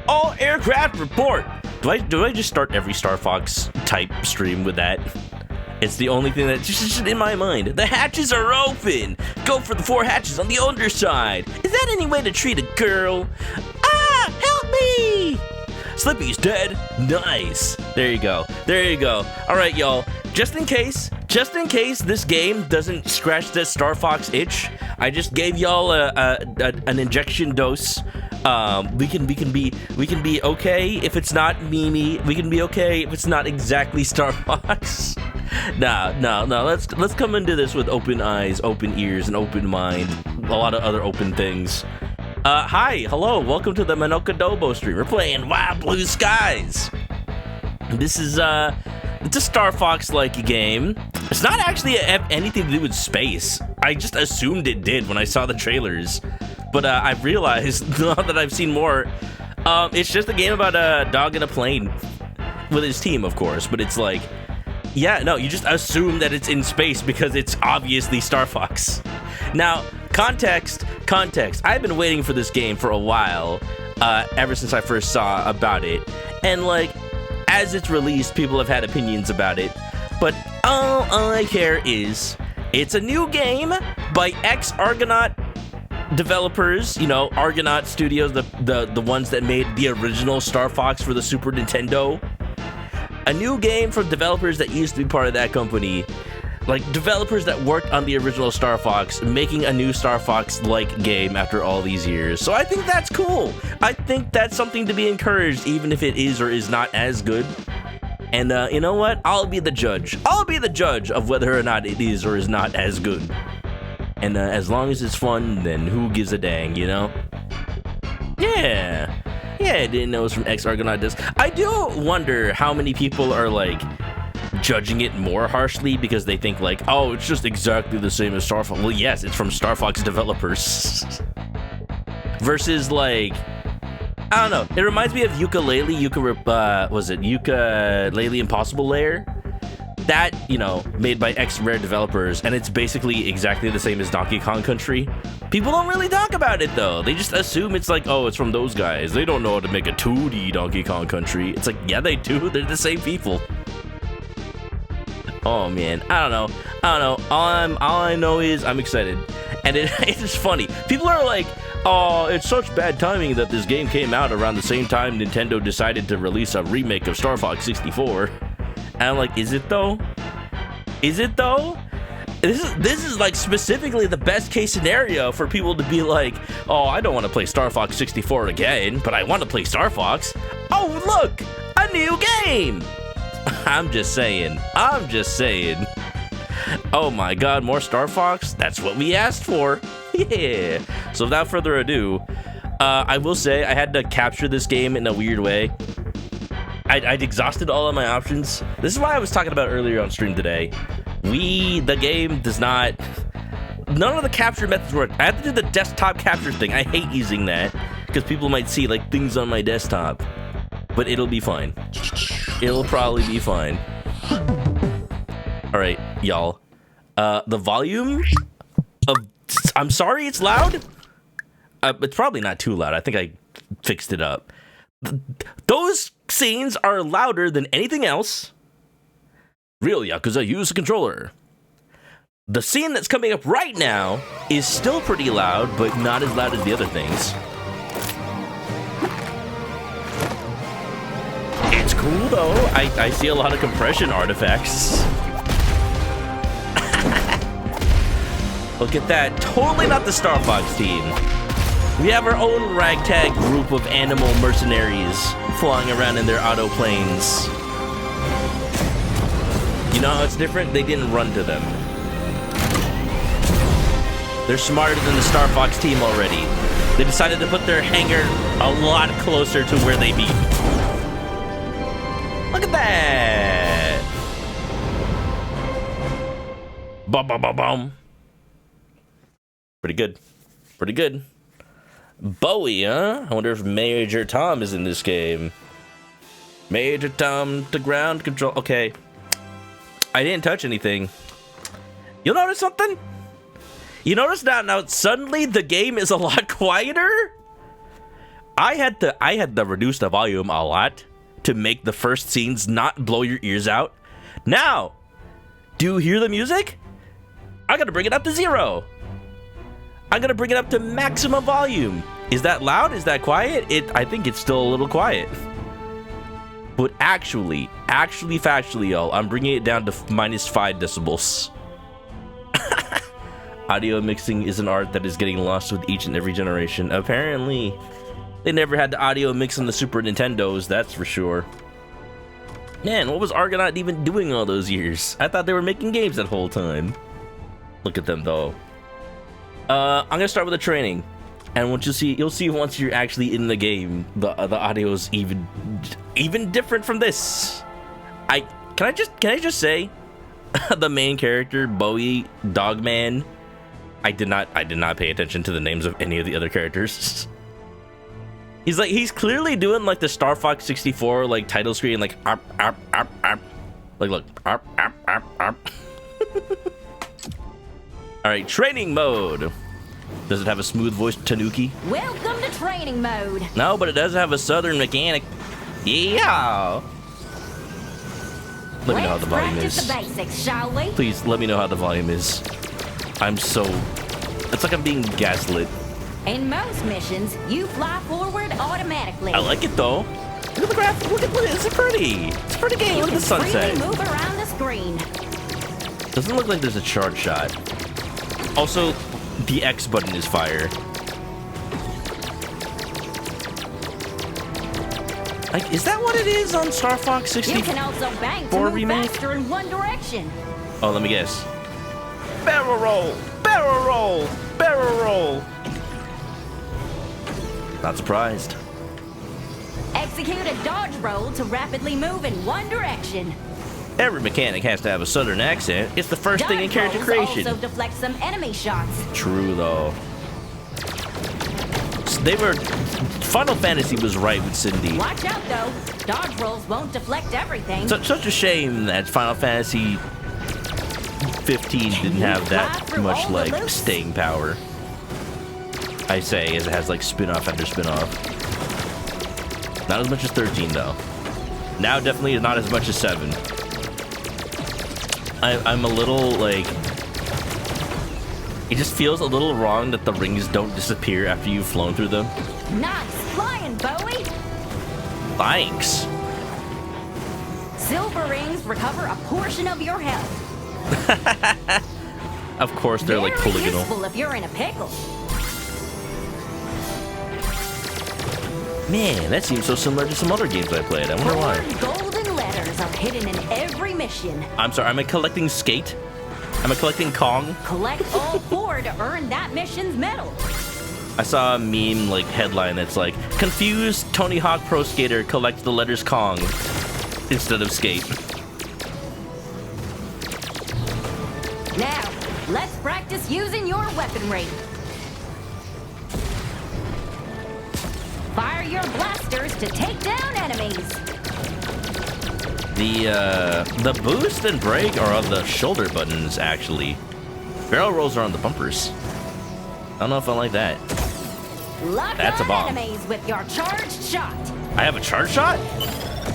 All aircraft report. Do I just start every Star Fox type stream with that? It's the only thing that's just in my mind. The hatches are open. Go for the 4 hatches on the underside. Is that any way to treat a girl? Ah, help me! Slippy's dead. Nice. There you go. There you go. All right, y'all. Just in case this game doesn't scratch the Star Fox itch, I just gave y'all an injection dose. We can be okay if it's not Mimi. We can be okay if it's not exactly Star Fox. No. Let's come into this with open eyes, open ears, and open mind. A lot of other open things. Hi, hello, welcome to the ManokAdobo stream. We're playing Wild Blue Skies. This is it's a Star Fox-like game. It's not actually anything to do with space. I just assumed it did when I saw the trailers. But I've realized, now that I've seen more, it's just a game about a dog in a plane. With his team, of course. But it's like, yeah, no, you just assume that it's in space because it's obviously Star Fox. Now, context. I've been waiting for this game for a while, ever since I first saw about it. And, like, as it's released, people have had opinions about it. But all I care is, it's a new game by ex-Argonaut developers, you know, Argonaut Studios, the ones that made the original Star Fox for the Super Nintendo. A new game from developers that used to be part of that company, like developers that worked on the original Star Fox, making a new Star Fox-like game after all these years. So I think that's cool. I think that's something to be encouraged, even if it is or is not as good. And you know what? I'll be the judge. I'll be the judge of whether or not it is or is not as good. And as long as it's fun, then who gives a dang, you know? Yeah, I didn't know it was from ex-Argonaut Disc. I do wonder how many people are, like, judging it more harshly because they think, like, oh, it's just exactly the same as Star Fox. Well, yes, it's from Star Fox developers. Versus, like, I don't know. It reminds me of Yooka-Laylee Impossible Lair? That, you know, made by ex-Rare developers, and it's basically exactly the same as Donkey Kong Country. People don't really talk about it, though. They just assume it's like, oh, it's from those guys. They don't know how to make a 2D Donkey Kong Country. It's like, yeah, they do. They're the same people. Oh, man. I don't know. All I know is I'm excited. And it's funny. People are like, oh, it's such bad timing that this game came out around the same time Nintendo decided to release a remake of Star Fox 64. And I'm like, is it though? Is it though? This is like specifically the best case scenario for people to be like, oh, I don't want to play Star Fox 64 again, but I want to play Star Fox. Oh, look, a new game. I'm just saying. Oh my God, more Star Fox? That's what we asked for. Yeah. So without further ado, I will say I had to capture this game in a weird way. I'd exhausted all of my options. This is why I was talking about earlier on stream today. The game does not... None of the capture methods work. I have to do the desktop capture thing. I hate using that because people might see, like, things on my desktop. But it'll be fine. It'll probably be fine. Alright, y'all. The volume of... I'm sorry it's loud? It's probably not too loud. I think I fixed it up. Those scenes are louder than anything else. Real Yakuza use a controller. The scene that's coming up right now is still pretty loud, but not as loud as the other things. It's cool though. I see a lot of compression artifacts. Look at that. Totally not the Star Fox team. We have our own ragtag group of animal mercenaries flying around in their auto planes. You know how it's different? They didn't run to them. They're smarter than the Star Fox team already. They decided to put their hangar a lot closer to where they be. Look at that! Bum bum bum bum. Pretty good. Pretty good. Bowie, huh? I wonder if Major Tom is in this game. Major Tom to ground control. Okay. I didn't touch anything. You'll notice something? You notice now suddenly the game is a lot quieter? I had to reduce the volume a lot to make the first scenes not blow your ears out. Now, do you hear the music? I gotta bring it up to 0. I'm gonna bring it up to maximum volume. Is that loud? Is that quiet? I think it's still a little quiet. But actually, factually, y'all, I'm bringing it down to -5 decibels. Audio mixing is an art that is getting lost with each and every generation. Apparently, they never had the audio mix on the Super Nintendos, that's for sure. Man, what was Argonaut even doing all those years? I thought they were making games that whole time. Look at them, though. I'm gonna start with the training, and what you'll see once you're actually in the game, the audio is even different from this. Can I just say, the main character, Bowie Dogman. I did not pay attention to the names of any of the other characters. He's clearly doing like the Star Fox 64 like title screen, like arp arp arp arp. Like look, arp arp arp arp. All right, training mode. Does it have a smooth voice Tanuki? Welcome to training mode. No, but it does have a southern mechanic. Yeah. Let me know how the volume is. Let's practice the basics, shall we? Please let me know how the volume is. It's like I'm being gaslit. In most missions, you fly forward automatically. I like it though. Look at the graphics. Look at it. It's pretty. It's a pretty game. Look at the sunset. You can freely move around the screen. Doesn't look like there's a charge shot. Also, the X button is fire. Like, is that what it is on Star Fox 64 You can also bank to move remake? faster in one direction. Oh, let me guess. Barrel roll! Barrel roll! Barrel roll! Not surprised. Execute a dodge roll to rapidly move in one direction. Every mechanic has to have a southern accent. It's the first thing in Dodge character rolls creation. also deflect some enemy shots. True, though. Final Fantasy was right with Cindy. Watch out, though. Dodge rolls won't deflect everything. Such a shame that Final Fantasy 15 didn't have that much, like, staying power. I say, as it has, like, spin-off after spin-off. Not as much as 13, though. Now, definitely not as much as 7. I'm a little, like... It just feels a little wrong that the rings don't disappear after you've flown through them. Nice flying, Bowie! Thanks! Silver rings recover a portion of your health. Of course, they're like polygonal. Very useful if you're in a pickle. Man, that seems so similar to some other games I played. I wonder why. 4 golden letters are hidden in every mission. I'm sorry, am I collecting Skate? Am I collecting Kong? Collect all 4 to earn that mission's medal. I saw a meme, like, headline that's like, confused Tony Hawk Pro Skater collects the letters Kong instead of Skate. Now, let's practice using your weaponry. Fire your blasters to take down enemies. The boost and brake are on the shoulder buttons, actually. Barrel rolls are on the bumpers. I don't know if I like that. That's a bomb. Enemies with your charged shot. I have a charge shot?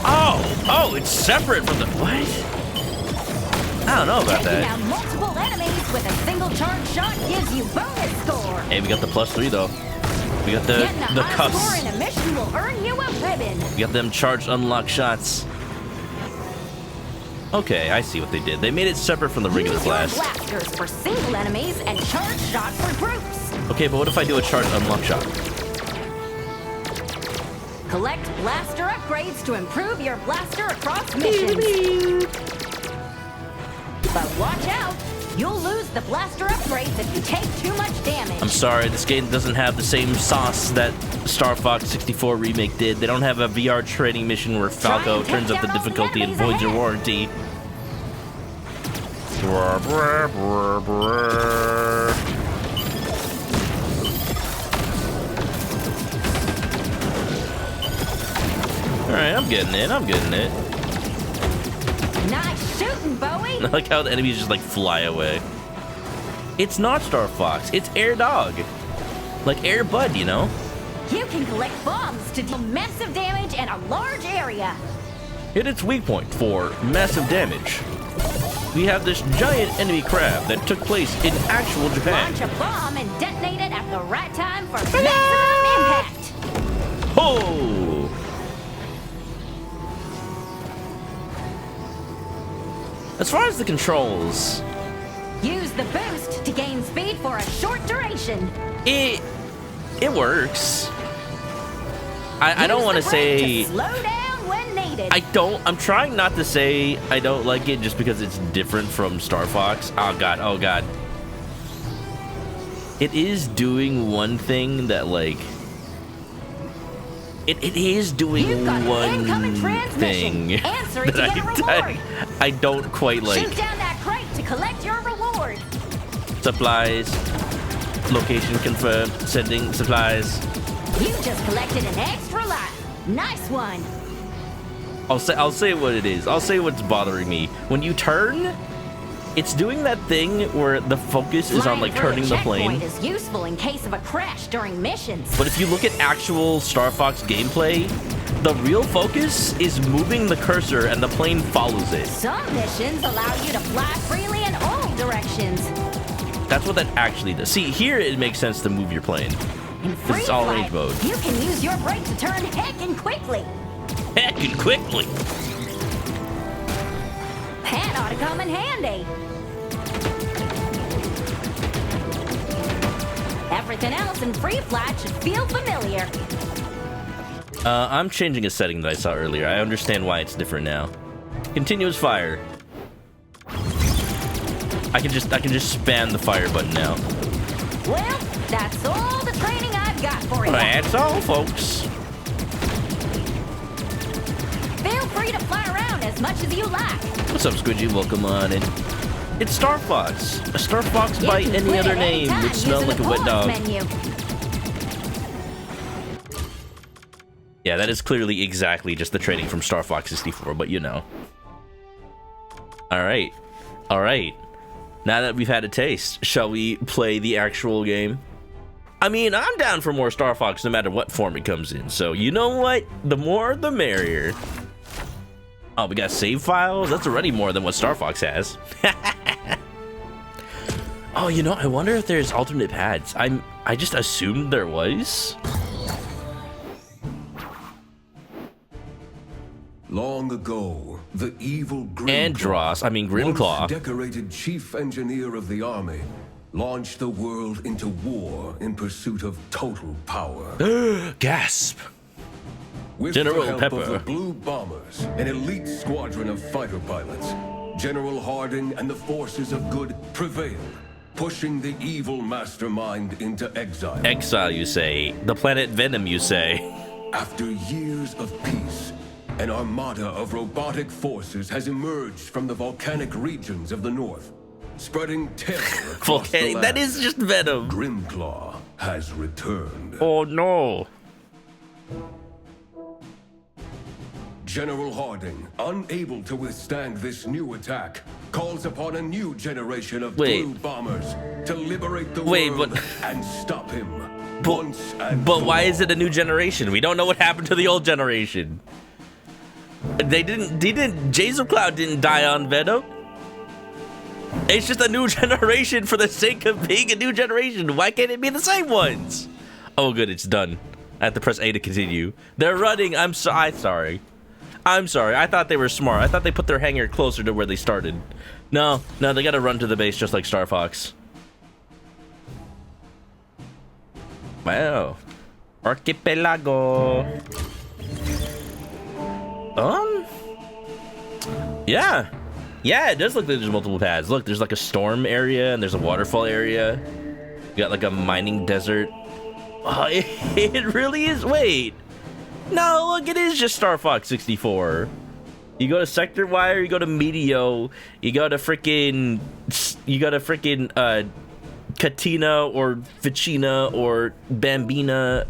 Oh, it's separate from the... What? I don't know about Taking that. out multiple enemies with a single charge shot gives you bonus score. Hey, we got the +3, though. We got the Getting a high cuffs. score in a mission will earn you a ribbon. We got them charged unlock shots. Okay, I see what they did. They made it separate from the regular Use your blast. blasters for single enemies and charge shot for groups. Okay, but what if I do a charged unlock shot? Collect blaster upgrades to improve your blaster across missions. But watch out, you'll lose the blaster upgrades if you take too much damage. I'm sorry, this game doesn't have the same sauce that Star Fox 64 Remake did. They don't have a VR training mission where Falco turns up the difficulty and voids your warranty. Alright, I'm getting it. Nice shooting, Bowie. I like how the enemies just like fly away. It's not Star Fox, it's Air Dog. Like Air Bud, you know? You can collect bombs to deal massive damage in a large area. Hit its weak point for massive damage. We have this giant enemy crab that took place in actual Japan. Launch a bomb and detonate it at the right time for maximum impact. Oh! As far as the controls, Use the boost to gain speed for a short duration. it works. I don't want to Use the brake say to slow down when needed. I'm trying not to say I don't like it just because it's different from Star Fox. Oh god. It is doing one thing that like it is doing You've got an one incoming transmission. thing Answer it to that get a reward. I don't quite like. Shoot down that crate to collect your reward. Supplies. Location confirmed. Sending supplies. You just collected an extra life. Nice one. I'll say what it is. I'll say what's bothering me. When you turn, it's doing that thing where the focus is on like turning the plane. Checkpoint is useful in case of a crash during missions. But if you look at actual Star Fox gameplay, the real focus is moving the cursor and the plane follows it. Some missions allow you to fly freely in all directions. That's what that actually does. See, here it makes sense to move your plane. In free It's all flight, range mode. you can use your brake to turn heckin' quickly. Heckin' quickly. That ought to come in handy. Everything else in free flight should feel familiar. I'm changing a setting that I saw earlier. I understand why it's different now. Continuous fire. I can just spam the fire button now. Well, that's all the training I've got for you. That's all, folks. Feel free to fly around as much as you like. What's up, Squidgy? Welcome on in. It's Star Fox. A Star Fox You by can any quit other at any name time would smell using like a the wet pause dog. menu. Yeah, that is clearly exactly just the training from Star Fox 64, but you know. Alright. Alright. Now that we've had a taste, shall we play the actual game? I mean, I'm down for more Star Fox no matter what form it comes in, so you know what? The more, the merrier. Oh, we got save files? That's already more than what Star Fox has. Oh, you know, I wonder if there's alternate pads. I just assumed there was. Long ago, the evil Grimclaw, once decorated chief engineer of the army, launched the world into war in pursuit of total power. Gasp. With General the help Pepper. of the Blue Bombers, an elite squadron of fighter pilots, General Harding and the forces of good prevailed, pushing the evil mastermind into exile. Exile, you say. The planet Venom, you say. After years of peace, an armada of robotic forces has emerged from the volcanic regions of the north, spreading terror across the Volcanic. land. That is just Venom. Grimclaw has returned. Oh no. General Harding, unable to withstand this new attack, calls upon a new generation of Blue Bombers to liberate the world and stop him once and But for why all. is it a new generation? We don't know what happened to the old generation. Jason Cloud didn't die on Venom. It's just a new generation for the sake of being a new generation. Why can't it be the same ones? Oh, good, it's done. I have to press A to continue. They're running. I'm sorry. I thought they were smart. I thought they put their hangar closer to where they started. No, they gotta run to the base just like Star Fox. Wow. Archipelago. Yeah. Yeah, it does look like there's multiple paths. Look, there's like a storm area and there's a waterfall area. You got like a mining desert. Oh, it really is. Wait. No, look, it is just Star Fox 64. You go to Sector Wire, you go to Meteo, you go to frickin' Katina or Ficina or Bambina.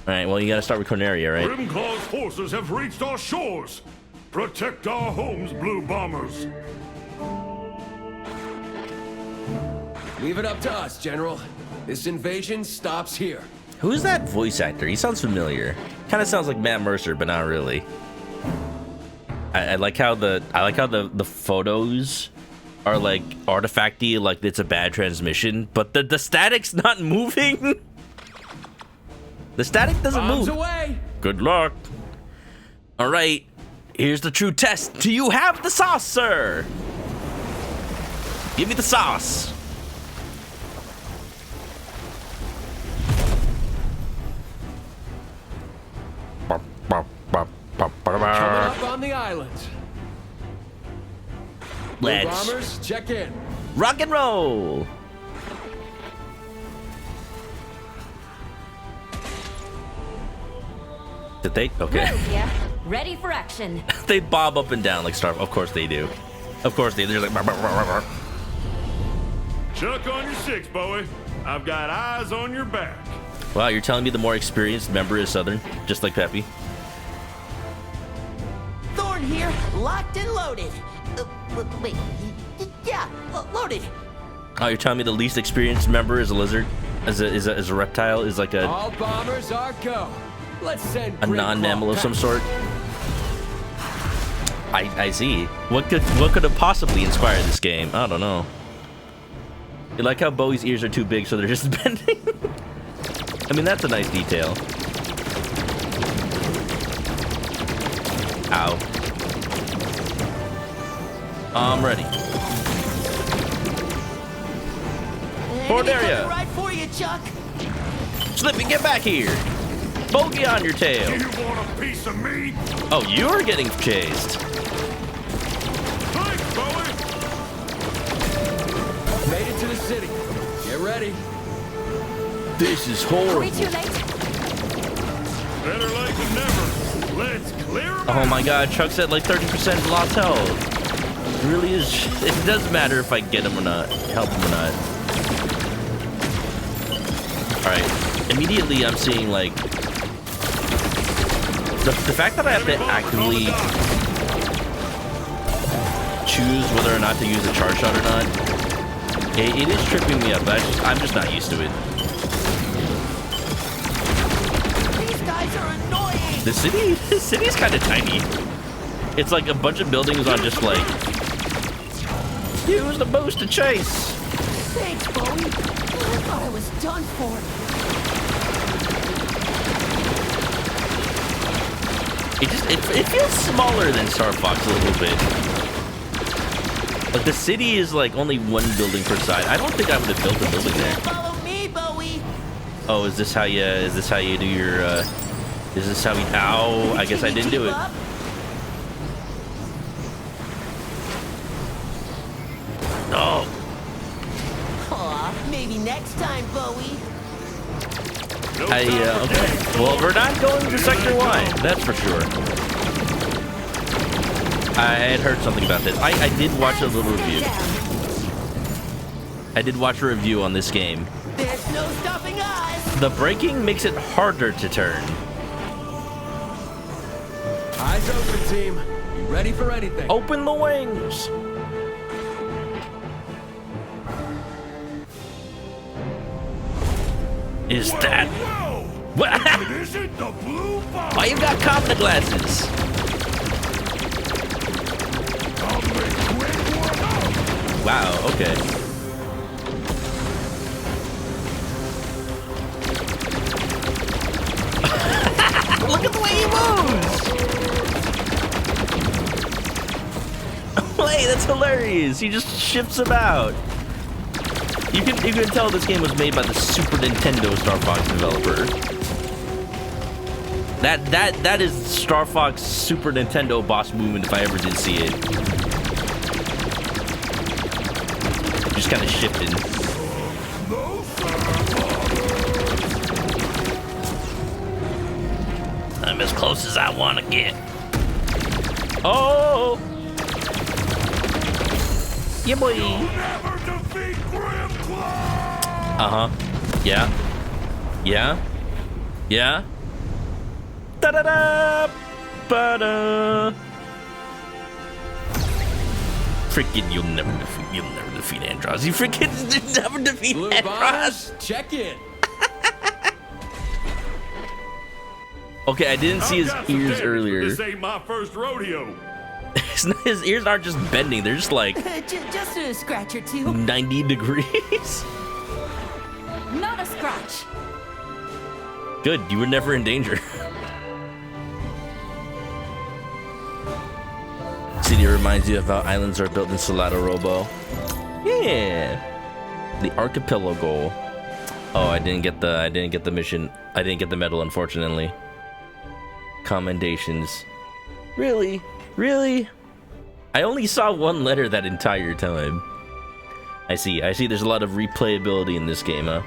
Alright, well, you gotta start with Corneria, right? Grimclaw's forces have reached our shores. Protect our homes, Blue Bombers. Leave it up to us, General. This invasion stops here. Who's that voice actor? He sounds familiar. Kind of sounds like Matt Mercer, but not really. I like how the photos are like artifacty, like it's a bad transmission, but the static's not moving. The static doesn't Bombs move. away. Good luck. All right, here's the true test. Do you have the sauce, sir? Give me the sauce. Coming up on the island. Let's Bombers, check in. rock and roll. Did they? Okay. Yeah, ready for action. They bob up and down like Star. Of course they do. Of course they do. They're like. "Brr, brr, brr, brr." Chuck on your six, Bowie. I've got eyes on your back. Wow, you're telling me the more experienced member is Southern, just like Peppy. Thorn here, locked and loaded. Wait, yeah, loaded. Oh, you're telling me the least experienced member is a lizard, is a reptile, is like a All bombers are go. Let's send a Great non-mammal Claw of some back. sort. I see. What could have possibly inspired this game? I don't know. You like how Bowie's ears are too big, so they're just bending. I mean, that's a nice detail. Ow. I'm ready. Forward area. Right for you, Chuck. Slippy, get back here. Bogey on your tail. You want a piece of me? Oh, you're getting chased. Thanks, Bowie. Made it to the city. Get ready. This is Are we horrible. too late? Better late than never. Let's clear 'em Oh out. my god, Chuck's at like 30% lost health. It really is. It doesn't matter if I get him or not, help him or not. Alright, immediately I'm seeing like the fact that I have to actively choose whether or not to use a charge shot or not. It is tripping me up, but I'm just not used to it. These guys are annoying. The city's kind of tiny. It's like a bunch of buildings on just like use the boost to chase. Thanks, Bowie. I thought I was done for. It feels smaller than Star Fox a little bit. Like the city is like only one building per side. I don't think I would have built a building there. Follow me, Bowie. Oh, is this how you do your is this how we ow, I guess I didn't do it. No. Aw, maybe next time, Bowie. Okay. Well, we're not going to Sector Y, that's for sure. I had heard something about this. I did watch a little review. I did watch a review on this game. There's no stopping us. The braking makes it harder to turn. Eyes open, team. You ready for anything? Open the wings. Is that Whoa! what? It isn't the blue bomb. Oh, you got Common glasses. I'll make quick work out. Wow. Okay. Look at the way he moves. Wait, that's hilarious. He just shifts about. You can tell this game was made by the Super Nintendo Star Fox developer. That is Star Fox Super Nintendo boss movement if I ever did see it. Just kind of shifting. No, sir. I'm as close as I want to get. Oh! Yeah, boy. Never defeat Grim Claw. Uh-huh. Yeah. Yeah. Yeah. Da-da-da! Ba-da! freaking, you'll never defeat Andross. You freaking never defeat Blue Andross. Bombers, check in. Okay, I didn't see his I've got some ears damage, but earlier. This ain't my first rodeo. His ears aren't just bending; they're just like Just a scratch or two. 90 degrees. Not a scratch. Good, you were never in danger. City reminds you of how islands are built in ManokAdobo. Yeah. The archipelago. Oh, I didn't get the mission. I didn't get the medal, unfortunately. Commendations. Really? Really? I only saw one letter that entire time. I see. There's a lot of replayability in this game, huh?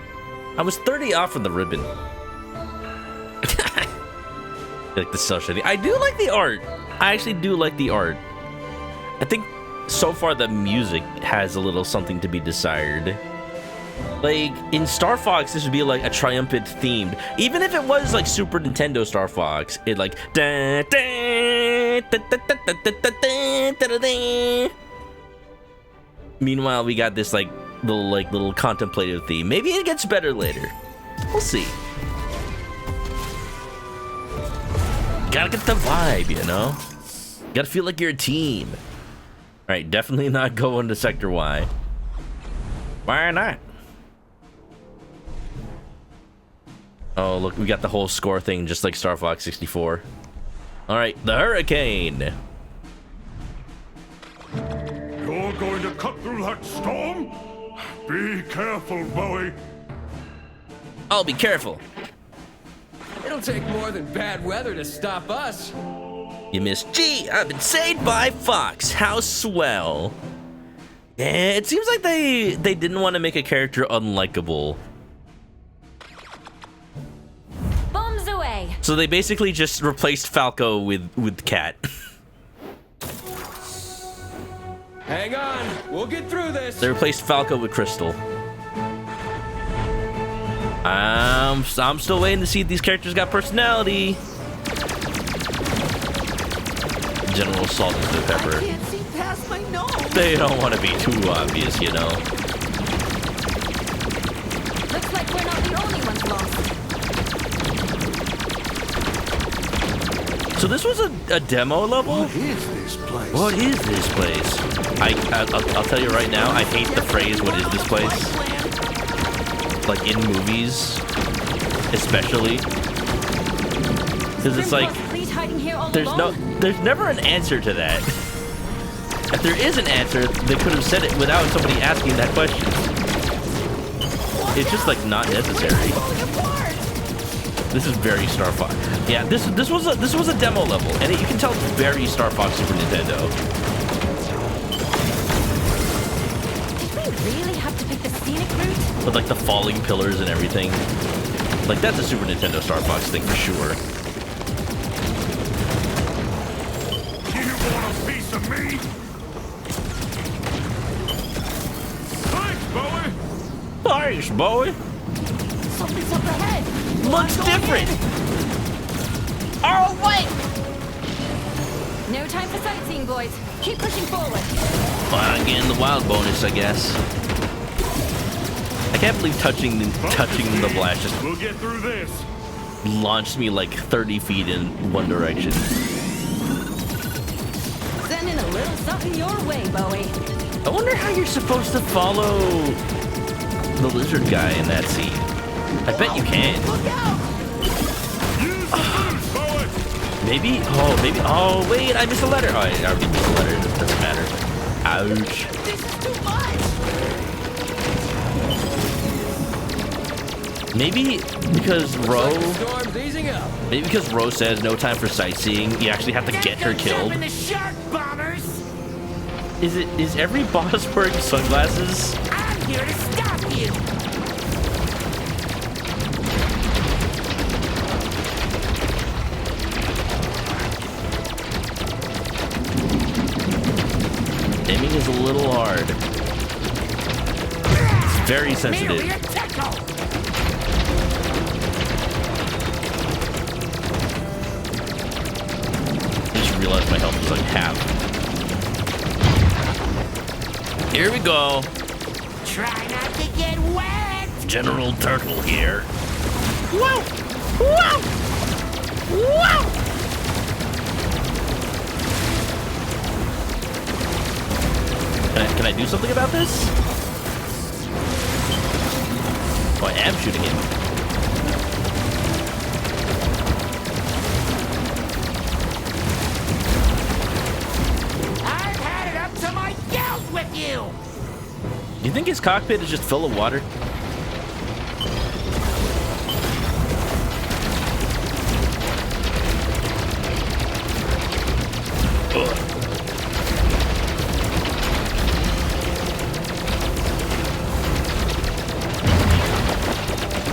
I was 30 off from the ribbon. Like the cell shading. I do like the art. I actually do like the art. I think so far the music has a little something to be desired. Like in Star Fox, this would be like a triumphant themed. Even if it was like Super Nintendo Star Fox, it like da, da, da, da, da, da, da, da, da, da. Meanwhile, we got this like little contemplative theme. Maybe it gets better later. We'll see. Gotta get the vibe, you know? Gotta feel like you're a team. Alright, definitely not going to Sector Y. Why not? Oh, look, we got the whole score thing just like Star Fox 64. Alright, the Hurricane. You're going to cut through that storm? Be careful, Bowie. I'll be careful. It'll take more than bad weather to stop us. You missed. Gee, I've been saved by Fox. How swell. Yeah, it seems like they didn't want to make a character unlikable. Bombs away. So they basically just replaced Falco with Cat. Hang on, we'll get through this. They replaced Falco with Crystal. I'm still waiting to see if these characters got personality. General Salt and Pepper. I can't see past my nose. They don't want to be too obvious, you know. Looks like we're not the only ones lost. So this was a demo level? What is this place? What is this place? I'll tell you right now, I hate the phrase, what is this place? Like in movies, especially. Because it's like, Please hiding here all there's never an answer to that. If there is an answer, they could have said it without somebody asking that question. It's just like not necessary. This is very Star Fox. Yeah, this was a demo level, and you can tell it's very Star Fox Super Nintendo. Did we really have to pick the scenic route? With like the falling pillars and everything. Like that's a Super Nintendo Star Fox thing for sure. You want a piece of me? Thanks, Bowie. Thanks, boy. Something's up ahead. Looks different. Oh wait. No time for sightseeing, boys. Keep pushing forward. Well, again, the wild bonus, I guess. I can't believe touching the blast just We'll get through this. launched me like 30 feet in one direction. Sending a little something your way, Bowie. I wonder how you're supposed to follow the lizard guy in that scene. I bet you can. Look out! Use the boost, Bowie. Maybe. Oh, wait, I missed a letter. Oh, I already missed a letter. It doesn't matter. Ouch. This is too much. Maybe because Ro. The storm's easing up. Maybe because Ro says no time for sightseeing, you actually have to get her killed. The shark bombers. Is every boss wearing sunglasses? I'm here to stop you. Aiming is a little hard. It's very sensitive. Merely a tackle. I just realized my health was like half. Here we go. Try not to get wet. General Turtle here. Whoa! Whoa! Whoa! Can I do something about this? Oh, I am shooting him. I've had it up to my gills with you. Do you think his cockpit is just full of water? Ugh.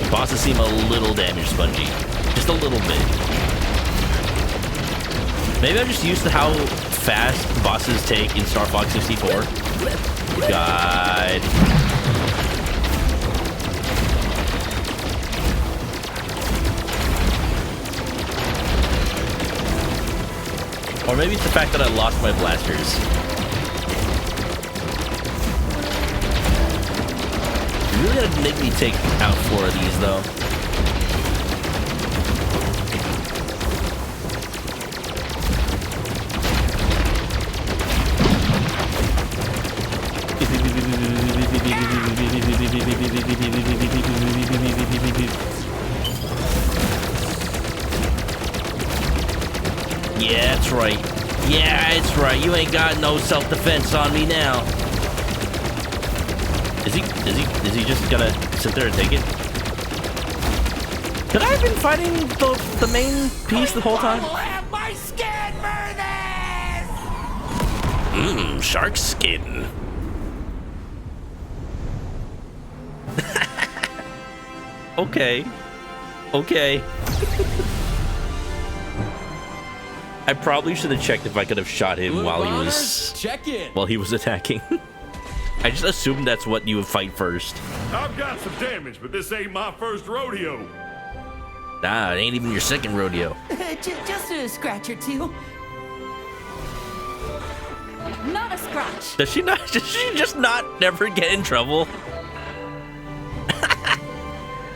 Bosses seem a little damage spongy. Just a little bit. Maybe I'm just used to how fast bosses take in Star Fox 64. God. Or maybe it's the fact that I lost my blasters. You're really gonna make me take out 4 of these, though. Yeah, that's right. Yeah, it's right. You ain't got no self-defense on me now. Is he just gonna sit there and take it? Could I have been fighting the main piece the whole time? I will have my skin for this. Shark skin. Okay. Okay. I probably should have checked if I could have shot him Blue while bombers, check in. he was attacking. I just assumed that's what you would fight first. I've got some damage, but this ain't my first rodeo. Nah, it ain't even your second rodeo. Just a scratch or two. Not a scratch. Does she just not never get in trouble?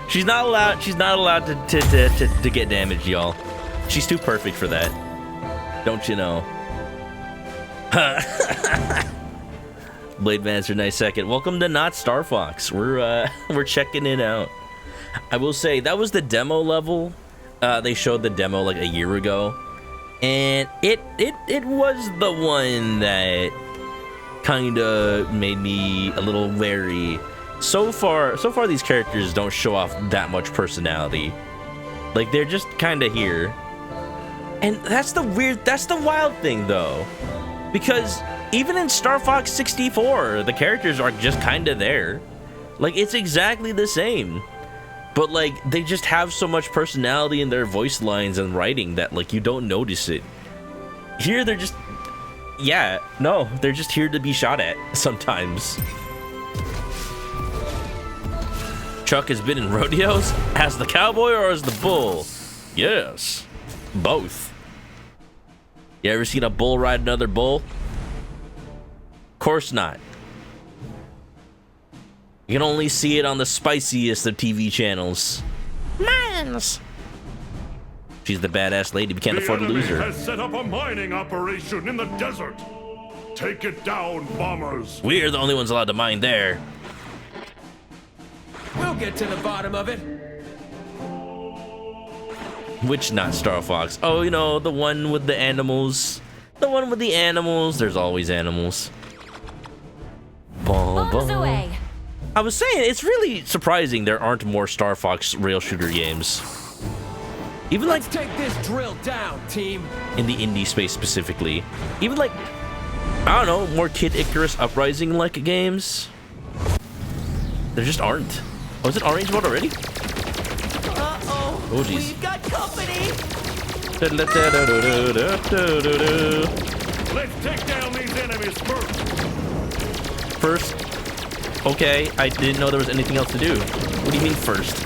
She's not allowed to get damaged, y'all. She's too perfect for that. Don't you know? Blade Vancer, nice second. Welcome to Not Star Fox. We're checking it out. I will say that was the demo level. They showed the demo like a year ago, and it was the one that kind of made me a little wary. So far these characters don't show off that much personality. Like, they're just kind of here. And that's the wild thing, though. Because even in Star Fox 64, the characters are just kind of there. Like, it's exactly the same. But, like, they just have so much personality in their voice lines and writing that, like, you don't notice it. Here, they're just... Yeah, no, they're just here to be shot at sometimes. Chuck has been in rodeos? As the cowboy or as the bull? Yes, both. You ever seen a bull ride another bull? Of course not. You can only see it on the spiciest of TV channels. Mines! She's the badass lady. We can't afford to lose her. The enemy has set up a mining operation in the desert. Take it down, bombers. We're the only ones allowed to mine there. We'll get to the bottom of it. Which not Star Fox? Oh, you know, the one with the animals. The one with the animals. There's always animals. Bombs away. I was saying, it's really surprising there aren't more Star Fox rail shooter games. Even like... Let's take this drill down, team. In the indie space specifically. Even like, I don't know, more Kid Icarus Uprising-like games. There just aren't. Oh, is it orange mode already? Uh-oh. Oh, jeez. We've got company. Let's take down these enemies first. First? Okay, I didn't know there was anything else to do. What do you mean first?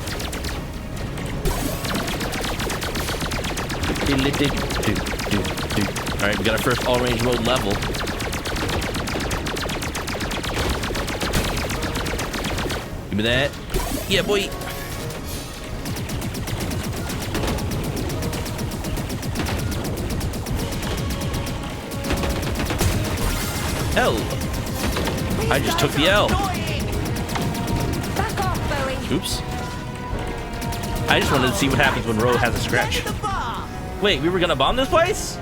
Alright, we got our first all-range mode level. Give me that. Yeah, boy. L. I just took the L. Back off, Bowie. Oops. I just wanted to see what happens when Ro has a scratch. Wait, we were gonna bomb this place?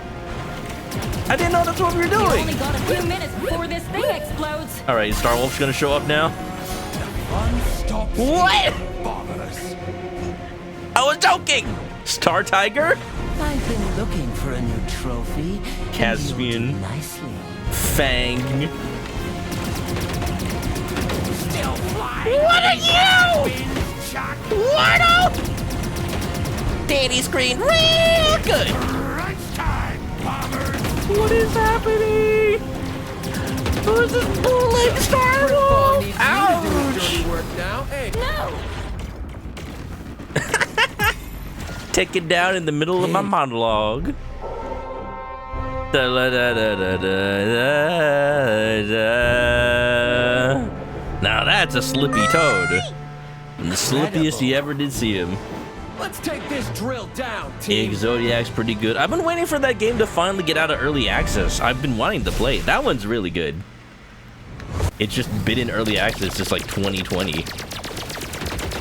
I didn't know that's what we were You only doing. got a few minutes before this thing explodes. All right, Star Wolf's gonna show up now. Stop What? bombers. I was joking. Star Tiger? I've been looking for a new trophy. and Caspian. you'll do nicely. Fang. Still flying. What are you? What up? Daddy screen real good. Crunch time, bombers! What is happening? Who's this bullying Star Wolf? Needs you to do his Ouch! dirty work now. Hey, No! Take it down in the middle of my monologue. Da, da, da, da, da, da, da. Now that's a slippy toad. And the slippiest you ever did see him. let's take this drill down, team. Zodiac's pretty good. I've been waiting for that game to finally get out of early access. I've been wanting to play it. That one's really good. It's just been in early access since like 2020.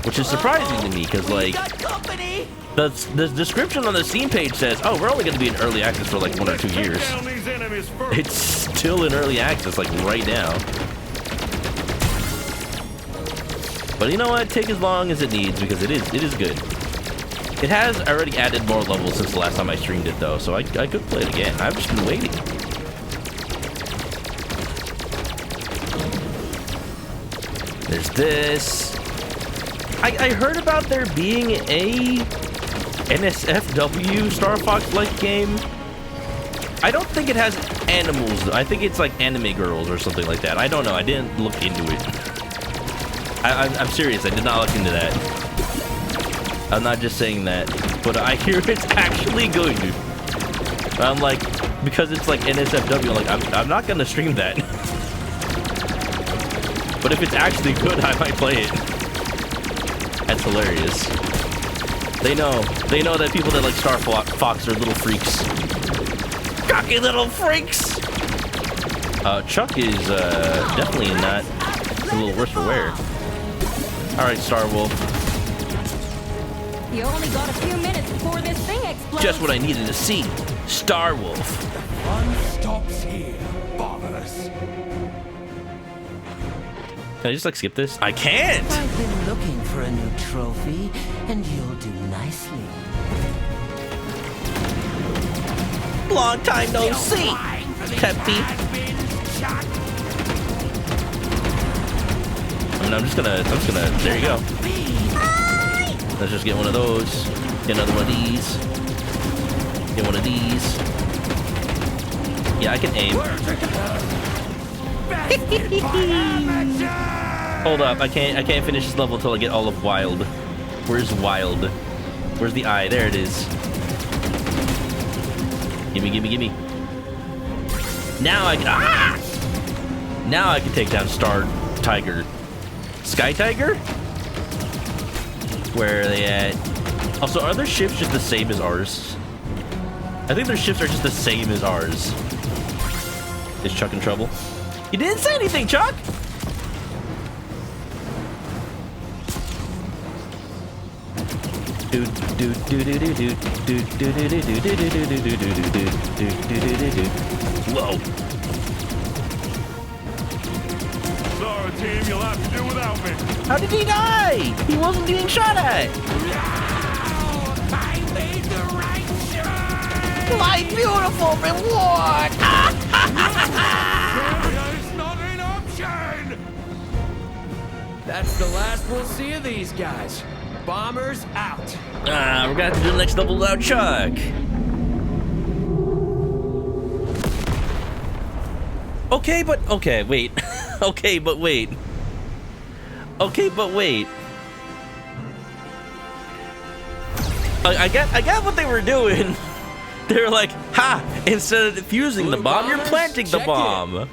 Which is surprising to me because like Got company. the description on the Steam page says, oh, we're only going to be in early access for like 1 or 2 Take years. down these enemies first. It's still in early access like right now. But you know what? Take as long as it needs because it is good. It has already added more levels since the last time I streamed it though, so I could play it again. I've just been waiting. There's this. I heard about there being a NSFW Star Fox-like game. I don't think it has animals though. I think it's like anime girls or something like that. I don't know. I didn't look into it. I'm serious. I did not look into that. I'm not just saying that, but I hear it's actually good. I'm like, because it's like NSFW, I'm like, I'm not gonna stream that. But if it's actually good, I might play it. That's hilarious. They know that people that like Star Fox are little freaks. Cocky little freaks. Chuck is definitely not a little worse for wear. All right, Star Wolf. You only got a few minutes before this thing explodes. Just what I needed to see. Star Wolf. Fun stops here, bombers. Can I just like skip this? I can't. I've been looking for a new trophy, and you'll do nicely. Long time no see. Peppy. I mean, I'm just gonna, there you go. Let's just get one of those. Get another one of these. Get one of these. Yeah, I can aim. Hold up, I can't finish this level until I get all of Wild. Where's Wild? Where's the eye? There it is. Gimme, gimme, gimme. Now I can, Now I can take down Star Tiger. Sky Tiger? Where are they at? Also, are their ships just the same as ours? I think their ships are just the same as ours. Is Chuck in trouble? You didn't say anything, Chuck! Whoa. Sorry, team, you'll have to do without me. How did he die? He wasn't being shot at. I made the right choice. My beautiful reward. Failure's not an option! That's the last we'll see of these guys. Bombers out. We're gonna have to do the next level without Chuck. Okay, but okay, wait. Okay, but wait. Okay, but wait. I get what they were doing. They were like, ha! Instead of defusing the Blue bomb, you're bombers, planting the check bomb.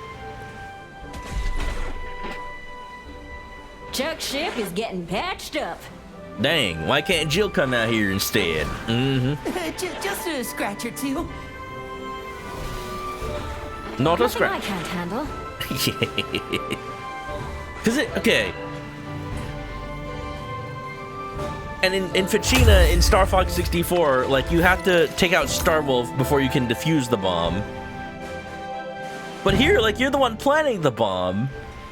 Chuck's ship is getting patched up. Dang, why can't Jill come out here instead? Just a scratch or two. Not a Nothing I scratch. can't handle. Okay. And in Ficina, in Star Fox 64, like, you have to take out Starwolf before you can defuse the bomb. But here, like, you're the one planning the bomb,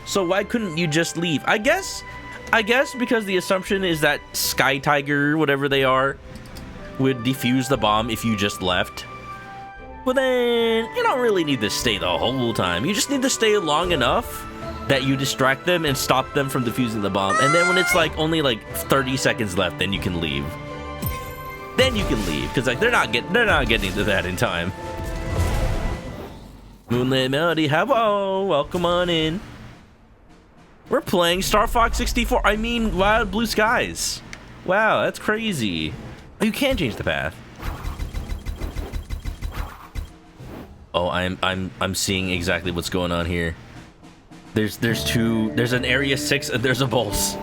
so why couldn't you just leave? I guess because the assumption is that Sky Tiger, whatever they are, would defuse the bomb if you just left. But then, you don't really need to stay the whole time. You just need to stay long enough that you distract them and stop them from defusing the bomb. And then when it's like only like 30 seconds left, then you can leave. Then you can leave, because like they're not getting to that in time. Moonlit Melody, hello, welcome on in. We're playing Star Fox 64. I mean, Wild Blue Skies. Wow, that's crazy. Oh, you can change the path. Oh, I'm seeing exactly what's going on here. There's an area 6 and there's a Bulls.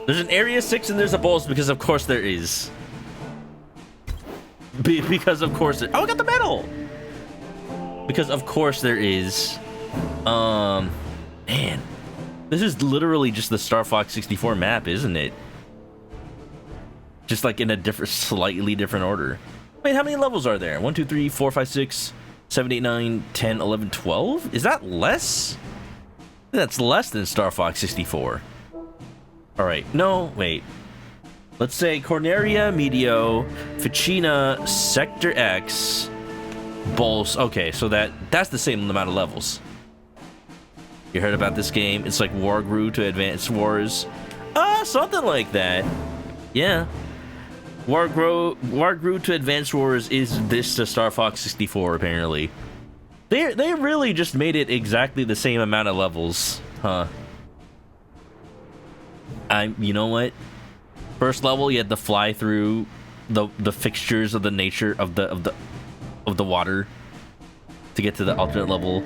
There's an area 6 and there's a Bulls because of course there is. Because of course there, oh, I got the medal. Because of course there is. Man, this is literally just the Star Fox 64 map, isn't it? Just like in a slightly different order. Wait, how many levels are there? 1, 2, 3, 4, 5, 6, 7, 8, 9, 10, 11, 12? Is that less? That's less than Star Fox 64. Alright, no, wait. Let's say Corneria, Medio, Ficina, Sector X, Bulls. Okay, so that's the same amount of levels. You heard about this game? It's like War grew to Advanced Wars. Something like that. Yeah. War grew to Advanced Wars is this to Star Fox 64, apparently. They really just made it exactly the same amount of levels, huh? You know what? First level, you had to fly through the fixtures of the nature of the water to get to the alternate level.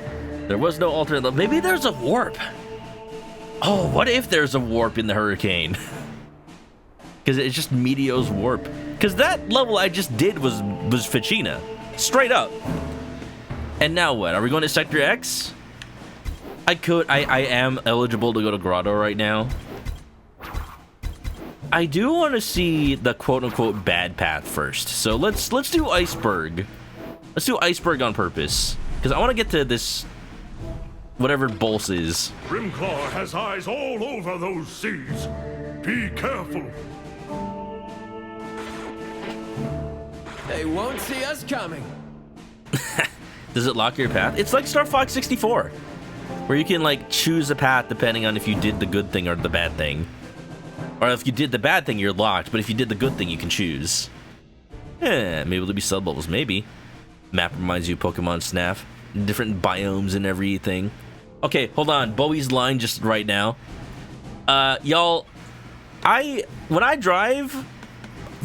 There was no alternate level. Maybe there's a warp. Oh, what if there's a warp in the Hurricane? Because it's just Medio's warp. Because that level I just did was Ficina, straight up. And now what? Are we going to Sector X? I am eligible to go to Grotto right now. I do want to see the quote-unquote bad path first. So let's do Iceberg. Let's do Iceberg on purpose. Because I want to get to this, whatever Bulls is. Grimclaw has eyes all over those seas. Be careful. They won't see us coming. Does it lock your path? It's like Star Fox 64, where you can like choose a path depending on if you did the good thing or the bad thing. Or if you did the bad thing, you're locked, but if you did the good thing, you can choose. Maybe there'll be sub levels, maybe. Map reminds you of Pokemon Snap. Different biomes and everything. Okay, hold on. Bowie's line just right now. Y'all, when I drive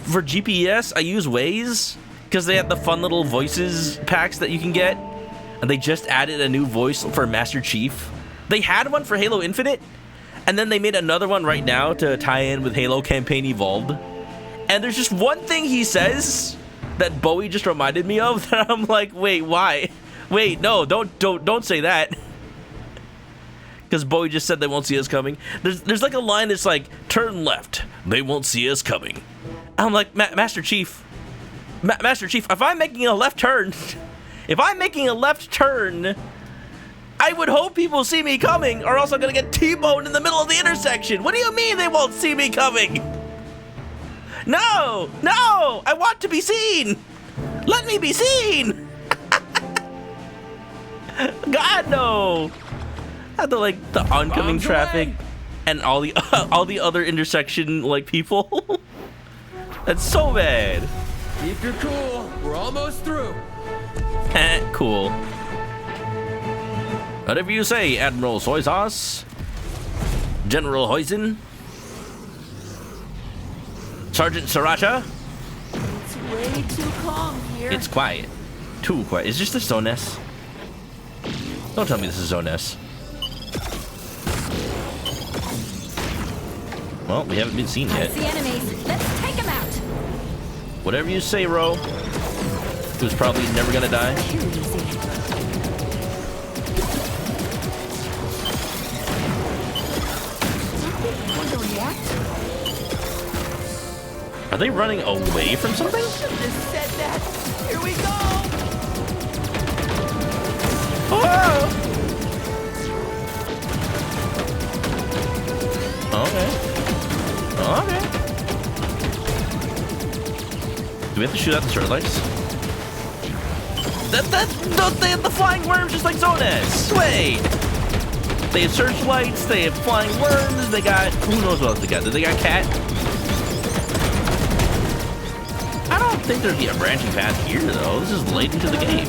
for GPS, I use Waze because they have the fun little voices packs that you can get. And they just added a new voice for Master Chief. They had one for Halo Infinite, and then they made another one right now to tie in with Halo Campaign Evolved. And there's just one thing he says that Bowie just reminded me of that I'm like, wait, why? Wait, no, don't say that. Because Bowie just said they won't see us coming. There's like a line that's like, turn left, they won't see us coming. I'm like, Master Chief, if I'm making a left turn, I would hope people see me coming, or else I'm gonna get T-boned in the middle of the intersection. What do you mean they won't see me coming? No, I want to be seen. Let me be seen. God, no. Have the like the oncoming traffic and all the other intersection like people. That's so bad. Keep your cool. We're almost through. Cool. Whatever you say, Admiral Soy Sauce, General Hoisin, Sergeant Sriracha. It's way too calm here. It's quiet. Too quiet. Is this the Zone S? Don't tell me this is Zone S. Well, we haven't been seen I yet. see enemies. Let's take them out. Whatever you say, Ro. Who's probably never gonna die. Too easy. Are they running away from something? Just said that. Here we go. Oh! Okay. Okay. Do we have to shoot out the searchlights? They have the flying worms just like Zonas. Wait. They have searchlights, they have flying worms, they got... Who knows what else they got? Did they got cat? I don't think there'd be a branching path here, though. This is late into the game.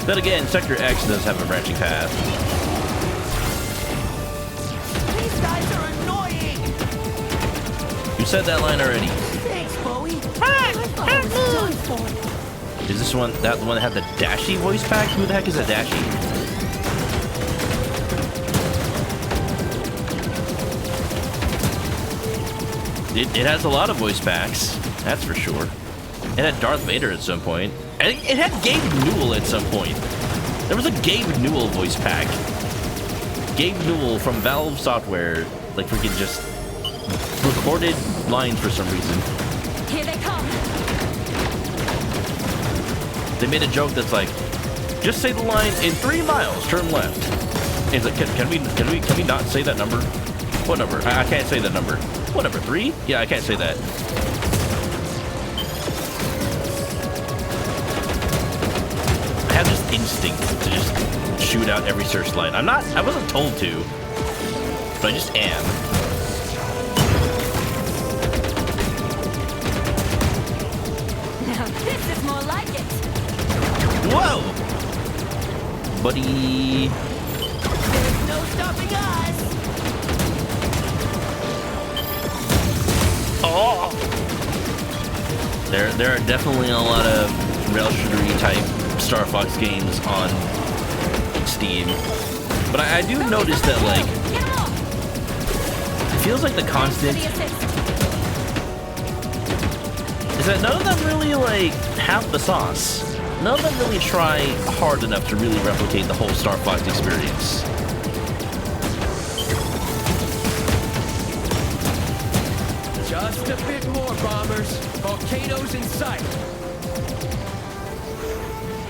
Then again, Sector X does have a branching path. These guys are annoying. You said that line already. Thanks, Bowie. I thought I was done for. Is this one, that one that had the Dashi voice pack? Who the heck is a Dashi? It has a lot of voice packs, that's for sure. It had Darth Vader at some point. I think it had Gabe Newell at some point. There was a Gabe Newell voice pack. Gabe Newell from Valve Software, like freaking just recorded lines for some reason. Here they come. They made a joke that's like, just say the line, in 3 miles, turn left. It's like, can we not say that number? What number? I can't say that number. What number, 3? Yeah, I can't say that. I have this instinct to just shoot out every searchlight. I wasn't told to, but I just am. Now this is more like it. Whoa! Buddy. There's no stopping us. Oh! There are definitely a lot of rail shootery type Star Fox games on Steam. But I do notice that, like, Get 'em off. it feels like the constant For the assist. is that none of them really, like, have the sauce. None of them really try hard enough to really replicate the whole Star Fox experience. Just a bit more, bombers. Volcanoes in sight.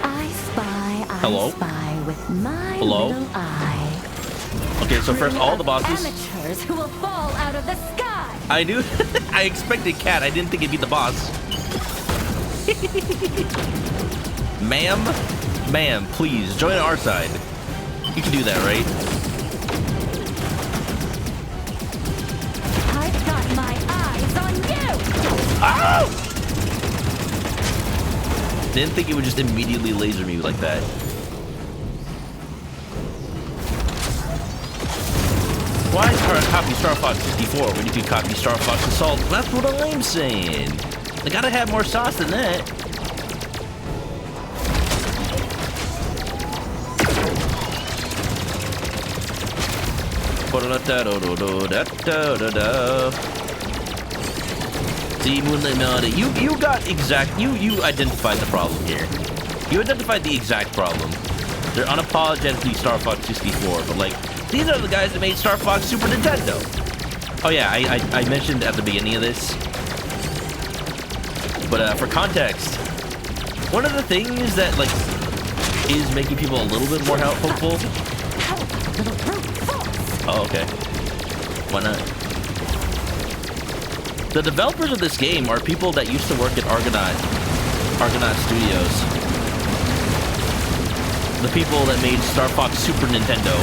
I Hello? spy with my Hello? little eye. Okay, so first all the bosses. Amateurs who will fall out of the sky. I knew. I expected Cat. I didn't think it'd be the boss. Ma'am, please join our side. You can do that, right? I've got my eyes on you. Oh! Didn't think it would just immediately laser me like that. Why copy Star Fox 64 when you can copy Star Fox Assault? That's what I'm saying. They gotta have more sauce than that. See, Moonlight Melody, you got exact, you identified the problem here. You identified the exact problem. They're unapologetically Star Fox 64, but like, these are the guys that made Star Fox Super Nintendo. Oh yeah, I mentioned at the beginning of this, but for context, one of the things that like is making people a little bit more hopeful. Oh, okay. Why not? The developers of this game are people that used to work at Argonaut Studios. The people that made Star Fox Super Nintendo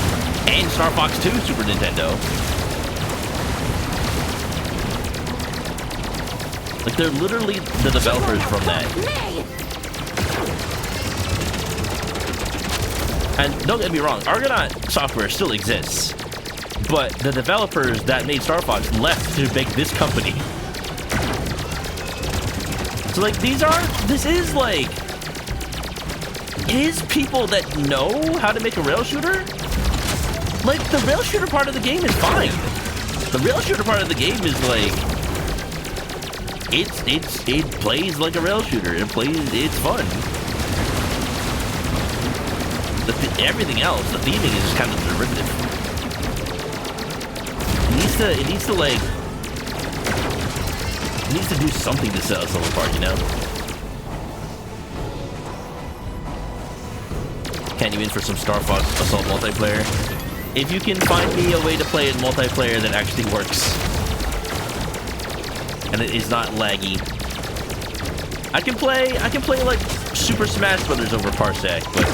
and Star Fox 2 Super Nintendo. Like, they're literally the developers from that. And don't get me wrong, Argonaut software still exists. But the developers that made Star Fox left to make this company. So like this is like, people that know how to make a rail shooter, Like, the rail shooter part of the game is fine. The rail shooter part of the game is like, it plays like a rail shooter. It's fun. Everything else, the theming is just kind of derivative. It needs to do something to set us all apart, you know? Can't you in for some Star Fox Assault multiplayer? If you can find me a way to play it multiplayer that actually works and it is not laggy, I can play like Super Smash Brothers over Parsec, but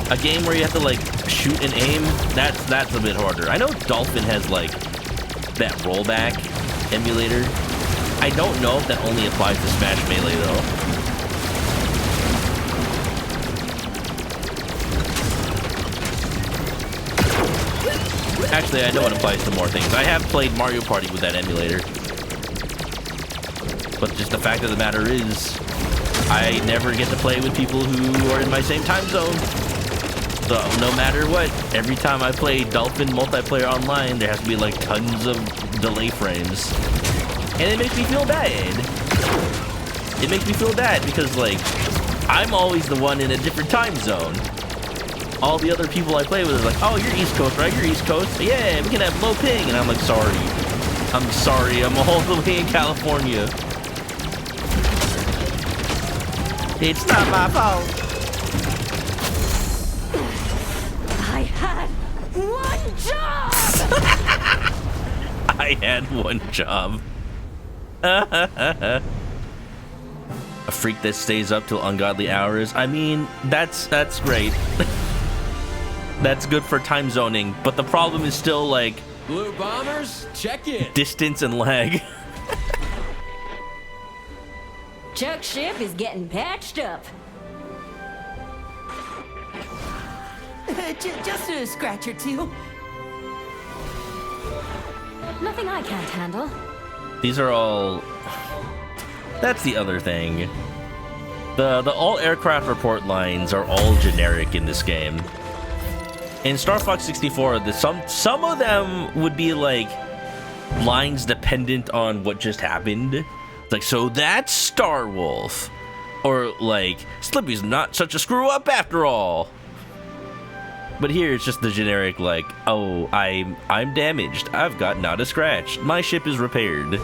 a game where you have to like shoot and aim, that's a bit harder. I know Dolphin has like that rollback emulator. I don't know if that only applies to Smash Melee though. Actually, I know it applies to more things. I have played Mario Party with that emulator. But just the fact of the matter is, I never get to play with people who are in my same time zone. So no matter what, every time I play Dolphin multiplayer online, there has to be like tons of delay frames. And it makes me feel bad. It makes me feel bad because like, I'm always the one in a different time zone. All the other people I play with are like, oh, you're East Coast, right? You're East Coast? Yeah, we can have low ping. And I'm like, sorry. I'm sorry. I'm all the way in California. It's not my fault. I had one job! I had one job. A freak that stays up till ungodly hours. I mean, that's great. That's good for time zoning, but the problem is still like Blue Bombers, check in. Distance and lag. Chuck's ship is getting patched up. Just a scratch or two. Nothing I can't handle. These are all. That's the other thing. The all aircraft report lines are all generic in this game. In Star Fox 64, some of them would be like lines dependent on what just happened. It's like, so that's Star Wolf, or like Slippy's not such a screw up after all. But here it's just the generic like, oh, I'm damaged. I've got not a scratch. My ship is repaired.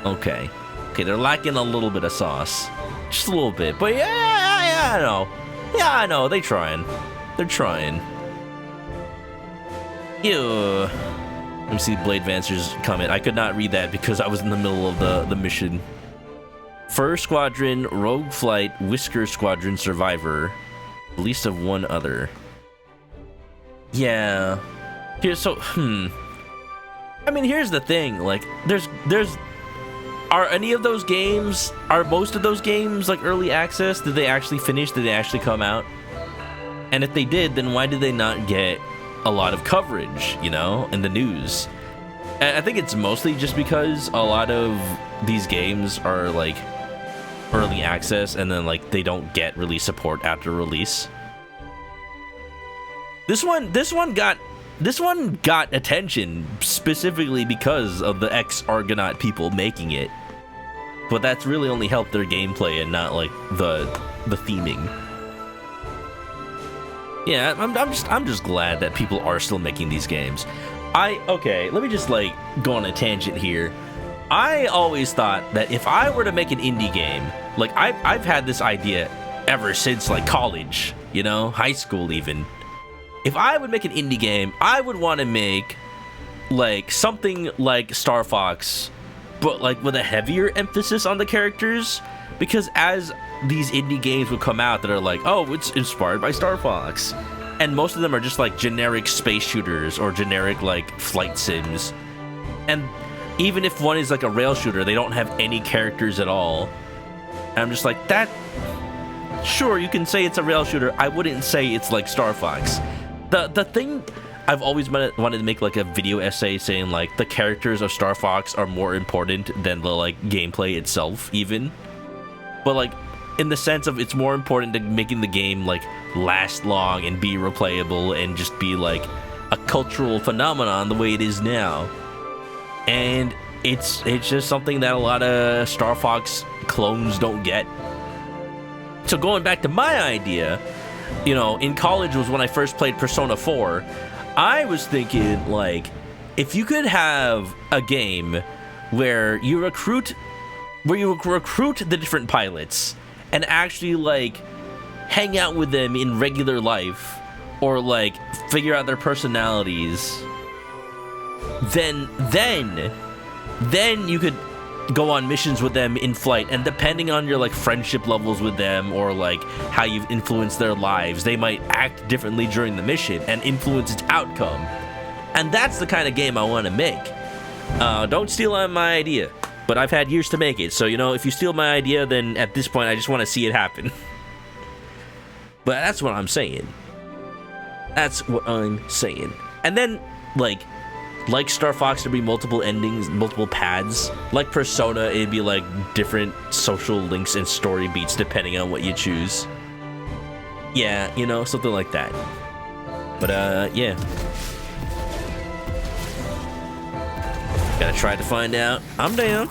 Okay, they're lacking a little bit of sauce, just a little bit. But yeah, I know. Yeah, I know. They're trying. Ew. Let me see Blade Vancer's comment. I could not read that because I was in the middle of the mission. Fur Squadron, Rogue Flight, Whisker Squadron, Survivor. Least of one other. Yeah. I mean, here's the thing. Like, are most of those games like early access? Did they actually finish? Did they actually come out? And if they did, then why did they not get a lot of coverage, you know, in the news? And I think it's mostly just because a lot of these games are like early access and then like they don't get release support after release. This one got attention specifically because of the ex-Argonaut people making it. But that's really only helped their gameplay and not like the theming. Yeah, I'm just glad that people are still making these games. Okay, let me just like go on a tangent here. I always thought that if I were to make an indie game, like I've had this idea ever since like college, you know, high school even. If I would make an indie game, I would want to make like something like Star Fox, but like with a heavier emphasis on the characters, because as these indie games would come out that are like, oh, it's inspired by Star Fox, and most of them are just like generic space shooters or generic like flight sims, and even if one is like a rail shooter, they don't have any characters at all. And I'm just like, that, sure, you can say it's a rail shooter. I wouldn't say it's like Star Fox. The thing I've always wanted to make like a video essay saying like the characters of Star Fox are more important than the like gameplay itself even. But like in the sense of it's more important to making the game like last long and be replayable and just be like a cultural phenomenon the way it is now, and it's just something that a lot of Star Fox clones don't get. So going back to my idea, you know, in college was when I first played Persona 4. I was thinking, like, if you could have a game where you recruit the different pilots and actually, like, hang out with them in regular life, or, like, figure out their personalities, then you could go on missions with them in flight, and depending on your, like, friendship levels with them, or, like, how you've influenced their lives, they might act differently during the mission and influence its outcome. And that's the kind of game I want to make. Don't steal my idea, but I've had years to make it, so, you know, if you steal my idea, then at this point I just want to see it happen. But that's what I'm saying. That's what I'm saying. And then, like Star Fox, there'd be multiple endings, multiple paths. Like Persona, it'd be like different social links and story beats depending on what you choose. Yeah, you know, something like that. But, yeah. Gotta try to find out. I'm down.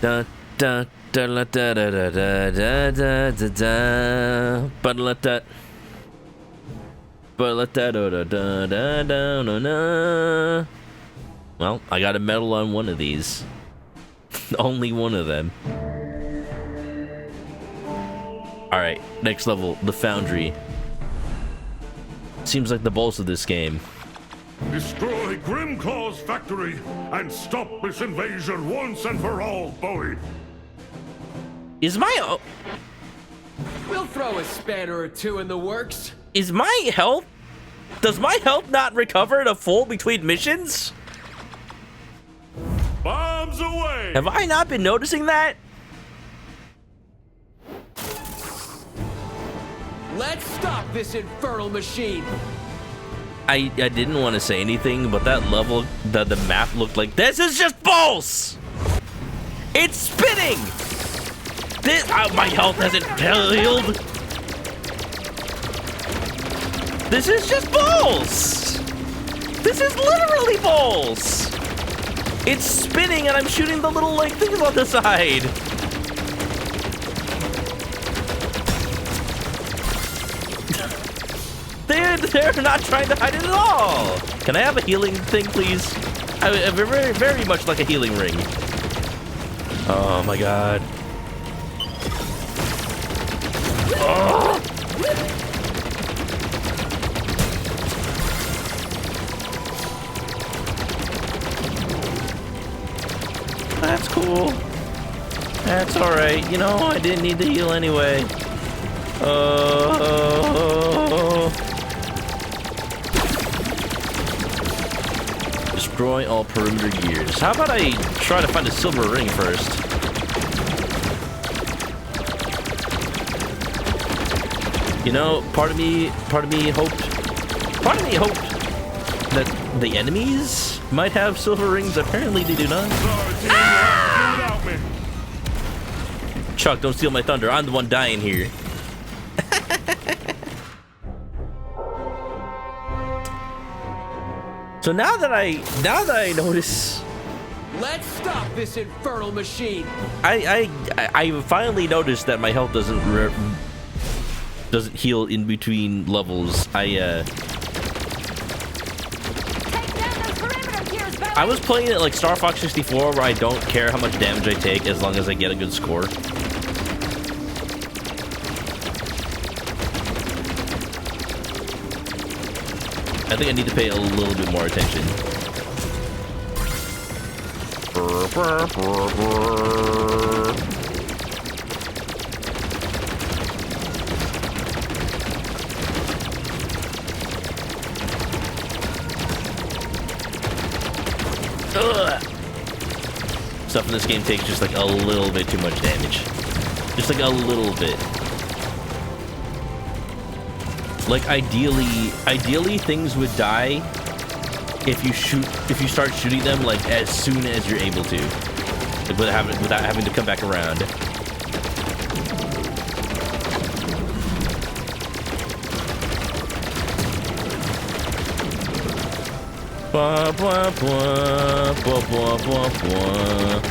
Da da da da da da da da da da da. But let that. But let that da da da da da da. Well, I got a medal on one of these. Only one of them. All right, next level, the Foundry. Seems like the boss of this game. Destroy Grimclaw's factory and stop this invasion once and for all, Bowie. Is my We'll throw a spanner or two in the works. Is my health? Does my health not recover to full between missions? Bombs away! Have I not been noticing that? Let's stop this infernal machine. I didn't want to say anything, but that level, the map looked like this is just balls. It's spinning. This my health hasn't healed. This is just balls. This is literally balls. It's spinning and I'm shooting the little like things on the side. They're not trying to hide it at all. Can I have a healing thing, please? I very, very much like a healing ring. Oh my god. Oh. That's cool. That's alright. You know, I didn't need to heal anyway. Destroy all perimeter gears. How about I try to find a silver ring first? You know, part of me hoped that the enemies might have silver rings. Apparently they do not. Ah! Chuck, don't steal my thunder. I'm the one dying here. So now that I notice, let's stop this infernal machine. I finally noticed that my health doesn't heal in between levels. I was playing it like Star Fox 64, where I don't care how much damage I take as long as I get a good score. I think I need to pay a little bit more attention. Ugh. Stuff in this game takes just like a little bit too much damage. Just like a little bit. Like ideally things would die if you start shooting them like as soon as you're able to, like, without having to come back around. Blah, blah, blah, blah, blah, blah, blah.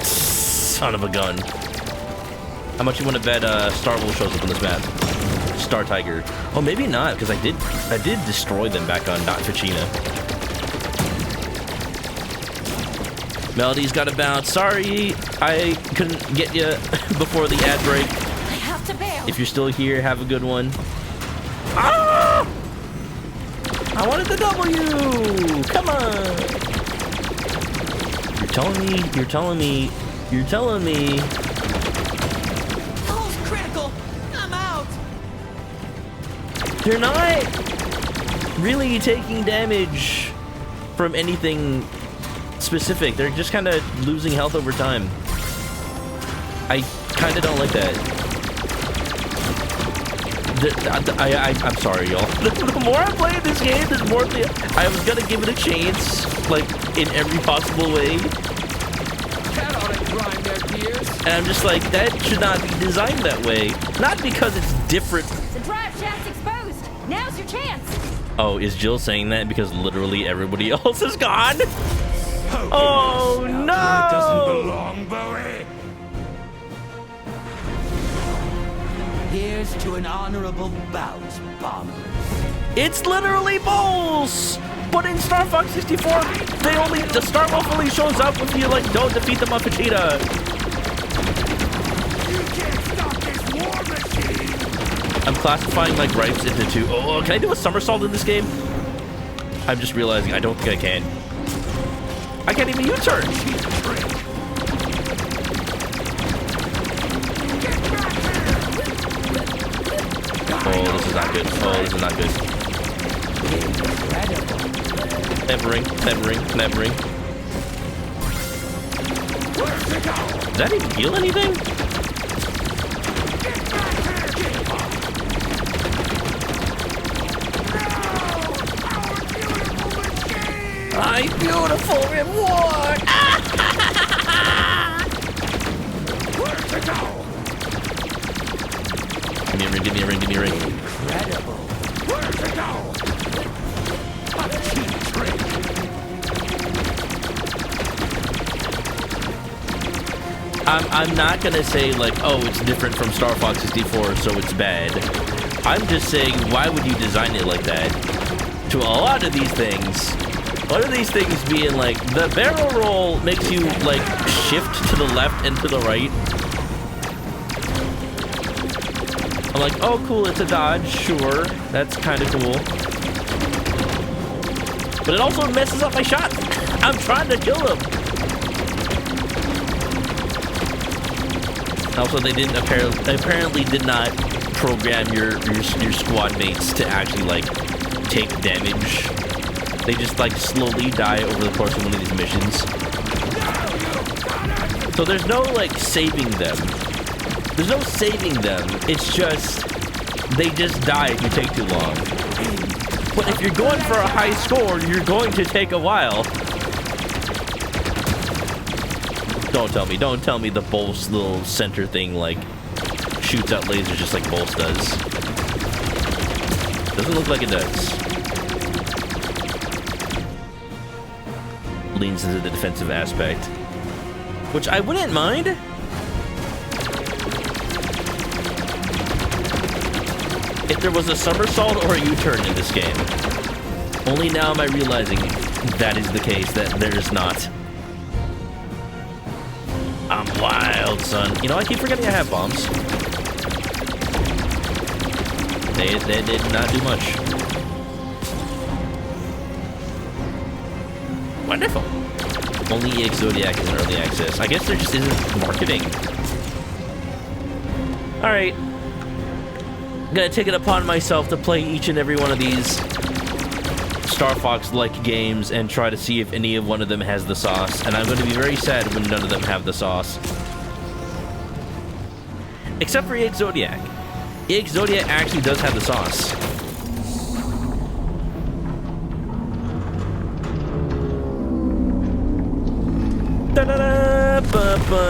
Son of a gun. How much you want to bet Star Wolf shows up on this map? Star Tiger. Oh, maybe not, because I did destroy them back on Not Ficina. Melody's got to bounce. Sorry, I couldn't get you before the ad break. I have to bail. If you're still here, have a good one. Ah! I wanted the W! Come on! You're telling me. All's critical. I'm out. They're not really taking damage from anything specific. They're just kind of losing health over time. I kind of don't like that. I'm sorry, y'all. The more I play this game, the more I was gonna give it a chance, like, in every possible way. That ought to grind their gears. And I'm just like, that should not be designed that way. Not because it's different. The drive shaft's exposed. Now's your chance. Oh, is Jill saying that because literally everybody else is gone? Oh, no! Doesn't belong, Bowie. Here's to an honorable bout, Bomber. It's literally bowls! But in Star Fox 64, the Star Wolf only shows up if you, like, don't defeat them on Vegeta. You can't stop this war machine. I'm classifying my gripes into two. Oh, can I do a somersault in this game? I'm just realizing I don't think I can. I can't even U-turn. Oh, this is not good. Oh, this is not good. Nevering. Does that even heal anything? My beautiful reward! Where's it go? Give me a ring. Incredible. Where's it go? A cheap trick. I'm not gonna say like, oh, it's different from Star Fox 64, so it's bad. I'm just saying, why would you design it like that? To a lot of these things, one of these things being like, the barrel roll makes you like shift to the left and to the right. I'm like, oh cool, it's a dodge, sure, that's kind of cool. But it also messes up my shots. I'm trying to kill him. Also, they didn't apparently did not program your squad mates to actually like take damage. They just like slowly die over the course of one of these missions. So there's no like saving them. There's no saving them. It's just they just die if you take too long. But if you're going for a high score, you're going to take a while. Don't tell me the Bolt's little center thing like shoots out lasers just like Bolt does. Doesn't look like it does. Leans into the defensive aspect, which I wouldn't mind. If there was a somersault or a U-turn in this game. Only now am I realizing that is the case, that there's not. I'm wild, son. You know, I keep forgetting I have bombs. They did not do much. Wonderful. Only EX Zodiac is in early access. I guess there just isn't marketing. Alright. I'm gonna take it upon myself to play each and every one of these Star Fox-like games and try to see if any of one of them has the sauce. And I'm going to be very sad when none of them have the sauce. Except for EX Zodiac. EX Zodiac actually does have the sauce. Da-da-da-ba-ba.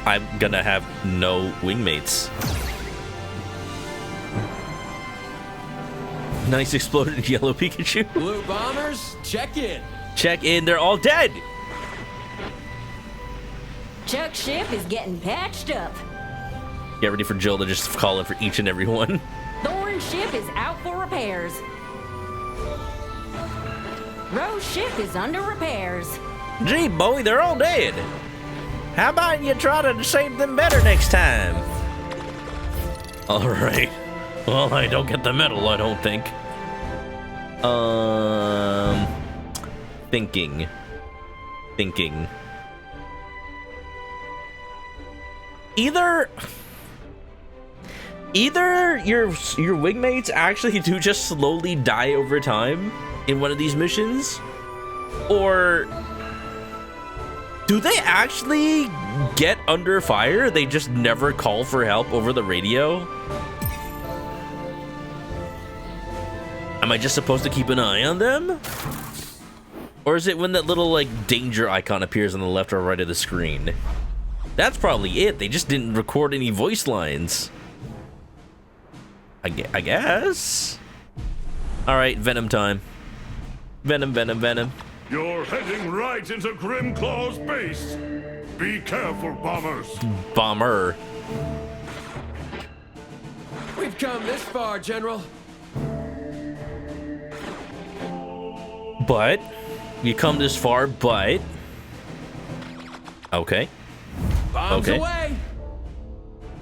I'm gonna have no wingmates. Nice exploded yellow Pikachu. Blue bombers, check in. Check in, they're all dead. Chuck's ship is getting patched up. Get ready for Jill to just call in for each and every one. Thorn's ship is out for repairs. Rose's ship is under repairs. Gee, boy, they're all dead. How about you try to save them better next time? All right. Well, I don't get the medal, I don't think. Thinking. Either your wingmates actually do just slowly die over time in one of these missions, or do they actually get under fire? They just never call for help over the radio? Am I just supposed to keep an eye on them? Or is it when that little, like, danger icon appears on the left or right of the screen? That's probably it. They just didn't record any voice lines. I guess. All right, Venom time. Venom. You're heading right into Grimclaw's base. Be careful, bombers. Bomber. We've come this far, General. But you come this far, but okay. Bombs Okay. away.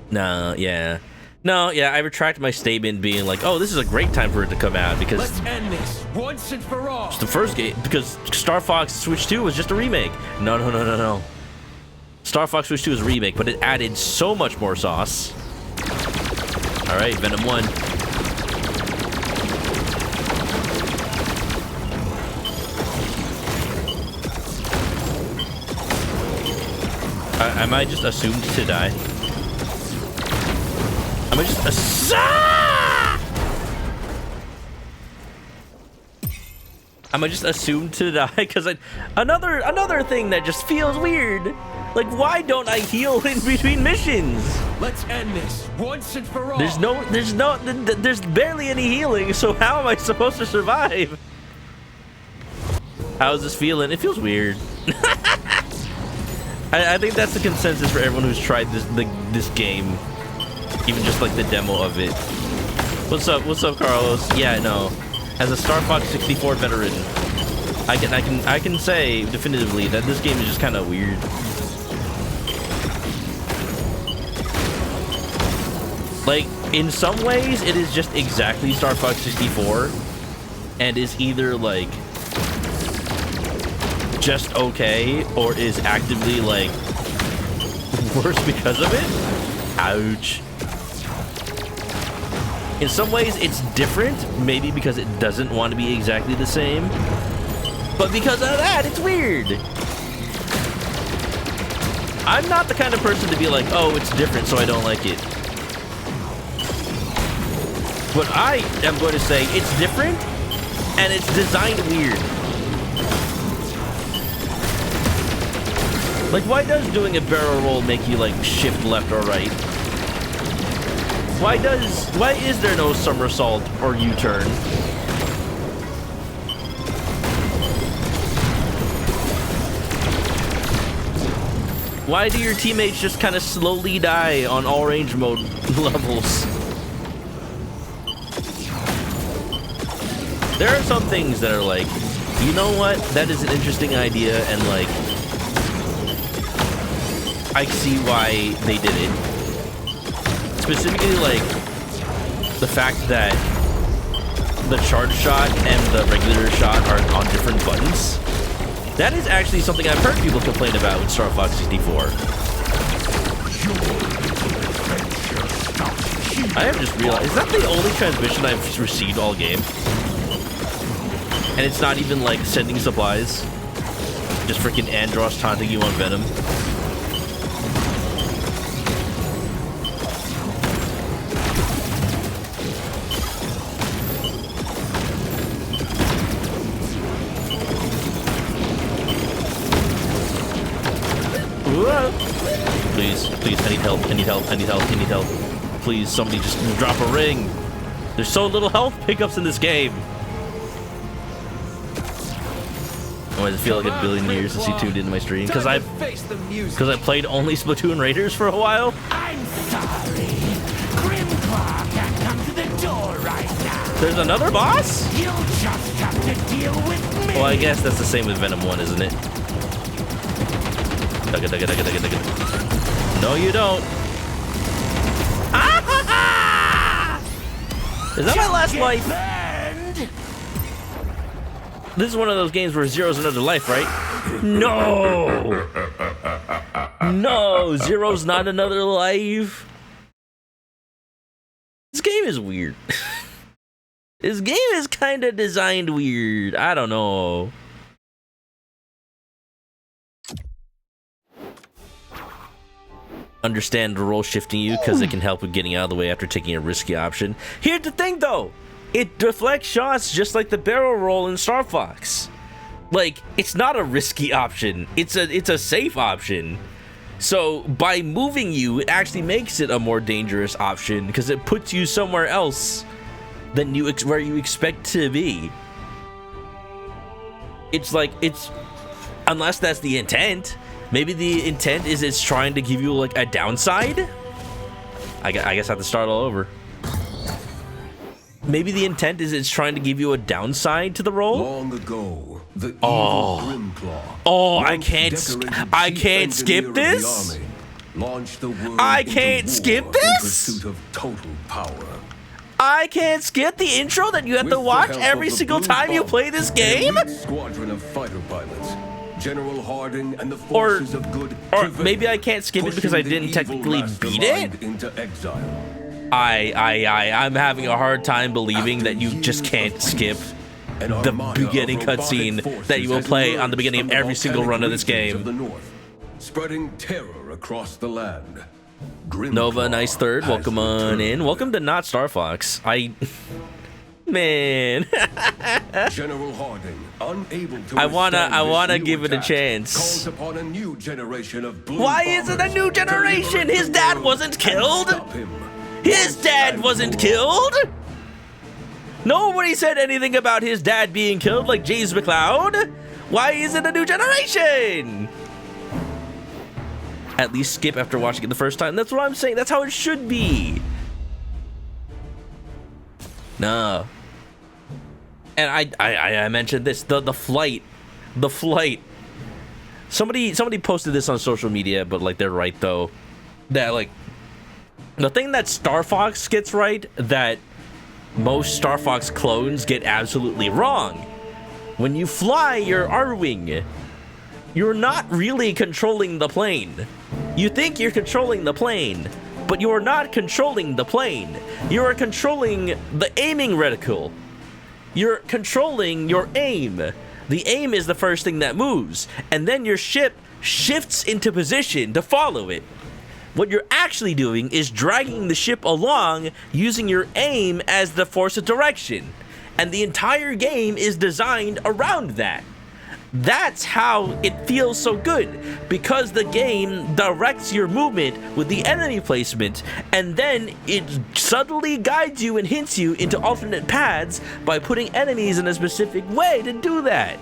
No, yeah. I retract my statement being like, oh, this is a great time for it to come out because Let's end this once and for all. it's the first game, because Star Fox Switch 2 was just a remake. No. Star Fox Switch 2 is a remake, but it added so much more sauce. All right, Venom 1. Am I just assumed to die? Am I just Am I just assumed to die? Because another thing that just feels weird. Like, why don't I heal in between missions? Let's end this once and for all. There's barely any healing. So how am I supposed to survive? How's this feeling? It feels weird. I think that's the consensus for everyone who's tried this game, even just like the demo of it. What's up, Carlos? Yeah, no. As a Star Fox 64 veteran, I can say definitively that this game is just kind of weird. Like, in some ways, it is just exactly Star Fox 64, and is either like just okay, or is actively like worse because of it. Ouch. In some ways it's different, maybe because it doesn't want to be exactly the same, but because of that it's weird. I'm not the kind of person to be like, oh, it's different so I don't like it. But I am going to say it's different and it's designed weird. Like, why does doing a barrel roll make you, like, shift left or right? Why is there no somersault or U-turn? Why do your teammates just kind of slowly die on all range mode levels? There are some things that are like, you know what? That is an interesting idea, and, like, I see why they did it. Specifically, like, the fact that the charge shot and the regular shot are on different buttons. That is actually something I've heard people complain about with Star Fox 64. I have just realized, is that the only transmission I've received all game? And it's not even, like, sending supplies? Just freaking Andros taunting you on Venom? Please, I need help. Please, somebody just drop a ring. There's so little health pickups in this game. Oh, does it feel like a billion years since you tuned into my stream? Because I played only Splatoon Raiders for a while. I'm sorry. Grimclaw can't come to the door right now. There's another boss? You'll just have to deal with me. Well, I guess that's the same with Venom 1, isn't it? No, you don't. Is that my last life? This is one of those games where Zero's another life, right? No! No, Zero's not another life. This game is weird. This game is kind of designed weird. I don't know. Understand role shifting you because it can help with getting out of the way after taking a risky option. Here's the thing though, it deflects shots just like the barrel roll in Star Fox. Like, it's not a risky option, it's a safe option. So by moving you, it actually makes it a more dangerous option because it puts you somewhere else than where you expect to be. It's like, unless that's the intent. Maybe the intent is it's trying to give you like a downside. I guess I have to start all over. Maybe the intent is it's trying to give you a downside to the roll. Long ago, the evil Grimclaw. Oh, I can't skip this. I can't skip this. Of total power. I can't skip the intro that you have to watch every single time you play this game. Squadron of fighter pilots. General Harding and the forces of good, or maybe I can't skip it because I didn't technically beat it. Into exile. I'm having a hard time believing that you just can't skip the beginning cutscene that you will play on the beginning of every single run of this game. Spreading terror across the land. Nova, nice third. Welcome on in. Welcome to Not Star Fox. Man. General Harding, unable to I wanna give it a chance. Calls upon a new generation of blue Why is it a new generation? His dad wasn't killed. His dad wasn't killed. Nobody said anything about his dad being killed like James McCloud. Why is it a new generation? At least skip after watching it the first time. That's what I'm saying. That's how it should be. No. And I mentioned this, the flight. Somebody posted this on social media, but like they're right though. That like the thing that Star Fox gets right that most Star Fox clones get absolutely wrong. When you fly your R-Wing, you're not really controlling the plane. You think you're controlling the plane, but you are not controlling the plane. You are controlling the aiming reticle. You're controlling your aim. The aim is the first thing that moves, and then your ship shifts into position to follow it. What you're actually doing is dragging the ship along using your aim as the force of direction, and the entire game is designed around that. That's how it feels so good, because the game directs your movement with the enemy placement, and then it subtly guides you and hints you into alternate paths by putting enemies in a specific way to do that.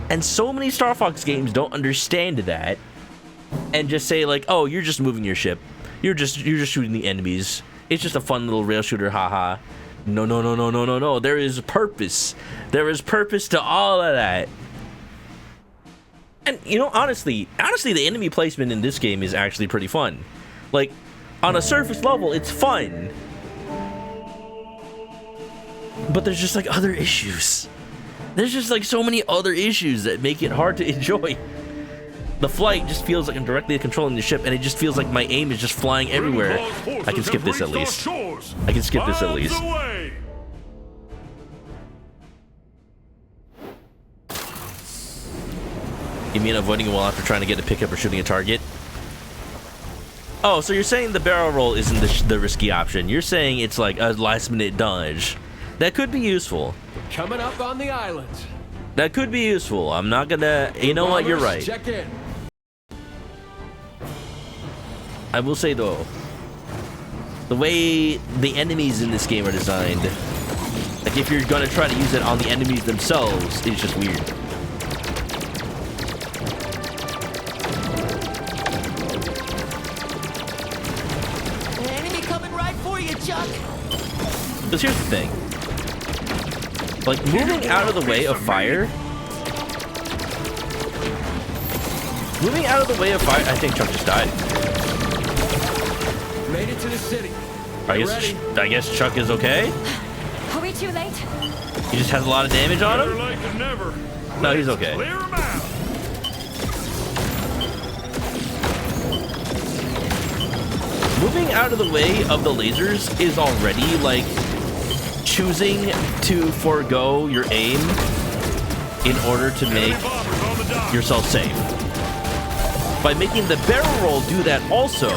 And so many Star Fox games don't understand that, and just say like, oh, you're just moving your ship. You're just shooting the enemies. It's just a fun little rail shooter, haha. No. There is purpose. There is purpose to all of that. And, you know, honestly, the enemy placement in this game is actually pretty fun. Like, on a surface level, it's fun. But there's just, like, other issues. There's just, like, so many other issues that make it hard to enjoy. The flight just feels like I'm directly controlling the ship, and it just feels like my aim is just flying everywhere. I can skip this at least. I can skip this at least. You mean avoiding a wall after trying to get a pickup or shooting a target? Oh, so you're saying the barrel roll isn't the risky option. You're saying it's like a last-minute dodge. That could be useful. Coming up on the island. That could be useful. I'm not gonna... You know what? You're right. Check in. I will say, though, The way the enemies in this game are designed, like if you're gonna try to use it on the enemies themselves, it's just weird. Enemy coming right for you, Chuck. Because here's the thing. Like, moving out of the way of fire... Moving out of the way of fire... I think Chuck just died. Made it to the city. I guess Chuck is okay? Are we too late? He just has a lot of damage on Better him? late than never. No, he's okay. Clear 'em out. Moving out of the way of the lasers is already, like, choosing to forego your aim in order to make Enemy bombers on the dock. yourself safe. By making the barrel roll do that also,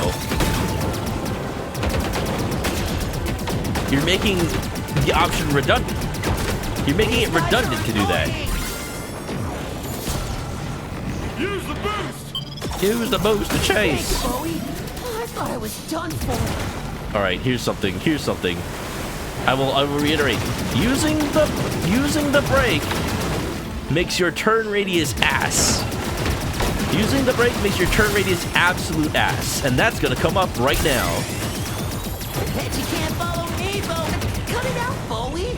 you're making the option redundant. You're making it redundant to do that. Use the boost. Use the boost to chase. Thanks, Bowie. I thought I was done for. All right, here's something. Here's something. I will reiterate. Using the brake makes your turn radius ass. Using the brake makes your turn radius absolute ass, and that's gonna come up right now. Bet you can't follow me, Bowie. Cut it out, Bowie.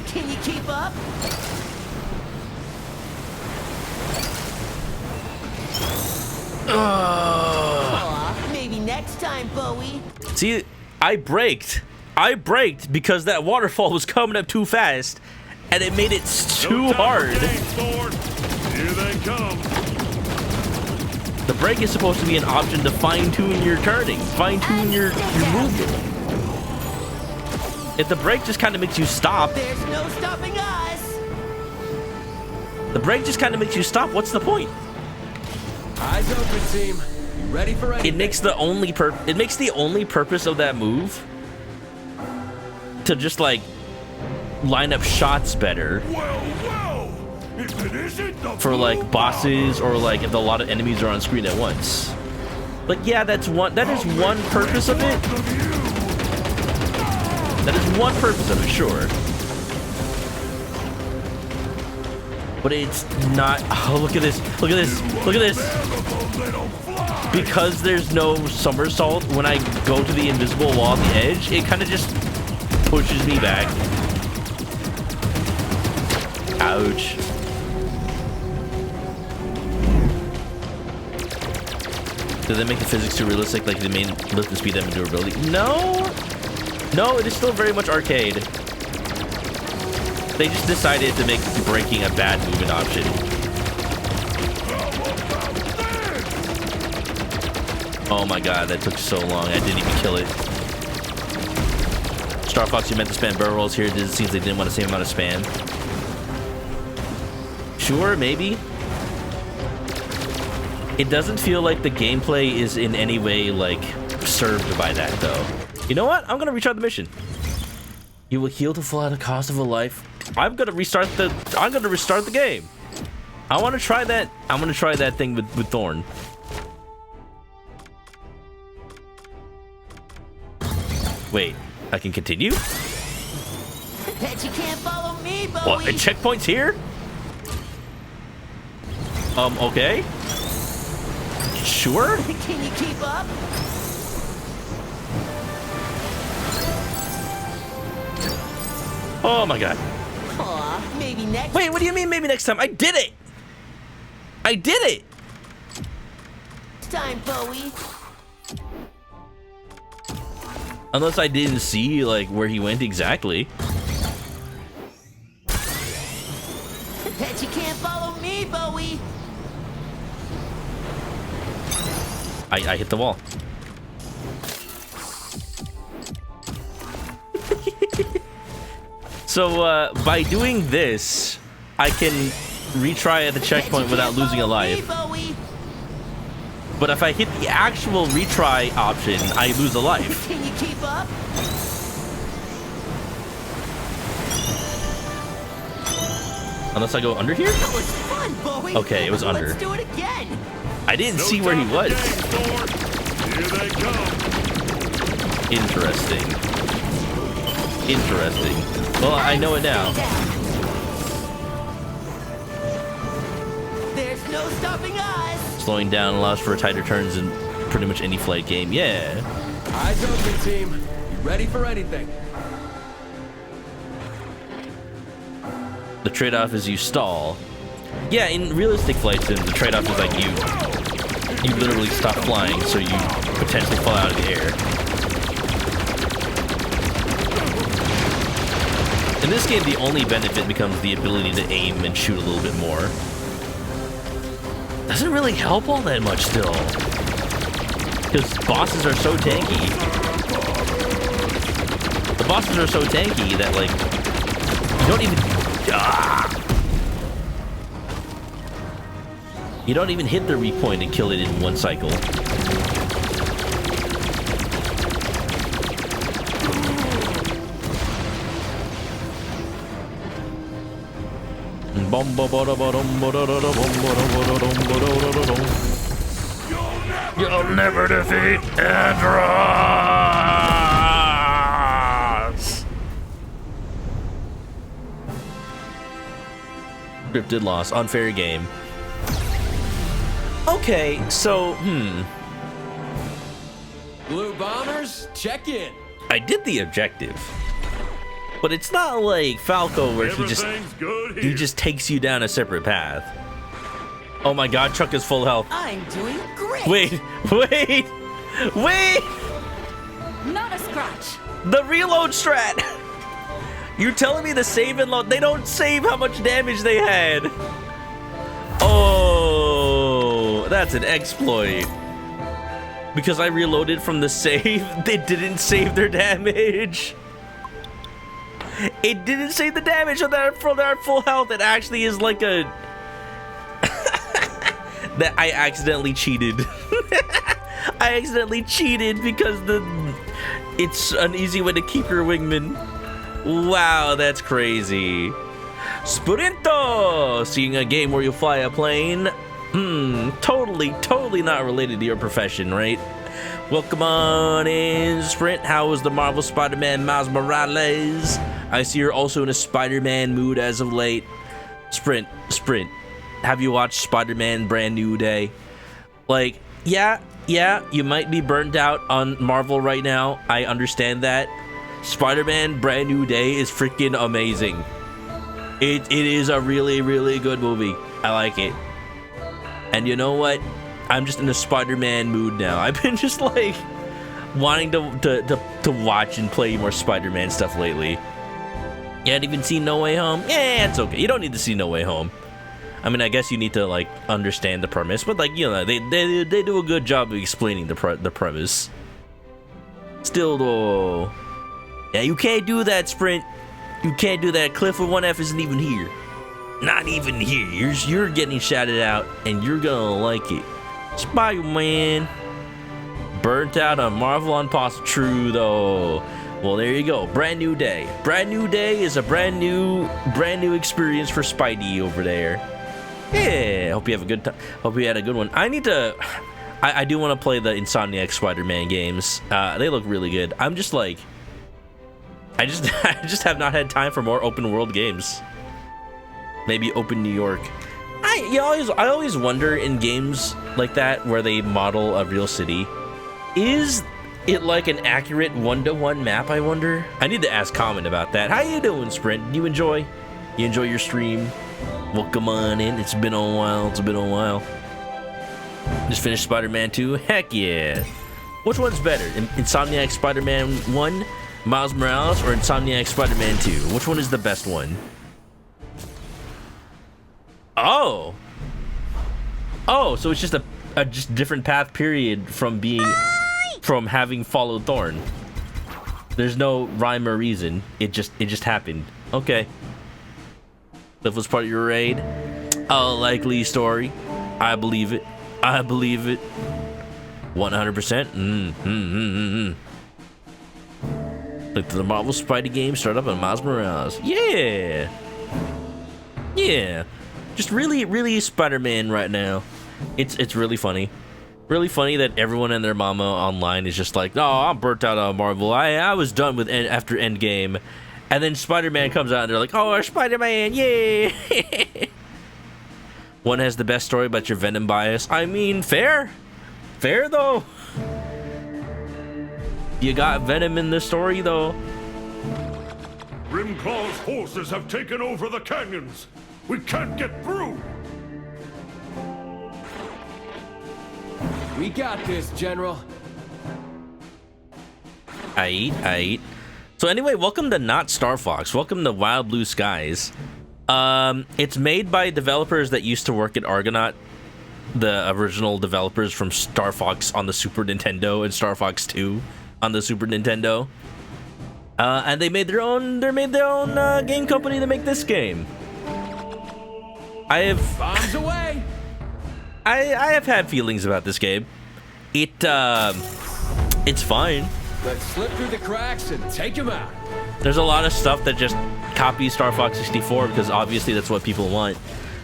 Can you keep up? Aw, maybe next time, Bowie. See, I braked because that waterfall was coming up too fast, and it made it too No time for hard. games, Thor. Here they come. The brake is supposed to be an option to fine-tune your turning, fine-tune your movement. If the brake just kind of makes you stop, There's no stopping us. the brake just kind of makes you stop, what's the point? Eyes open, team. You ready for anything? It makes the only purpose of that move to just like line up shots better Well, if it isn't the for like bosses or like if a lot of enemies are on screen at once. Like, yeah, that is one purpose of it. That is one purpose of it, sure. But it's not. Oh, look at this. Look at this. Look at this. Because there's no somersault, when I go to the invisible wall on the edge, it kind of just pushes me back. Ouch. Does that make the physics too realistic, like the main lift and speed and durability? No! No, it is still very much arcade. They just decided to make braking a bad movement option. Oh my god, that took so long. I didn't even kill it. Star Fox, you meant to spam barrel rolls here. It seems they didn't want the same amount of spam. Sure, maybe. It doesn't feel like the gameplay is in any way, like, served by that, though. You know what? I'm gonna retry the mission. You will heal to full out the cost of a life. I'm gonna restart the game. I wanna try that. I'm gonna try that thing with Thorn. Wait, I can continue? Bet you can't follow me, Bowie. What? The checkpoint's here? Okay. Sure? Can you keep up? Oh my god. Aw, maybe next Wait, what do you mean maybe next time? I did it! I did it! time, Bowie. Unless I didn't see, like, where he went exactly. Bet you can't follow me, Bowie. I hit the wall. So, by doing this, I can retry at the checkpoint without losing a life. But if I hit the actual retry option, I lose a life. Can you keep up? Unless I go under here? That was fun, Bowie. Okay, it was under. Let's do it again. I didn't see where he was. Here they come. Interesting. Interesting. Well, I know it now. There's no stopping us. Slowing down allows for tighter turns in pretty much any flight game. Yeah. Eyes open, team. You ready for anything? The trade-off is you stall. Yeah, in realistic flight sims, the trade-off is like you literally stop flying, so you potentially fall out of the air. In this game, the only benefit becomes the ability to aim and shoot a little bit more. Doesn't really help all that much still, because bosses are so tanky. The bosses are so tanky that like you don't even. You don't even hit the repoint and kill it in one cycle. You'll never defeat Andros! Scripted loss. Unfair game. Okay, so, Blue Bombers, check in. I did the objective. But it's not like Falco where Everything's good he here. just takes you down a separate path. Oh my god, Chuck is full health. I'm doing great. Wait! Not a scratch. The reload strat! You're telling me the save and load, they don't save how much damage they had. Oh, that's an exploit. Because I reloaded from the save, they didn't save their damage. It didn't save the damage on their full health. It actually is like a... that I accidentally cheated. I accidentally cheated because it's an easy way to keep your wingman. Wow, that's crazy. Sprinto! Seeing a game where you fly a plane? Totally not related to your profession, right? Welcome on in, Sprint. How is the Marvel Spider-Man Miles Morales? I see you're also in a Spider-Man mood as of late. Sprint. Have you watched Spider-Man Brand New Day? Like, yeah, you might be burnt out on Marvel right now. I understand that. Spider-Man Brand New Day is freaking amazing. It is a really, really good movie. I like it. And you know what? I'm just in a Spider-Man mood now. I've been just like wanting to watch and play more Spider-Man stuff lately. You hadn't even seen No Way Home? Yeah, it's okay. You don't need to see No Way Home. I mean, I guess you need to like understand the premise, but like, you know, they do a good job of explaining the premise. Still though, yeah, you can't do that, Sprint. You can't do that. Cliff with 1F isn't even here. Not even here. You're getting shouted out, and you're gonna like it. Spider-Man. Burnt out on Marvel on Possible. True though. Well, there you go. Brand New Day. Brand New Day is a brand new experience for Spidey over there. Yeah. Hope you have a good time. Hope you had a good one. I do want to play the Insomniac Spider-Man games. They look really good. I'm just like, I just have not had time for more open world games. Maybe Open New York. I always wonder in games like that where they model a real city, is it like an accurate 1-to-1 map, I wonder? I need to ask Common about that. How you doing, Sprint? Do you enjoy your stream? Welcome on in. It's been a while. Just finished Spider-Man 2. Heck yeah. Which one's better? Insomniac Spider-Man 1, Miles Morales, or Insomniac Spider-Man 2? Which one is the best one? Oh, so it's just a just different path period from having followed Thorn. There's no rhyme or reason. It just happened. Okay. Cliff was part of your raid. A likely story. I believe it. 100%. Like the Marvel Spidey game start up on Miles Morales. Yeah. Just really Spider-Man right now. It's really funny. Really funny that everyone and their mama online is just like, "No, I'm burnt out on Marvel. I was done with after Endgame," and then Spider-Man comes out and they're like, "Oh, Spider-Man, yay!" One has the best story, but your Venom bias. I mean, fair though. You got Venom in the story though. Grimclaw's forces have taken over the canyons. We can't get through. We got this, General. Aight. So anyway, welcome to Not Star Fox. Welcome to Wild Blue Skies. It's made by developers that used to work at Argonaut, the original developers from Star Fox on the Super Nintendo and Star Fox 2 on the Super Nintendo. And they made their own game company to make this game. Bombs away. I have had feelings about this game. It's fine. Let's slip through the cracks and take him out. There's a lot of stuff that just copies Star Fox 64 because obviously that's what people want.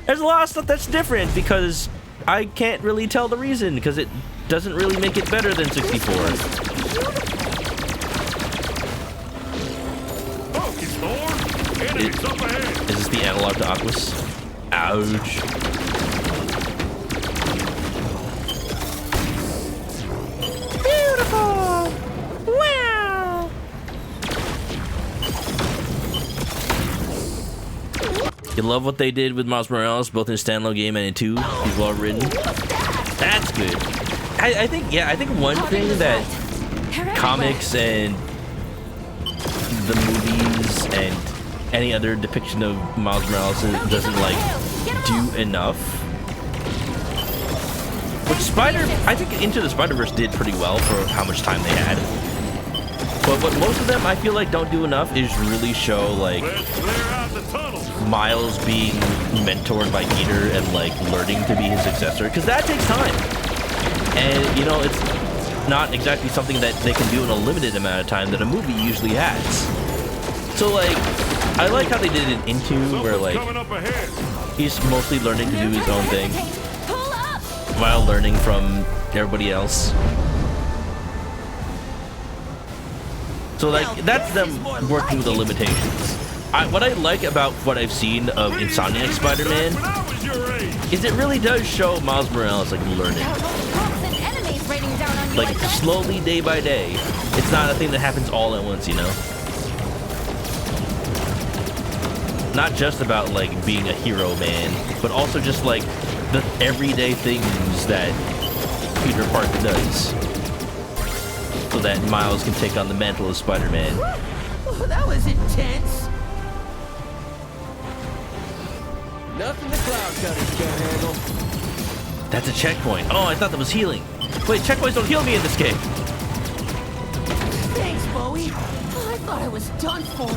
There's a lot of stuff that's different because I can't really tell the reason because it doesn't really make it better than 64. Focus, Thorn. Enemies up ahead. Is this the analog to Aquas? Ouch. Beautiful! Wow! You love what they did with Miles Morales, both in standalone game and in 2. He's well written. That's good. I think one thing that comics and the movies and any other depiction of Miles Morales doesn't like do enough. Which I think Into the Spider-Verse did pretty well for how much time they had. But what most of them I feel like don't do enough is really show like Miles being mentored by Peter and like learning to be his successor, because that takes time. And you know, it's not exactly something that they can do in a limited amount of time that a movie usually has. So like, I like how they did it in Into, where like he's mostly learning to do his own thing while learning from everybody else. So like, that's them working with the limitations. What I like about what I've seen of Insomniac Spider-Man is it really does show Miles Morales like learning. Like slowly, day by day. It's not a thing that happens all at once, you know? Not just about like being a hero man, but also just like the everyday things that Peter Parker does, so that Miles can take on the mantle of Spider-Man. Oh, that was intense. Nothing the cloud cutters can't handle. That's a checkpoint. Oh, I thought that was healing. Wait, checkpoints don't heal me in this game. Thanks, Bowie. Oh, I thought I was done for.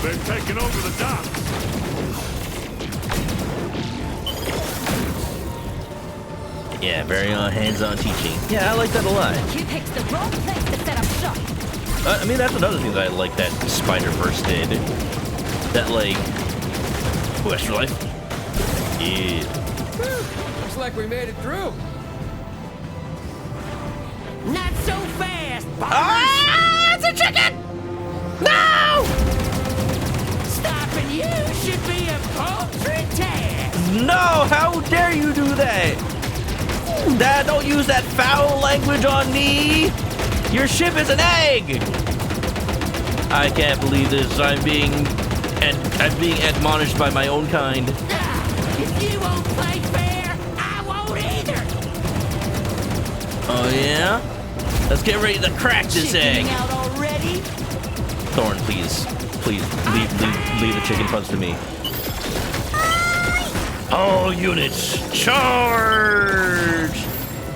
They've taken over the docks. Yeah, very hands-on teaching. Yeah, I like that a lot. You picked the wrong place to set up shop. I mean, that's another thing that I like that Spider-Verse did. That, like... Oh, extra life. Yeah. Whew, looks like we made it through. Not so fast, bombers. Ah! It's a chicken! No! Stopping you should be a paltry task. No! How dare you do that? Dad, don't use that foul language on me! Your ship is an egg! I can't believe this. I'm being admonished by my own kind. If you won't play fair, I won't either. Oh yeah? Let's get ready to crack this egg. Chickening out already? Thorn, please leave the chicken punch to me. All units, charge!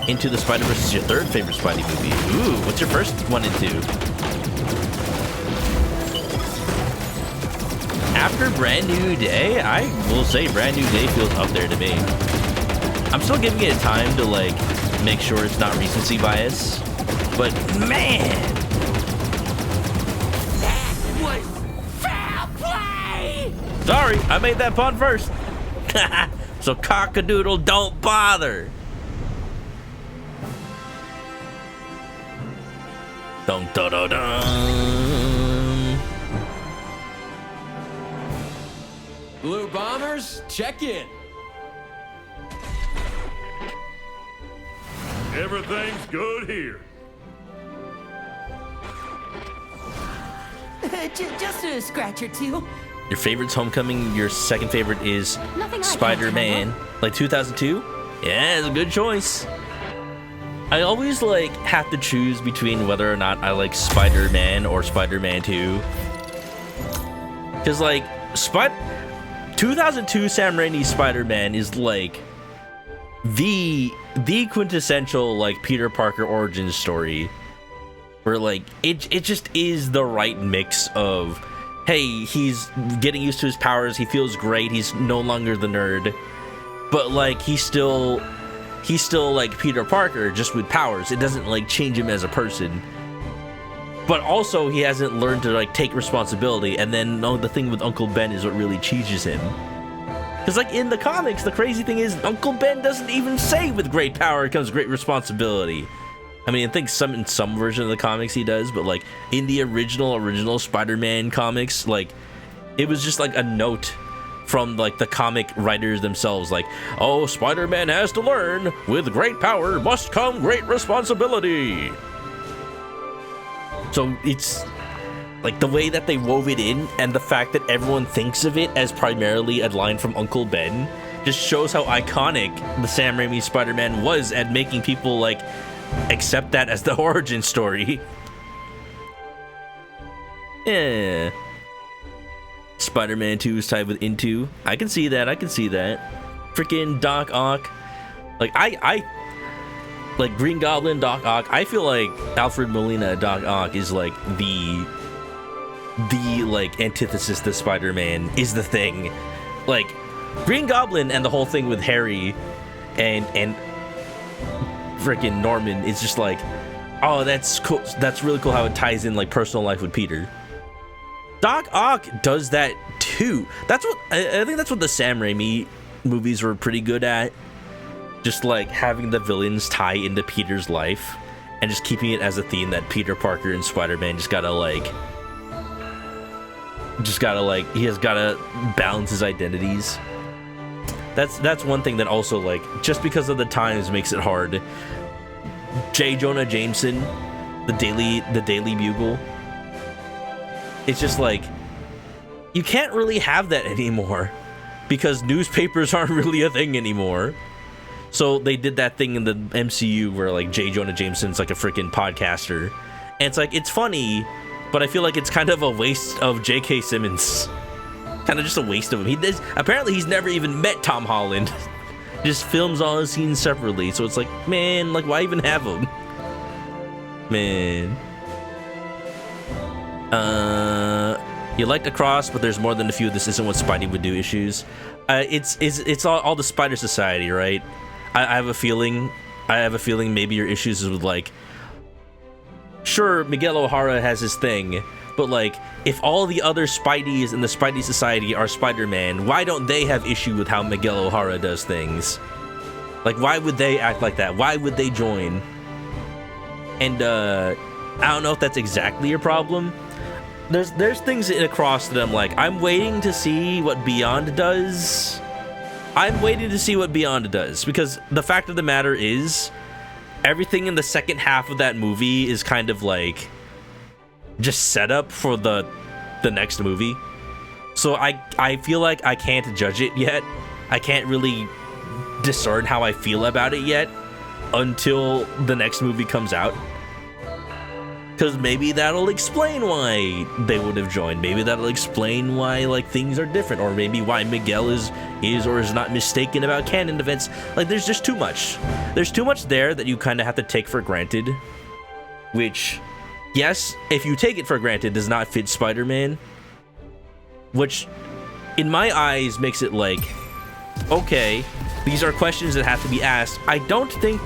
Into the Spider-Verse is your third favorite Spidey movie. Ooh, what's your first one and two? After Brand New Day, I will say Brand New Day feels up there to me. I'm still giving it time to like make sure it's not recency bias, but man, That was foul play! sorry, I made that pun first. So cockadoodle, don't bother. Dun dun dun dun. Blue Bombers, check in. Everything's good here. Just a scratch or two. Your favorite's Homecoming. Your second favorite is Nothing I can't Spider-Man. Like 2002? Yeah, it's a good choice. I always like have to choose between whether or not I like Spider-Man or Spider-Man 2. Cause like 2002 Sam Raimi's Spider-Man is like the quintessential like Peter Parker origin story. Where like it just is the right mix of, hey, he's getting used to his powers, he feels great, he's no longer the nerd, but like he's still like Peter Parker, just with powers. It doesn't like change him as a person, but also he hasn't learned to like take responsibility. And then the thing with Uncle Ben is what really cheeses him, because like in the comics, the crazy thing is Uncle Ben doesn't even say with great power comes great responsibility. I mean, I think in some version of the comics he does, but like in the original Spider-Man comics, like it was just like a note from like the comic writers themselves, like, oh, Spider-Man has to learn, with great power must come great responsibility. So it's like the way that they wove it in, and the fact that everyone thinks of it as primarily a line from Uncle Ben, just shows how iconic the Sam Raimi Spider-Man was at making people like accept that as the origin story. Yeah. Spider-Man 2 is tied with Into. I can see that. Freaking Doc Ock. Like I like Green Goblin, Doc Ock. I feel like Alfred Molina Doc Ock is like the like antithesis to Spider-Man, is the thing. Like Green Goblin and the whole thing with Harry and freaking Norman is just like, oh, that's cool. That's really cool how it ties in like personal life with Peter. Doc Ock does that too. That's what I think. That's what the Sam Raimi movies were pretty good at. Just like having the villains tie into Peter's life and just keeping it as a theme that Peter Parker and Spider-Man just gotta he has gotta balance his identities. That's one thing that also, like, just because of the times makes it hard. J. Jonah Jameson, the Daily Bugle. It's just like, you can't really have that anymore because newspapers aren't really a thing anymore. So they did that thing in the MCU where like J. Jonah Jameson's like a freaking podcaster, and it's like, it's funny, but I feel like it's kind of a waste of J.K. Simmons. Kind of just a waste of him. Apparently he's never even met Tom Holland. Just films all his scenes separately. So it's like, man, like, why even have him? Man. You liked Across, but there's more than a few This Isn't What Spidey Would Do issues. It's all the Spider Society, right? I have a feeling maybe your issues is with, like, sure, Miguel O'Hara has his thing, but like, if all the other Spideys in the Spidey Society are Spider-Man, why don't they have issue with how Miguel O'Hara does things? Like, why would they act like that? Why would they join? And I don't know if that's exactly your problem. There's things in Across that I'm like, I'm waiting to see what Beyond does. Because the fact of the matter is, everything in the second half of that movie is kind of like just set up for the next movie. So I feel like I can't judge it yet. I can't really discern how I feel about it yet until the next movie comes out. Because maybe that'll explain why they would have joined. Maybe that'll explain why, like, things are different. Or maybe why Miguel is or is not mistaken about canon events. Like, there's just too much. There's too much there that you kind of have to take for granted. Which, yes, if you take it for granted, does not fit Spider-Man. Which, in my eyes, makes it like, okay, these are questions that have to be asked. I don't think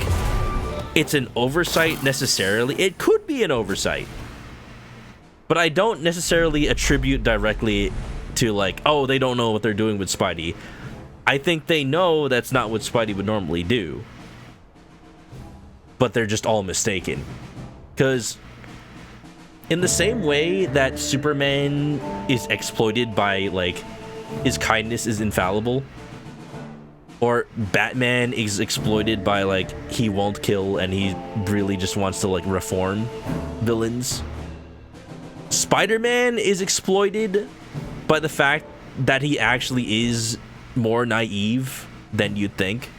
it's an oversight necessarily. It could be an oversight, but I don't necessarily attribute directly to like, oh, they don't know what they're doing with Spidey. I think they know that's not what Spidey would normally do. But they're just all mistaken. Because in the same way that Superman is exploited by, like, his kindness is infallible, or Batman is exploited by, like, he won't kill and he really just wants to, like, reform villains, Spider-Man is exploited by the fact that he actually is more naive than you'd think.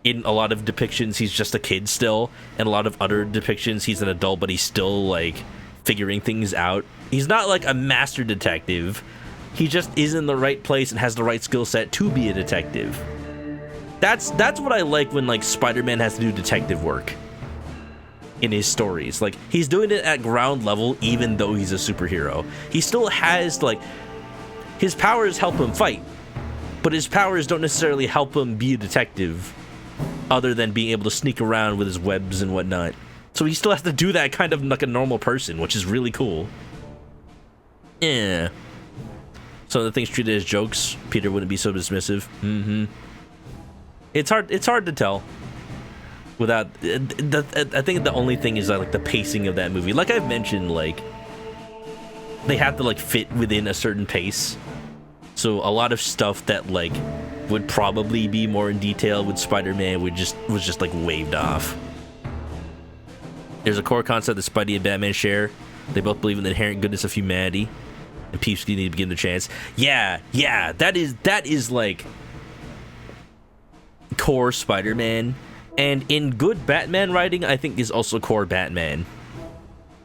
In a lot of depictions, he's just a kid still, and a lot of other depictions, he's an adult, but he's still, like, figuring things out. He's not, like, a master detective. He just is in the right place and has the right skill set to be a detective. That's what I like when, like, Spider-Man has to do detective work in his stories. Like, he's doing it at ground level, even though he's a superhero. He still has, like, his powers help him fight, but his powers don't necessarily help him be a detective, other than being able to sneak around with his webs and whatnot. So he still has to do that kind of like a normal person, which is really cool. Yeah. So the things treated as jokes, Peter wouldn't be so dismissive. It's hard to tell. Without, I think the only thing is like the pacing of that movie. Like I've mentioned, like they have to like fit within a certain pace. So a lot of stuff that like would probably be more in detail with Spider-Man was just like waved off. There's a core concept that Spidey and Batman share. They both believe in the inherent goodness of humanity, and peeps need to be given a chance. Yeah, that is like core Spider-Man. And in good Batman writing, I think is also core Batman.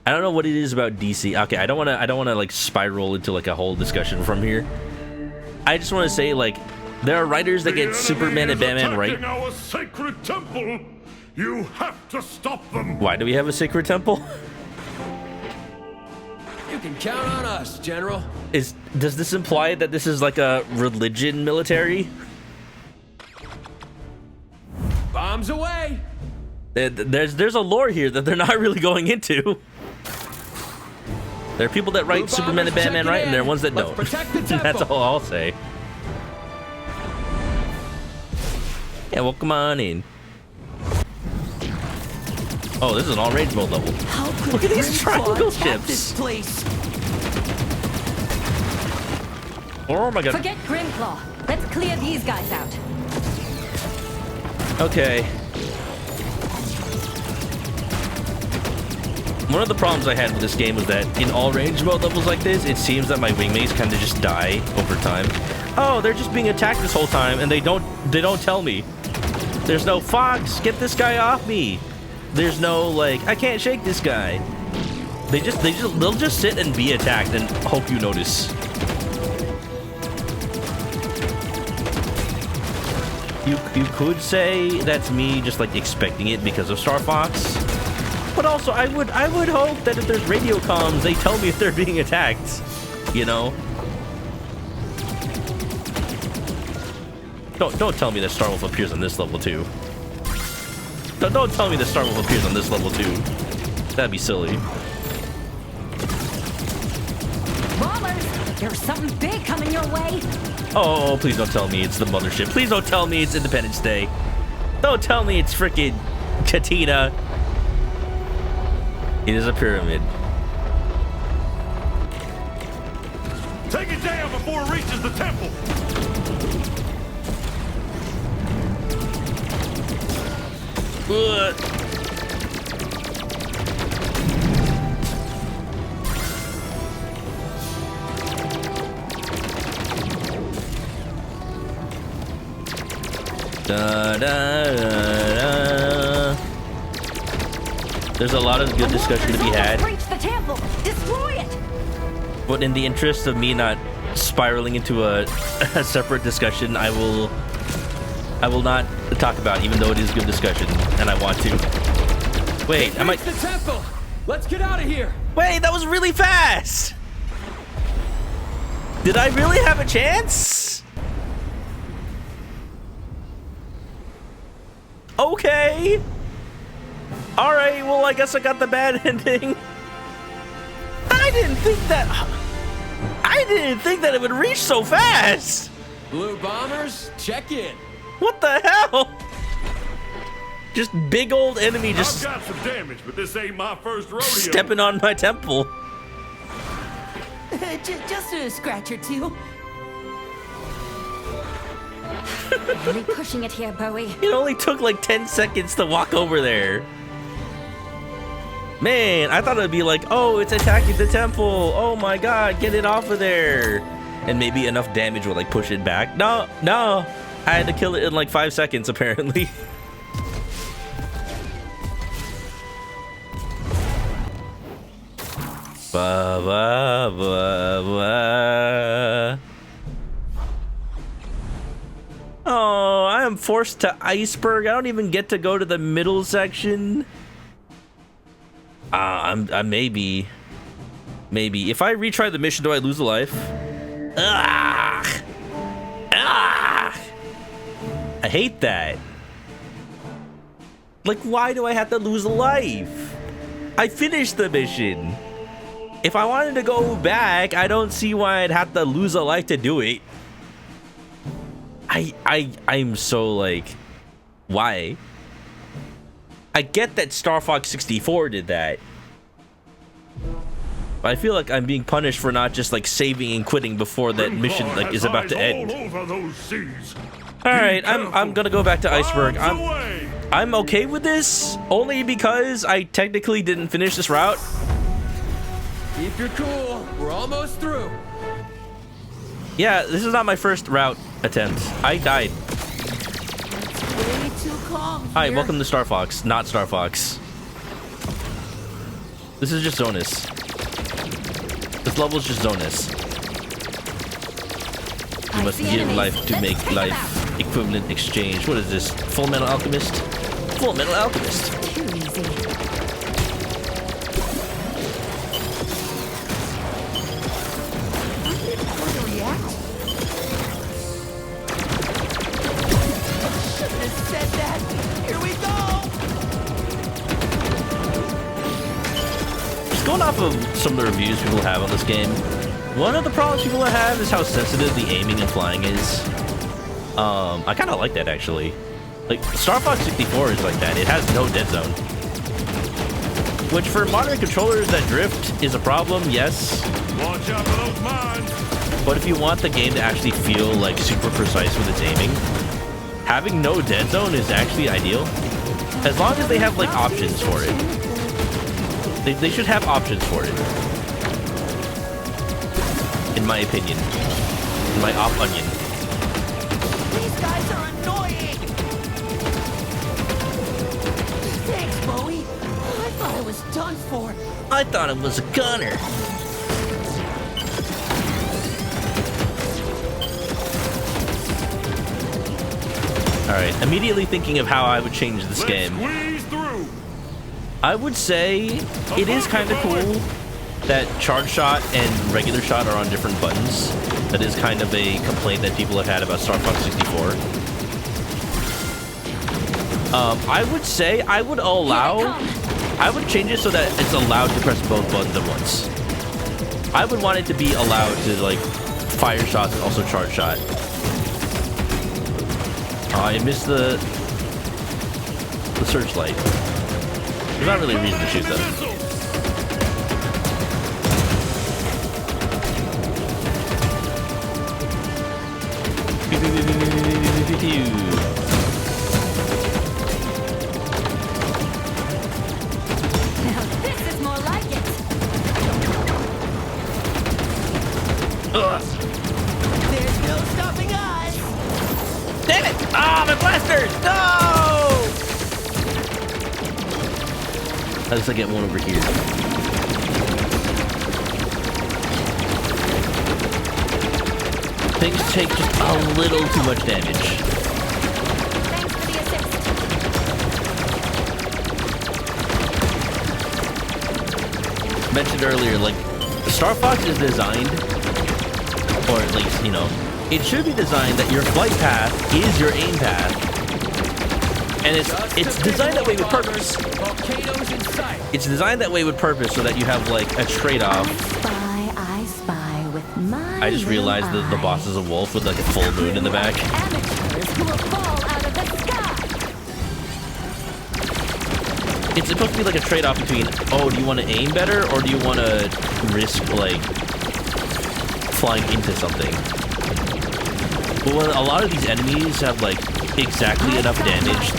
I don't know what it is about DC. Okay, I don't want to like spiral into like a whole discussion from here. I just want to say, like, there are writers that get Superman and Batman right. Our sacred temple. You have to stop them. Why do we have a sacred temple? You can count on us, General. Does this imply that this is like a religion military? Bombs away. There's a lore here that they're not really going into. There are people that write Superman and Batman right, and there are ones that don't. That's all I'll say. Yeah, well, come on in. Oh, this is an all-range mode level. Look at these triangle ships. Oh my god. Forget Grimclaw. Let's clear these guys out. Okay. One of the problems I had with this game was that in all range mode levels like this, it seems that my wingmates kind of just die over time. Oh, they're just being attacked this whole time, and they don't tell me. There's no Fox, get this guy off me. There's no like, I can't shake this guy. They'll just sit and be attacked and hope you notice. You could say that's me just like expecting it because of Star Fox. But also, I would hope that if there's radio comms, they tell me if they're being attacked. You know? Don't tell me that Starwolf appears on this level too. Don't tell me that Starwolf appears on this level too. That'd be silly. Bombers, there's something big coming your way. Oh, please don't tell me it's the mothership. Please don't tell me it's Independence Day. Don't tell me it's frickin' Katina. It is a pyramid. Take it down before it reaches the temple. Da, da, da, da. There's a lot of good discussion to be had. Breach the temple. Destroy it. But in the interest of me not spiraling into a separate discussion, I will not talk about it, even though it is good discussion, and I want to. Wait, am I? The temple. Let's get out of here. Wait, that was really fast. Did I really have a chance? Okay. All right. Well, I guess I got the bad ending. I didn't think that it would reach so fast. Blue bombers, check in. What the hell? Just big old enemy just I've got some damage, but this ain't my first rodeo. stepping on my temple. Just a scratch or two. Really pushing it here, Bowie. It only took like 10 seconds to walk over there. Man, I thought it'd be like, oh, it's attacking the temple. Oh my god, get it off of there. And maybe enough damage would like push it back. No. I had to kill it in like 5 seconds apparently. Ba ba ba ba. Oh, I am forced to iceberg. I don't even get to go to the middle section. I'm maybe if I retry the mission, do I lose a life? Ah! I hate that. Like, why do I have to lose a life? I finished the mission. If I wanted to go back, I don't see why I'd have to lose a life to do it. I'm so like, why? I get that Star Fox 64 did that. But I feel like I'm being punished for not just like saving and quitting before that mission like is about to end. All right, I'm gonna go back to Iceberg. I'm okay with this only because I technically didn't finish this route. Keep your cool. We're almost through. Yeah, this is not my first route attempt. I died. Way too calm. Hi, here. welcome to Star Fox, not Star Fox. This is just Zonus. This level's just Zonus. You must give life to make life equivalent exchange. What is this? Full Metal Alchemist? Full Metal Alchemist. Too easy. Said that. Here we go. Just going off of some of the reviews people have on this game, one of the problems people have is how sensitive the aiming and flying is. I kind of like that actually. Like Star Fox 64 is like that. It has no dead zone, which for modern controllers that drift is a problem. Yes. Watch out for those mines. But if you want the game to actually feel like super precise with its aiming, having no dead zone is actually ideal. As long as they have like options for it. They should have options for it. In my opinion. In my opinion. These guys are annoying. Thanks, Bowie. I thought I was done for. I thought it was a gunner. Alright, immediately thinking of how I would change this game. Squeeze through. I would say it is kind of cool that charge shot and regular shot are on different buttons. That is kind of a complaint that people have had about Star Fox 64. I would say I would change it so that it's allowed to press both buttons at once. I would want it to be allowed to like fire shots and also charge shot. I missed the searchlight. There's not really a reason to shoot them. Now this is more like it. There's no stopping us. Damn it! Ah, my blasters! No! At least I get one over here. Things take just a little too much damage. Thanks for the assist. Mentioned earlier, like, Star Fox is designed, or at least, you know, it should be designed that your flight path is your aim path. And it's designed that way with purpose. Volcanoes in sight. It's designed that way with purpose so that you have, like, a trade-off. I spy with my I just realized that the boss is a wolf with like a full moon in the back. Amateurs who will fall out of the sky. It's supposed to be like a trade-off between, oh, do you want to aim better or do you want to risk like flying into something? But when a lot of these enemies have like exactly enough damage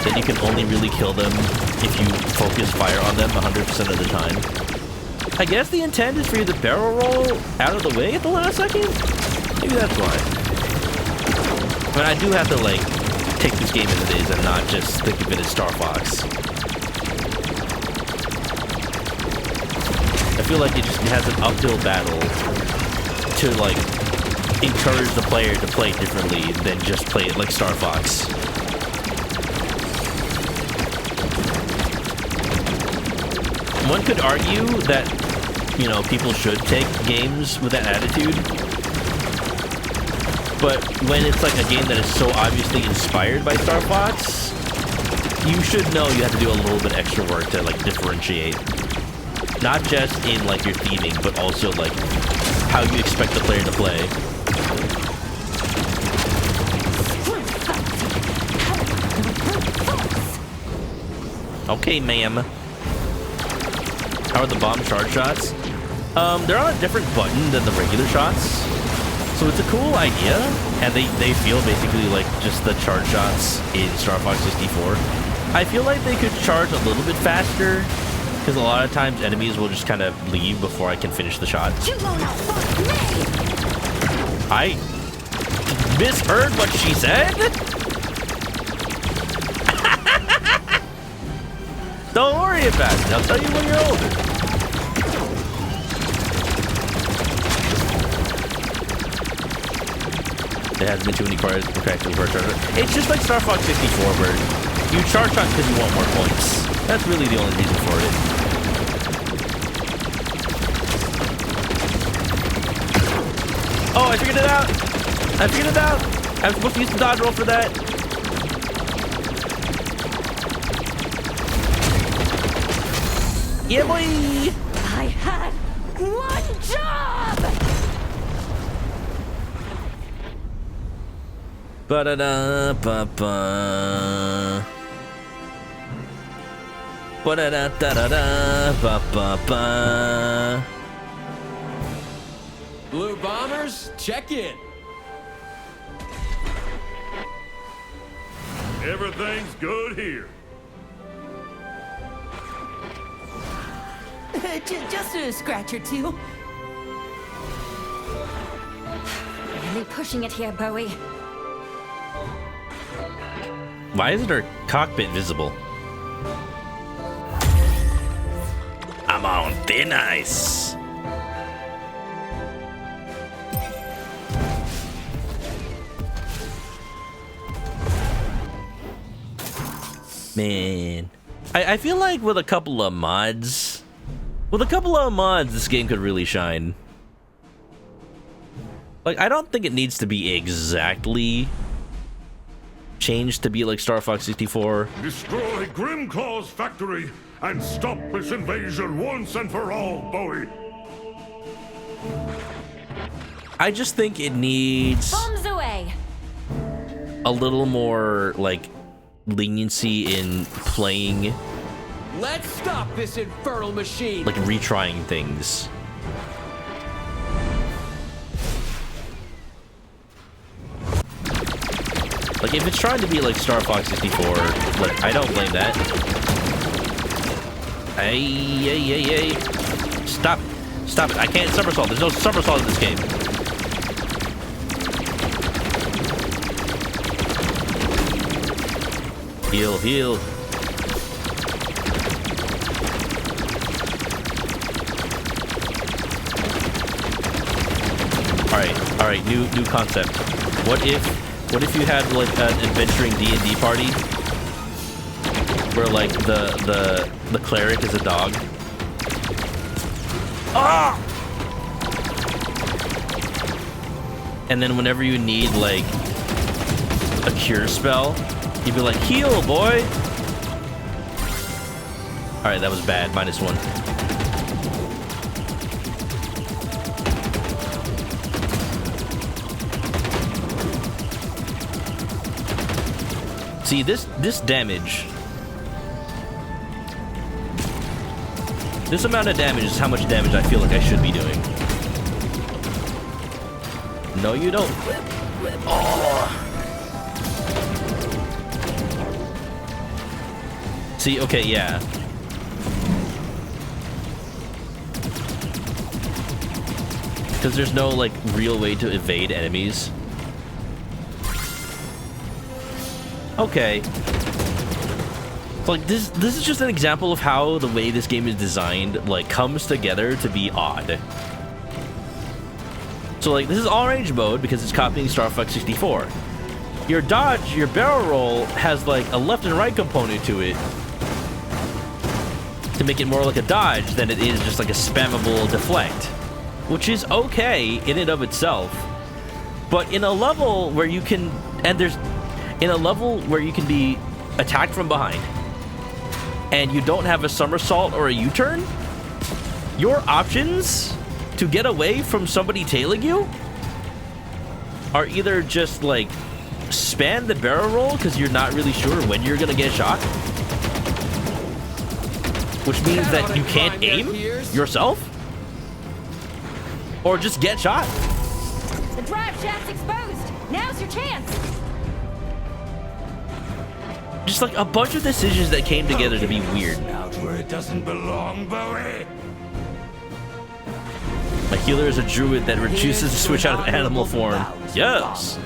that you can only really kill them if you focus fire on them 100% of the time. I guess the intent is for you to barrel roll out of the way at the last second? Maybe that's why. But I do have to like take this game as it is and not just think of it as Star Fox. I feel like it has an uphill battle to like encourage the player to play differently than just play it like Star Fox. One could argue that, you know, people should take games with that attitude. But when it's like a game that is so obviously inspired by Star Fox, you should know you have to do a little bit extra work to like differentiate. Not just in like your theming, but also like how you expect the player to play. Okay, ma'am. How are the bomb charge shots? They're on a different button than the regular shots. So it's a cool idea, and they feel basically like just the charge shots in Star Fox 64. I feel like they could charge a little bit faster, because a lot of times enemies will just kind of leave before I can finish the shot. You won't outfox me! I misheard what she said? Don't worry about it. I'll tell you when you're older. There hasn't been too many cars correctly for a charger. It's just like Star Fox 64 where you charge shots because you want more points. That's really the only reason for it. Oh, I figured it out! I figured it out! I'm supposed to use the dodge roll for that. Yeah, boy! I had one job! Ba-da-da-ba-ba. Ba-da-da-da-da-da-ba-ba-ba. Blue Bombers, check in. Everything's good here. Just a scratch or two. Really pushing it here, Bowie. Why isn't her cockpit visible? I'm on thin ice. Man, I feel like with a couple of mods, this game could really shine. Like, I don't think it needs to be exactly changed to be like Star Fox 64. Destroy Grimclaw's factory and stop this invasion once and for all, Bowie. I just think it needs Bombs away! a little more, like, leniency in playing, Let's stop this infernal machine. like, retrying things. Like, if it's trying to be like Star Fox 64, like, I don't blame that. Hey. Stop it. Stop it. I can't somersault. There's no somersault in this game. Heal. All right. New concept. What if you had like an adventuring D&D party where like the cleric is a dog? Ah! And then whenever you need like a cure spell, you'd be like, heal, boy. All right, that was bad. -1. See, this damage... This amount of damage is how much damage I feel like I should be doing. No, you don't. Oh. See, okay, yeah. Because there's no, like, real way to evade enemies. Okay. Like, this is just an example of how the way this game is designed, like, comes together to be odd. So, like, this is all-range mode because it's copying Star Fox 64. Your dodge, your barrel roll, has, like, a left and right component to it to make it more like a dodge than it is just, like, a spammable deflect. Which is okay in and of itself. But in a level where you can... In a level where you can be attacked from behind, and you don't have a somersault or a U-turn, your options to get away from somebody tailing you are either just, like, spam the barrel roll because you're not really sure when you're gonna get shot, which means that you can't aim yourself, or just get shot. The drive shaft's exposed. Now's your chance. Just like a bunch of decisions that came together to be weird. Out where it doesn't belong, Bowie. My healer is a druid that refuses to switch out of animal form. Yes.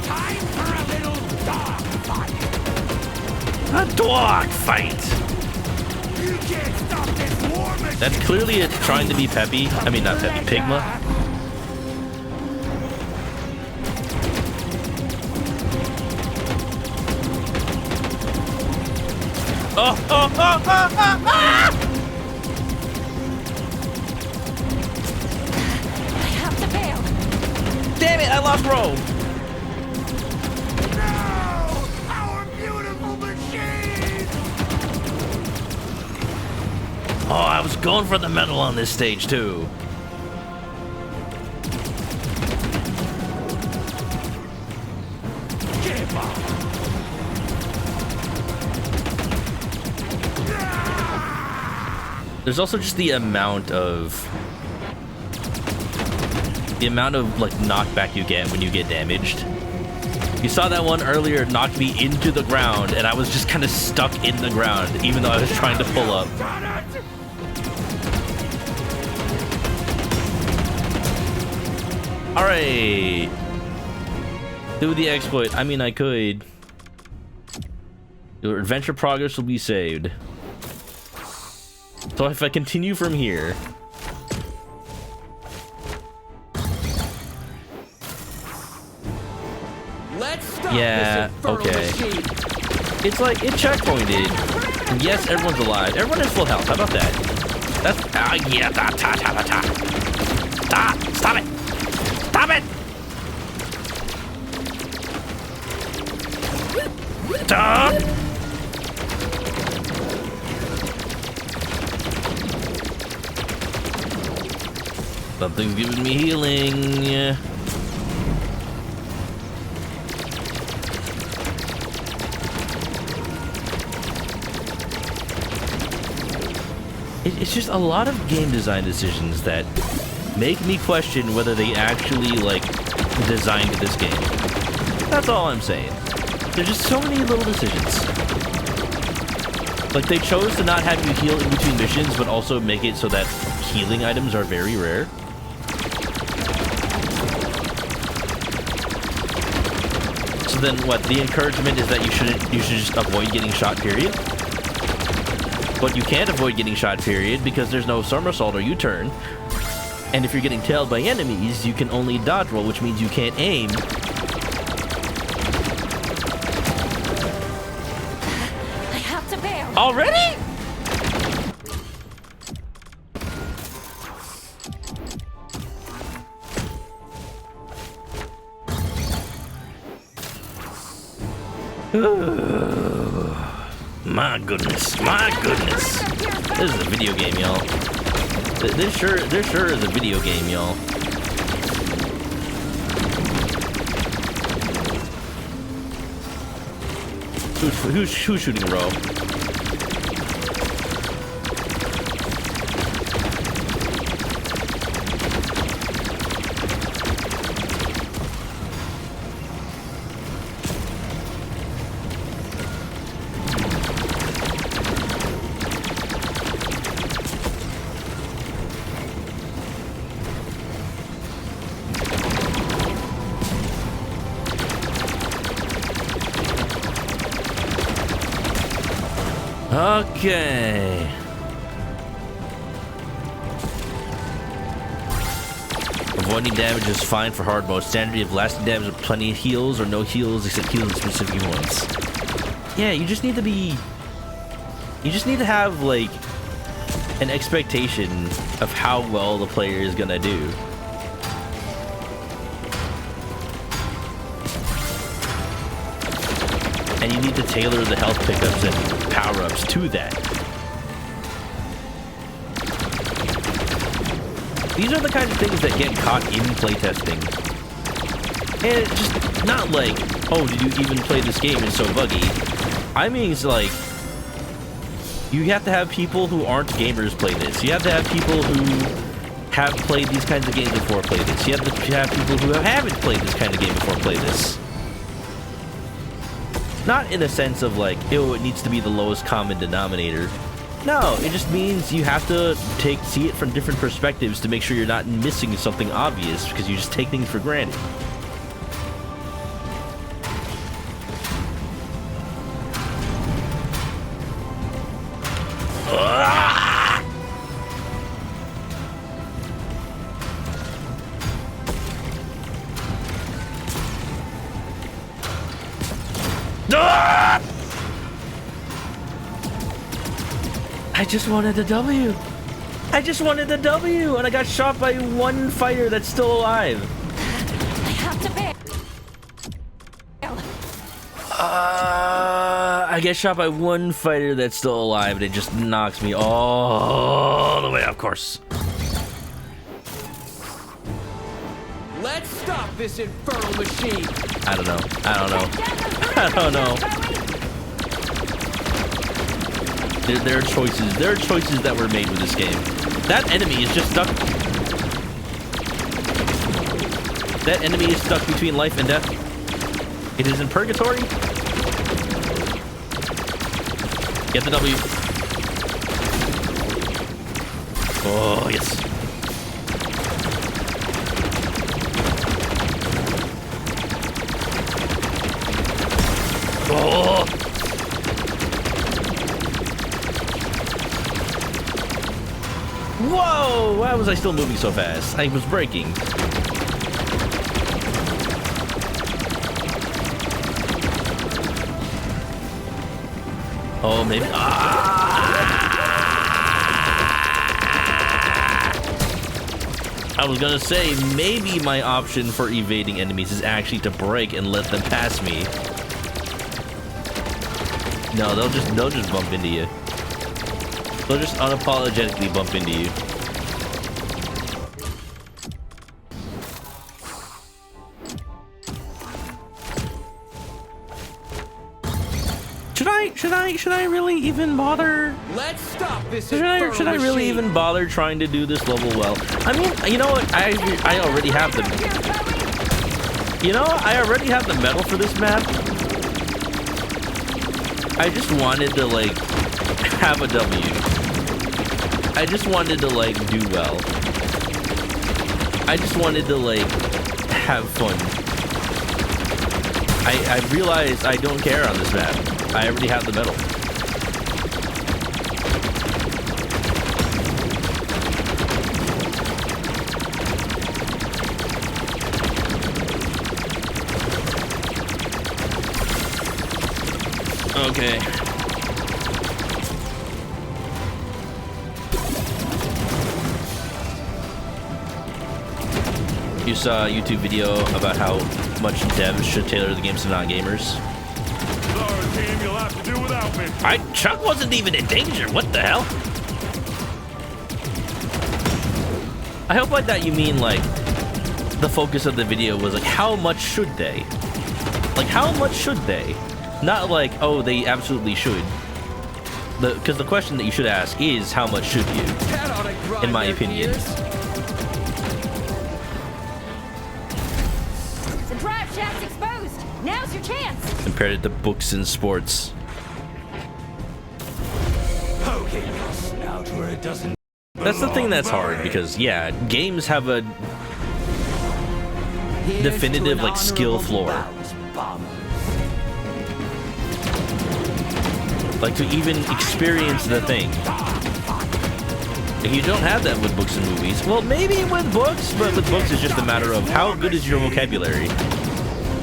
Time for a little dog fight. A dog fight. You can't stop this war machine. That's clearly it trying to be Peppy. I mean, not Peppy, Pigma. Oh, oh, oh, oh, oh, ah! I have to bail. Damn it, I lost row. No! Our beautiful machine! Oh, I was going for the medal on this stage, too. Give up! There's also just the amount of like knockback you get when you get damaged. You saw that one earlier knocked me into the ground, and I was just kind of stuck in the ground, even though I was trying to pull up. All right, do the exploit. I mean, I could. Your adventure progress will be saved. So if I continue from here... Let's stop yeah, this infernal okay. machine. It's like, it checkpointed. And yes, everyone's alive. Everyone has full health. How about that? That's... yeah, stop it! Stop it! Stop! Something's giving me healing. It's just a lot of game design decisions that make me question whether they actually, like, designed this game. That's all I'm saying. There's just so many little decisions. Like, they chose to not have you heal in between missions, but also make it so that healing items are very rare. So then what, the encouragement is that you should just avoid getting shot, period? But you can't avoid getting shot, period, because there's no somersault or U-turn. And if you're getting tailed by enemies, you can only dodge roll, which means you can't aim. I have to bail. Already? My goodness, my goodness. This is a video game, y'all. This sure is a video game, y'all. Who's shooting Ro? Okay. Avoiding damage is fine for hard mode. Standard, you have lasting damage with plenty of heals or no heals except heals in specific ones. Yeah, you just need to be... You just need to have, like, an expectation of how well the player is gonna do. And you need to tailor the health pickups and power-ups to that. These are the kinds of things that get caught in playtesting. And it's just not like, oh, did you even play this game? It's so buggy. I mean, it's like, you have to have people who aren't gamers play this. You have to have people who have played these kinds of games before play this. You have to have people who haven't played this kind of game before play this. Not in a sense of like, ew, it needs to be the lowest common denominator. No, it just means you have to see it from different perspectives to make sure you're not missing something obvious because you just take things for granted. I just wanted a W. I just wanted a W, and I got shot by one fighter that's still alive. I have to bail. I get shot by one fighter that's still alive, and it just knocks me all the way off course. Let's stop this infernal machine. I don't know. I don't know. I don't know. There are choices. There are choices that were made with this game. That enemy is just stuck. That enemy is stuck between life and death. It is in purgatory. Get the W. Oh, yes. Oh. Whoa! Why was I still moving so fast? I was braking. Oh, maybe. I was gonna say, maybe my option for evading enemies is actually to brake and let them pass me. No, they'll just bump into you. They'll just unapologetically bump into you. Should I really even bother? Let's stop this. Should I really even bother trying to do this level well? I mean, you know what? I already have the. You know, I already have the medal for this map. I just wanted to like have a W. I just wanted to like do well. I just wanted to like have fun. I realized I don't care on this map. I already have the medal. Okay. You saw a YouTube video about how much devs should tailor the games to non-gamers. Sorry, team, you'll have to do without me. Chuck wasn't even in danger. What the hell? I hope by that you mean like the focus of the video was like how much should they? Like how much should they? Not like, oh, they absolutely should. Because the question that you should ask is, how much should you? In my opinion. The drive shaft's exposed. Now's your chance. Compared it to books and sports. Poking your snout where it doesn't. That's the thing that's hard, because, yeah, games have a definitive, like, skill floor. Like, to even experience the thing. You don't have that with books and movies. Well, maybe with books, but with books it's just a matter of how good is your vocabulary.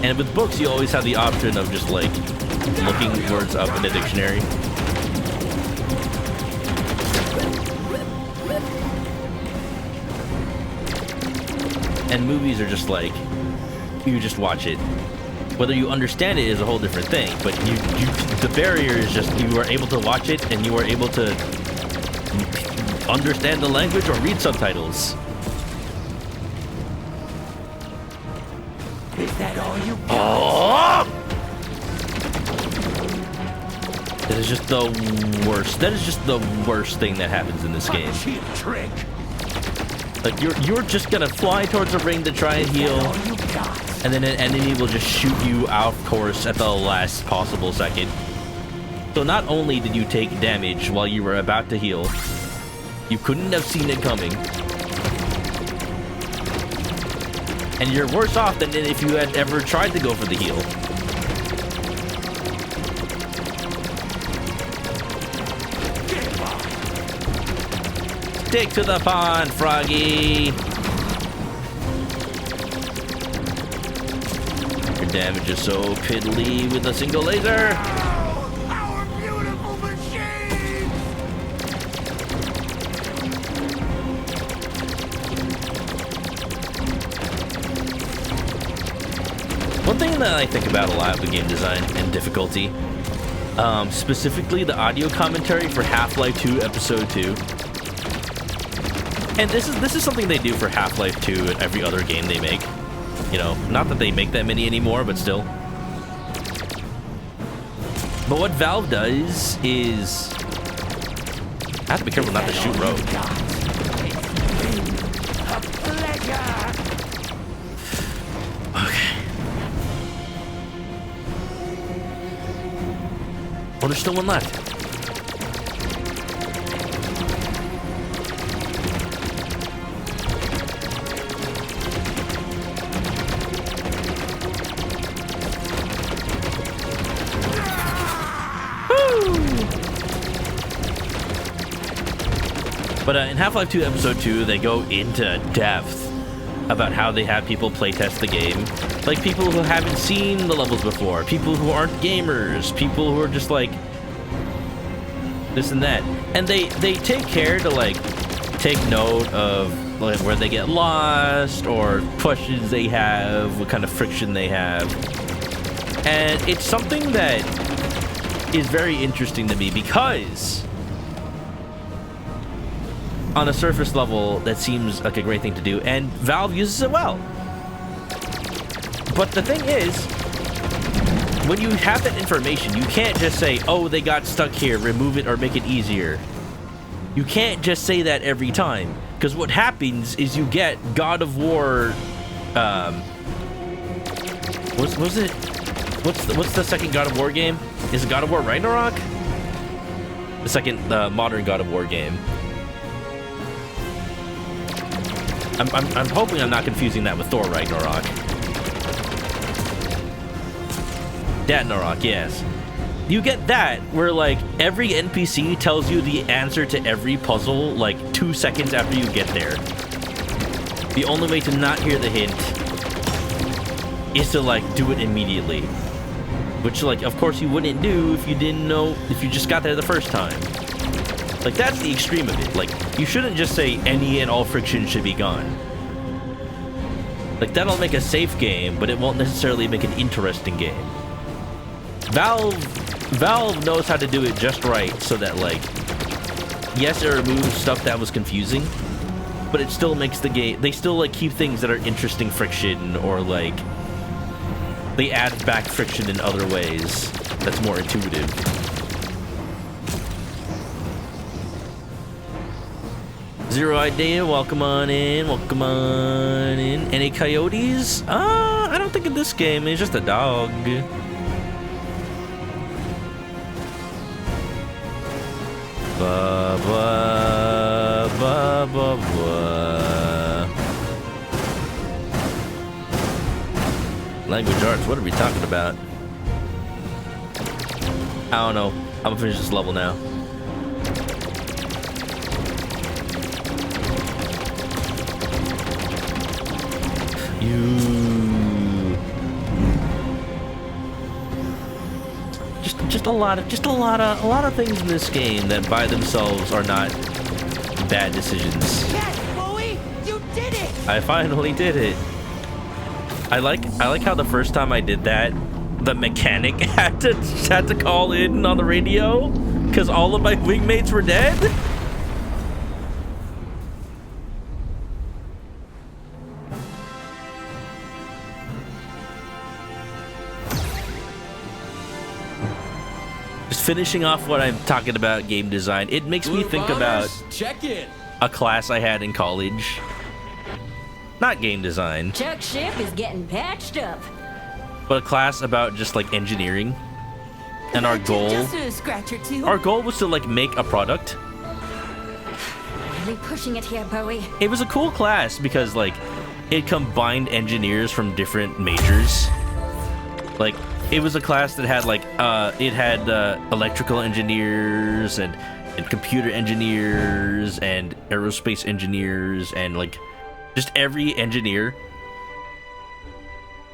And with books, you always have the option of just, like, looking words up in the dictionary. And movies are just like, you just watch it. Whether you understand it is a whole different thing, but the barrier is just you are able to watch it and you are able to understand the language or read subtitles. Is that all you got? Oh! That is just the worst. That is just the worst thing that happens in this game. Cheap trick. Like, you're just gonna fly towards a ring to try and heal, and then an enemy will just shoot you off course at the last possible second. So not only did you take damage while you were about to heal, you couldn't have seen it coming, and you're worse off than if you had ever tried to go for the heal. Stick to the pond, Froggy! Your damage is so piddly with a single laser! Our beautiful machine! One thing that I think about a lot with game design and difficulty, specifically the audio commentary for Half-Life 2 Episode 2. And this is something they do for Half-Life 2 and every other game they make. You know, not that they make that many anymore, but still. But what Valve does is... I have to be careful not to shoot Rogue. Okay. Oh, there's still one left. But in Half-Life 2 Episode 2, they go into depth about how they have people playtest the game. Like, people who haven't seen the levels before, people who aren't gamers, people who are just like, this and that. And they take care to, like, take note of, like, where they get lost, or questions they have, what kind of friction they have. And it's something that is very interesting to me, because on a surface level, that seems like a great thing to do, and Valve uses it well. But the thing is, when you have that information, you can't just say, oh, they got stuck here, remove it or make it easier. You can't just say that every time, because what happens is you get God of War, what's the second God of War game? Is it God of War Ragnarok? The second modern God of War game. I'm hoping I'm not confusing that with Thor Ragnarok. Ragnarok, yes. You get that, where, like, every NPC tells you the answer to every puzzle, like, 2 seconds after you get there. The only way to not hear the hint is to, like, do it immediately. Which, like, of course you wouldn't do if you didn't know, if you just got there the first time. Like, that's the extreme of it. Like, you shouldn't just say any and all friction should be gone. Like, that'll make a safe game, but it won't necessarily make an interesting game. Valve knows how to do it just right, so that, like, yes, it removes stuff that was confusing, but it still makes the game, they still, like, keep things that are interesting friction, or, like, they add back friction in other ways. that's more intuitive. Zero idea. Welcome on in. Welcome on in. Any coyotes? I don't think in this game. It's just a dog. Ba ba ba ba ba. Language arts. What are we talking about? I don't know. I'm gonna finish this level now. Just a lot of things in this game that by themselves are not bad decisions. Yes, Bowie, you did it! I finally did it. I like how the first time I did that, the mechanic had to call in on the radio because all of my wingmates were dead. Finishing off what I'm talking about game design, it makes me think about check in. a class I had in college. Not game design, Chuck's ship is getting patched up. but a class about just like engineering. And our goal Just a scratch or two. was to like make a product. Really pushing it here, Bowie. It was a cool class because like it combined engineers from different majors. Like it was a class that had like electrical engineers and computer engineers and aerospace engineers and like just every engineer.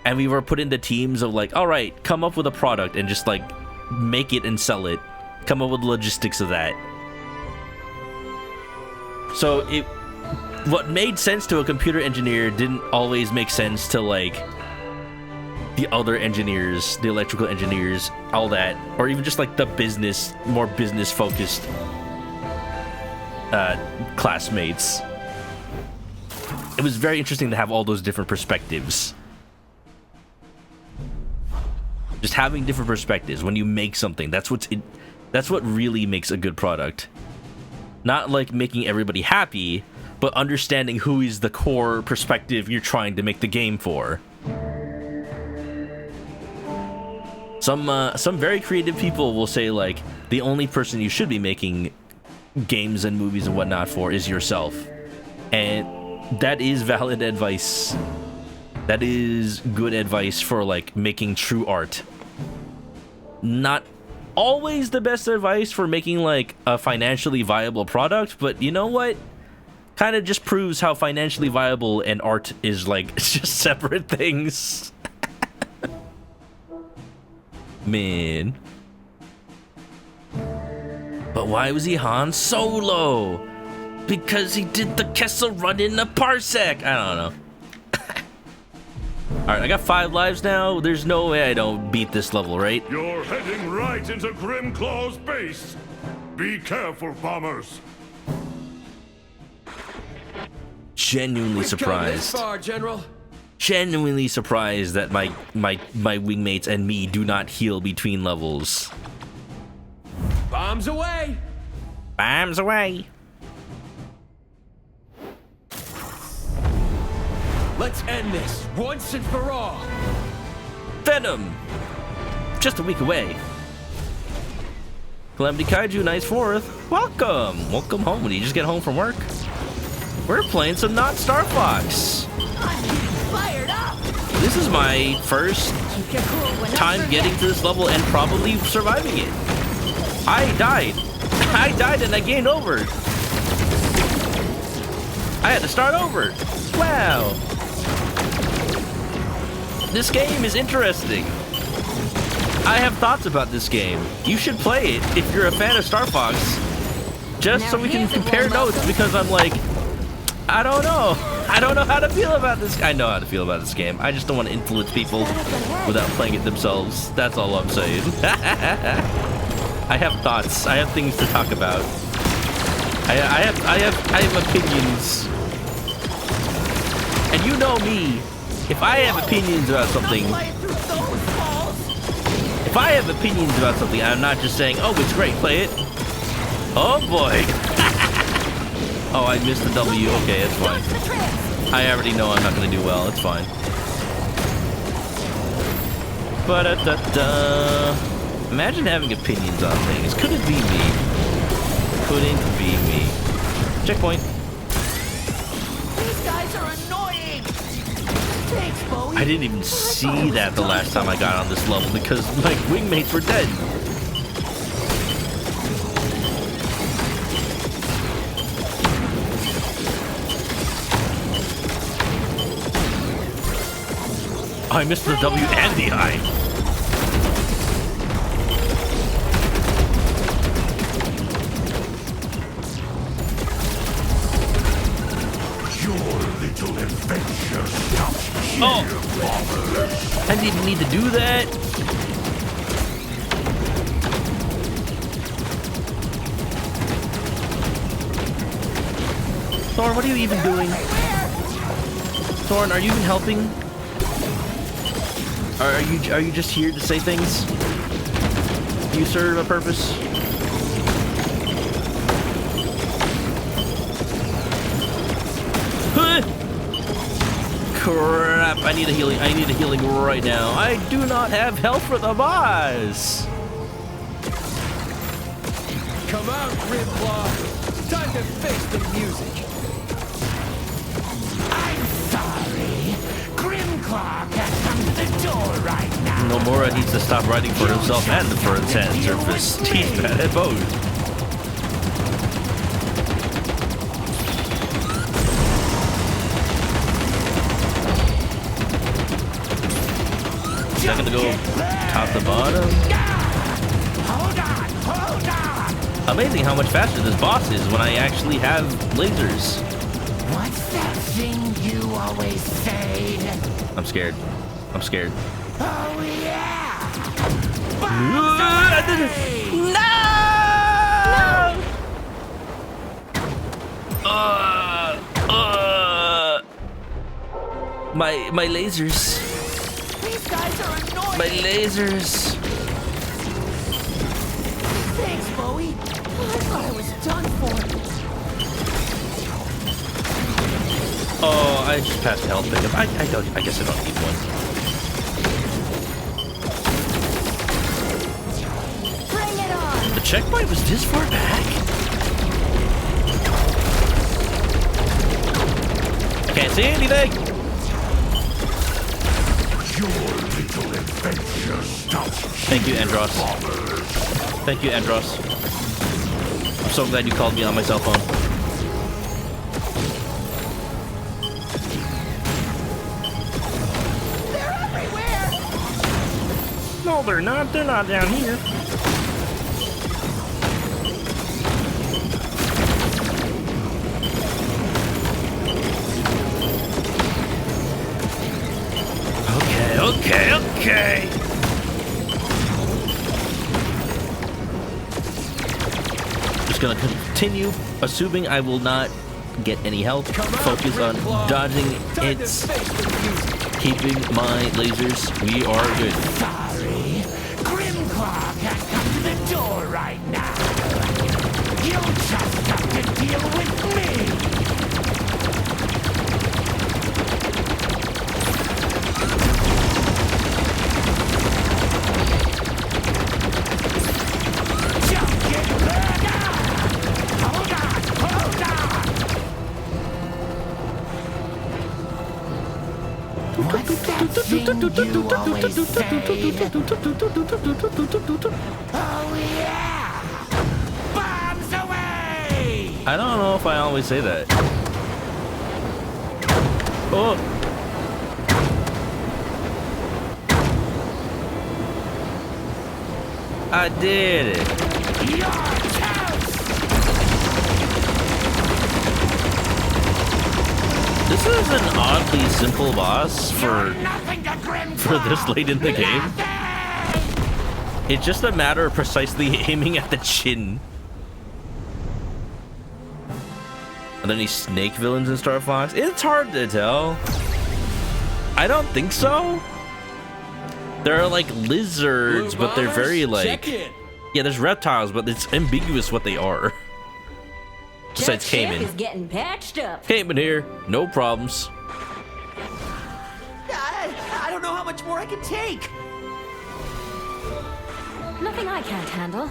And we were put into teams of like, all right, come up with a product and just like make it and sell it. Come up with logistics of that. So what made sense to a computer engineer didn't always make sense to like the other engineers, the electrical engineers, all that, or even just like the more business focused classmates. It was very interesting to have all those different perspectives. Just having different perspectives when you make something, that's what really makes a good product. Not like making everybody happy, but understanding who is the core perspective you're trying to make the game for. Some very creative people will say like the only person you should be making games and movies and whatnot for is yourself, and that is valid advice. That is good advice for like making true art. Not always the best advice for making like a financially viable product, but you know what? Kind of just proves how financially viable and art is like it's just separate things. Man. But why was he Han Solo? Because he did the Kessel Run in a parsec. I don't know. Alright, I got 5 lives now. There's no way I don't beat this level, right? You're heading right into Grimclaw's base. Be careful, bombers. Genuinely We've come this surprised. far, General. Genuinely surprised that my wingmates and me do not heal between levels. Bombs away. Bombs away. Let's end this once and for all. Venom! Just a week away. Calamity Kaiju, nice 4th. Welcome! Welcome home. Did you just get home from work? We're playing some Not Star Fox. I'm fired up! This is my first Keep your cool when time not getting to this level and probably surviving it. I died. I died and I gained over. I had to start over. Wow. This game is interesting. I have thoughts about this game. You should play it if you're a fan of Star Fox. Just Now so we can here's a compare warm notes, welcome. because I'm like, I don't know. I don't know how to feel about this. I know how to feel about this game. I just don't want to influence people without playing it themselves. That's all I'm saying. I have thoughts. I have things to talk about. I have opinions. And you know me. If I have opinions about something, Play through those walls. If I have opinions about something, I'm not just saying, oh, it's great, play it. Oh, boy. Oh, I missed the W. Okay, it's fine. I already know I'm not going to do well. It's fine. Ba-da-da-da. Imagine having opinions on things. Could it be me? Couldn't be me. Checkpoint. These guys are annoying. Thanks, Bowie. I didn't even see that the last time I got on this level because my wingmates were dead. I missed the W and the I. Your little adventure stops here, I didn't need to do that. Thorn, what are you even doing? Thorn, are you even helping? Are you just here to say things? Do you serve a purpose? Huh! Crap! I need a healing. I need a healing right now. I do not have health for the boss. Come out, Grimclaw. Time to face the music. I'm sorry. Grimclaw can't come to the door right now. Nomura needs to stop writing for himself and for his hand surface. He's bad at both. Second to go top to bottom. Hold on. Amazing how much faster this boss is when I actually have lasers. What's that thing you always say? I'm scared. I'm scared. Oh, yeah. My lasers. These guys are annoying. My lasers. Thanks, Bowie. I thought I was done for. Oh, I just passed the health pickup. I guess I don't need one. Bring it on. The checkpoint was this far back? I can't see anything. Your little adventure stops here. Thank you, Andros. Thank you, Andros. I'm so glad you called me on my cell phone. They're everywhere. No, they're not. They're not down here. Okay. Just gonna continue assuming I will not get any health. Focus on dodging its, keeping my lasers. We are good. Sorry. Grimclaw can't come to the door right now. You'll just have to deal with me. What's that thing you always say? Oh yeah! Bombs away! I don't know if I always say that. Oh! I did it. Your toast! This is an oddly simple boss You're nothing to Grimclaw! for this late in the game. Nothing! It's just a matter of precisely aiming at the chin. Are there any snake villains in Star Fox? It's hard to tell. I don't think so. There are like lizards, Blue but they're very bombers, like... check in. Yeah, there's reptiles, but it's ambiguous what they are. Besides That ship Cayman. is getting patched up. Cayman here, no problems. I don't know how much more I can take. Nothing I can't handle.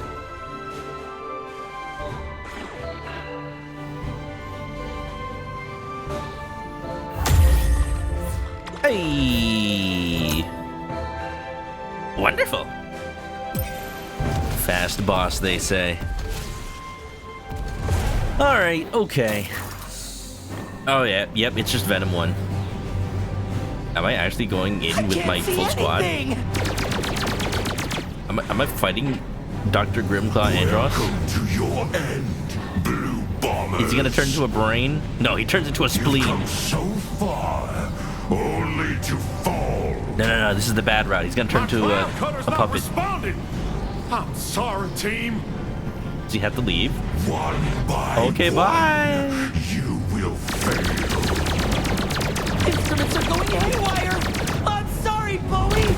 Hey! Wonderful. Fast boss, they say. Alright, okay. Oh yeah, yep, it's just Venom 1. Am I actually going in with my full squad? Am I fighting Dr. Grimclaw Andross? Welcome to your end, Blue Bomber. Is he gonna turn into a brain? No, he turns into a spleen. Come so far, only to fall. No, this is the bad route. He's gonna turn into a puppet. Responding. I'm sorry, team. Does he have to leave? One by Okay, bye. you will fail. Instruments are going haywire. I'm sorry, Bowie.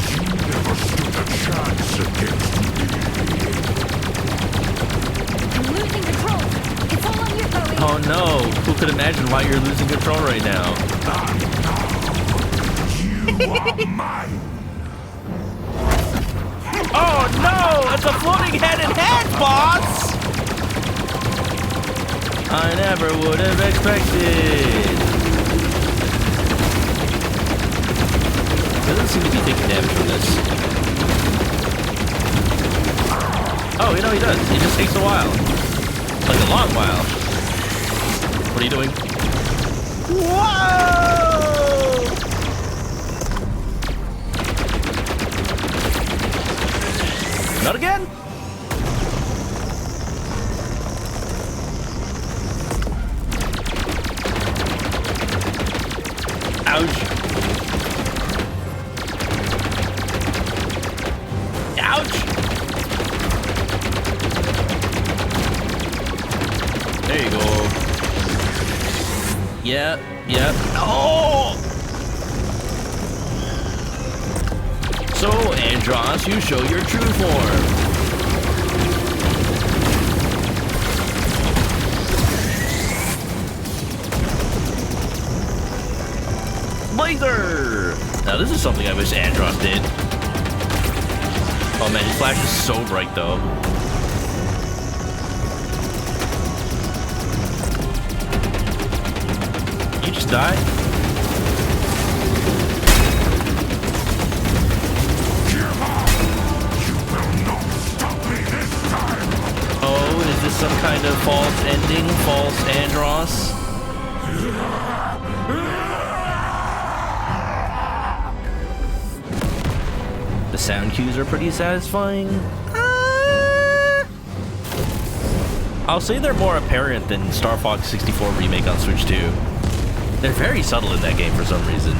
You never stood a chance against me. I'm losing control. It's all on you, Bowie. Oh no, who could imagine why you're losing control right now? You are mine. Oh no, it's a floating head and hands, boss! I never would have expected. Doesn't seem to be taking damage from this. Oh, you know he does. It just takes a while. Like a long while. What are you doing? Whoa! Not again? Ouch. Ouch! There you go. Yep. Oh! So, Andross, you show your true form. Laser! Now, this is something I wish Andross did. Oh man, his flash is so bright though. You just die? Oh, is this some kind of false ending? False Andross? The sound cues are pretty satisfying. I'll say they're more apparent than Star Fox 64 Remake on Switch 2. They're very subtle in that game for some reason.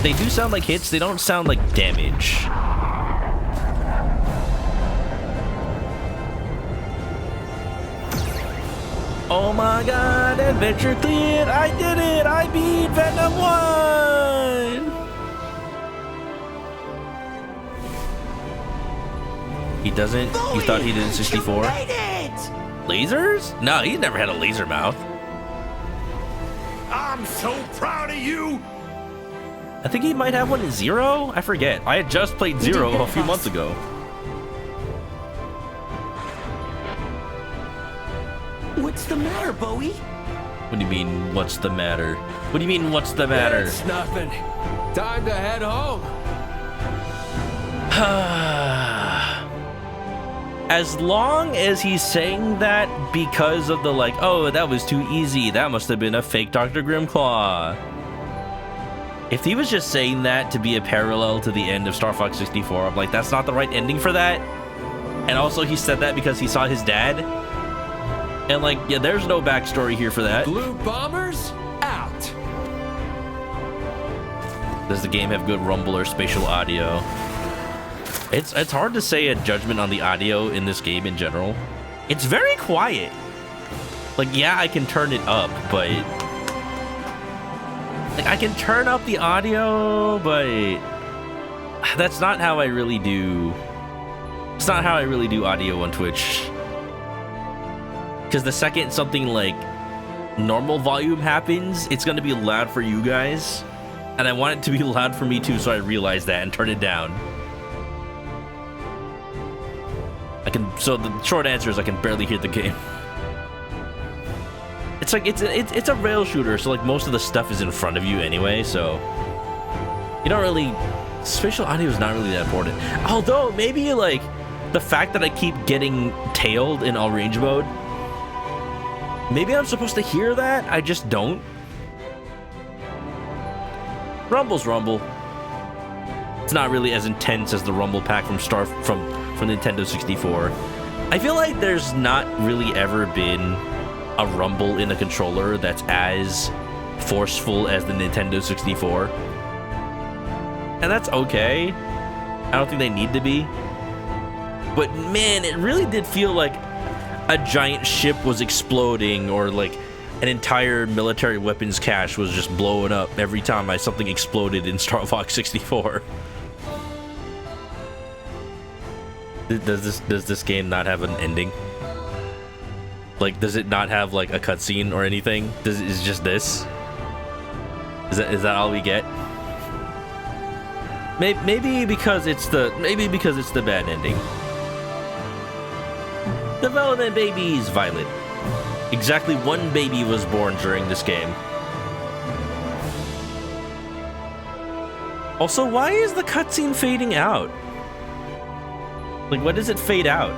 They do sound like hits, they don't sound like damage. Oh my god, adventure cleared! I did it! I beat Venom 1! He doesn't? You thought he did in 64? You made it! Lasers? No, he never had a laser mouth. I'm so proud of you. I think he might have one in Zero? I forget. I had just played Zero a few months ago. What's the matter, Bowie? What do you mean, what's the matter? What do you mean, what's the matter? It's nothing. Time to head home. As long as he's saying that because of the like, oh, that was too easy, that must have been a fake Dr. Grimclaw. If he was just saying that to be a parallel to the end of Star Fox 64, I'm like, that's not the right ending for that. And also he said that because he saw his dad. And like, yeah, there's no backstory here for that. Blue bombers out. Does the game have good rumble or spatial audio? It's hard to say a judgment on the audio in this game in general. It's very quiet. Like, yeah, I can turn it up, but Like, I can turn up the audio, but that's not how I really do. It's not how I really do audio on Twitch. Because the second something like normal volume happens, it's gonna be loud for you guys, and I want it to be loud for me too, so I realize that and turn it down. So the short answer is I can barely hear the game. It's like it's a rail shooter, so like most of the stuff is in front of you anyway, so you don't really. Spatial audio is not really that important. Although maybe like the fact that I keep getting tailed in all range mode, maybe I'm supposed to hear that. I just don't. Rumble's rumble. It's not really as intense as the rumble pack from Nintendo 64. I feel like there's not really ever been a rumble in a controller that's as forceful as the Nintendo 64. And that's okay. I don't think they need to be. But man, it really did feel like a giant ship was exploding, or like an entire military weapons cache was just blowing up every time something exploded in Star Fox 64. Does this game not have an ending? Like, does it not have like a cutscene or anything? Is just this? Is that all we get? Maybe because it's the bad ending. Development babies, Violet. Exactly one baby was born during this game. Also, why is the cutscene fading out? Like, what does it fade out?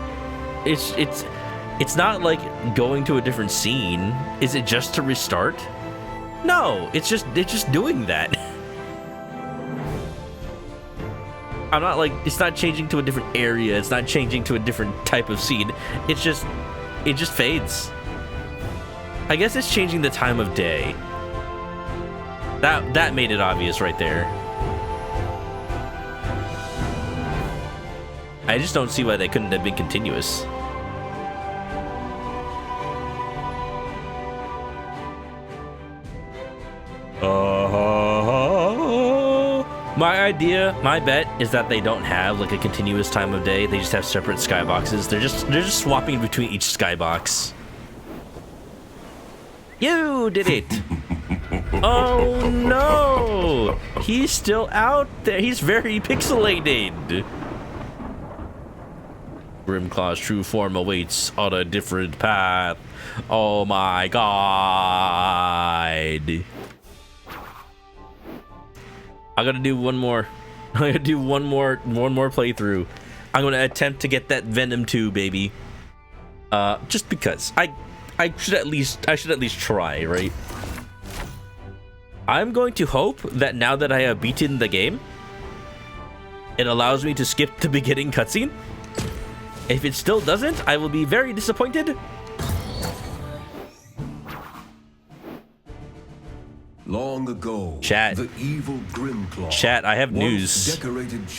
It's not like going to a different scene. Is it just to restart? No, it's just doing that. I'm not like, it's not changing to a different area. It's not changing to a different type of scene. It just fades. I guess it's changing the time of day. That made it obvious right there. I just don't see why they couldn't have been continuous. My bet is that they don't have like a continuous time of day. They just have separate skyboxes. They're just swapping between each skybox. You did it. Oh no! He's still out there. He's very pixelated. Grimclaw's true form awaits on a different path. Oh my god. I gotta do one more. I gotta do one more playthrough. I'm gonna attempt to get that Venom 2, baby. Just because I should at least try, right? I'm going to hope that now that I have beaten the game, it allows me to skip the beginning cutscene. If it still doesn't, I will be very disappointed. Long ago, chat. The evil Grimclaw. Chat, I have news.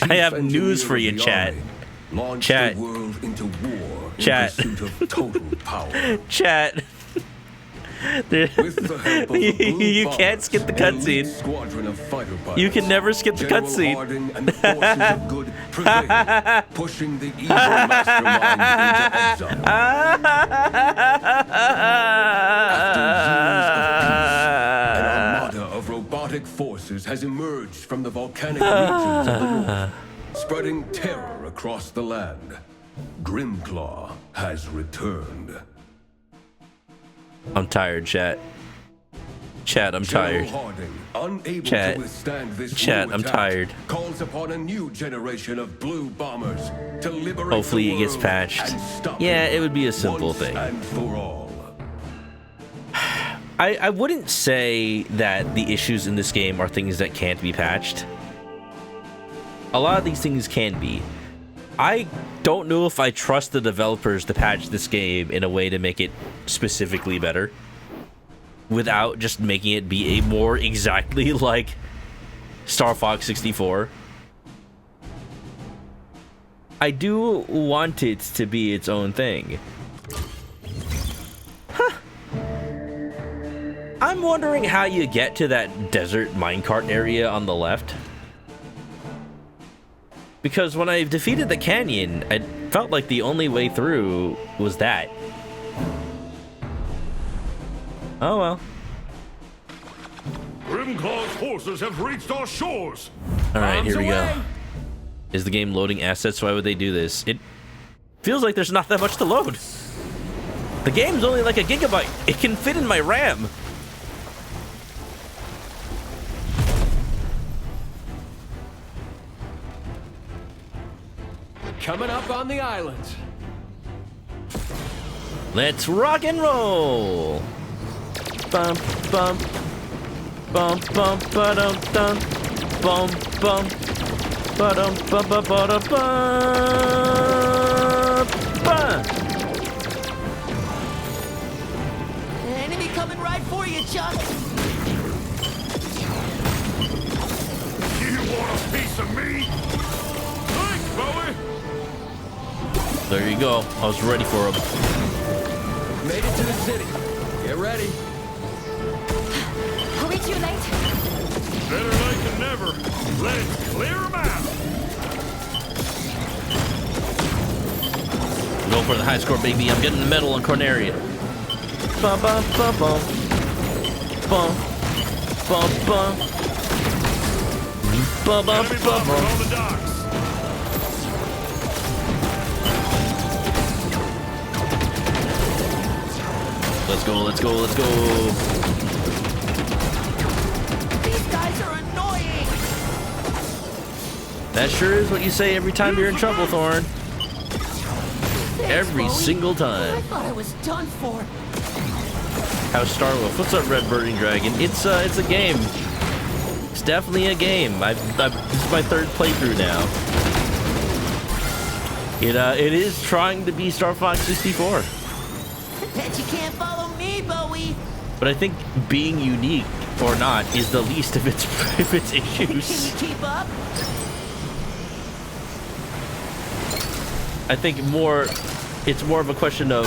I have news for you, chat. Chat. The world into war chat. In pursuit of total power. Chat. With the help of you can't skip the cutscene. You can never skip the cutscene. Pushing the evil mastermind into exile. After years of peace, an armada of robotic forces has emerged from the volcanic regions of the north, spreading terror across the land. Grimclaw has returned. I'm tired, chat. Chat, I'm tired. Chat, I'm tired. Calls upon a new generation of blue bombers to liberate. Hopefully it gets patched. Yeah, it would be a simple thing. And for all. I wouldn't say that the issues in this game are things that can't be patched. A lot of these things can be. I don't know if I trust the developers to patch this game in a way to make it specifically better without just making it be a more exactly like Star Fox 64. I do want it to be its own thing. Huh. I'm wondering how you get to that desert minecart area on the left. Because when I defeated the canyon, I felt like the only way through was that. Oh well. Grimclaw's forces have reached our shores. Alright, here we go. away. Is the game loading assets? Why would they do this? It feels like there's not that much to load. The game's only like a gigabyte. It can fit in my RAM. Coming up on the island. Let's rock and roll. Bum bum bum bum ba-dum dum bum bum ba-dum bum ba ba ba. Enemy coming right for you, Chuck. You want a piece of me? Thanks, Bowie. There you go. I was ready for him. Made it to the city. Get ready. Are we too late? Better late than never. Let's clear them out. Go for the high score, baby. I'm getting the medal on Corneria. Bum bum bum bum bum bum bum bum bum Enemy bum bombers bum. on the docks. Let's go, let's go, let's go. These guys are annoying. That sure is what you say every time you're in trouble, Thorn. Thanks, Every Bowie. single I time. thought I was done for. How's Starwolf? What's up, Red Birding Dragon? It's a game. It's definitely a game. This is my third playthrough now. It is trying to be Star Fox 64. Bet you can't follow me, Bowie. But I think being unique or not is the least of its Can issues. you keep up? I think it's more of a question of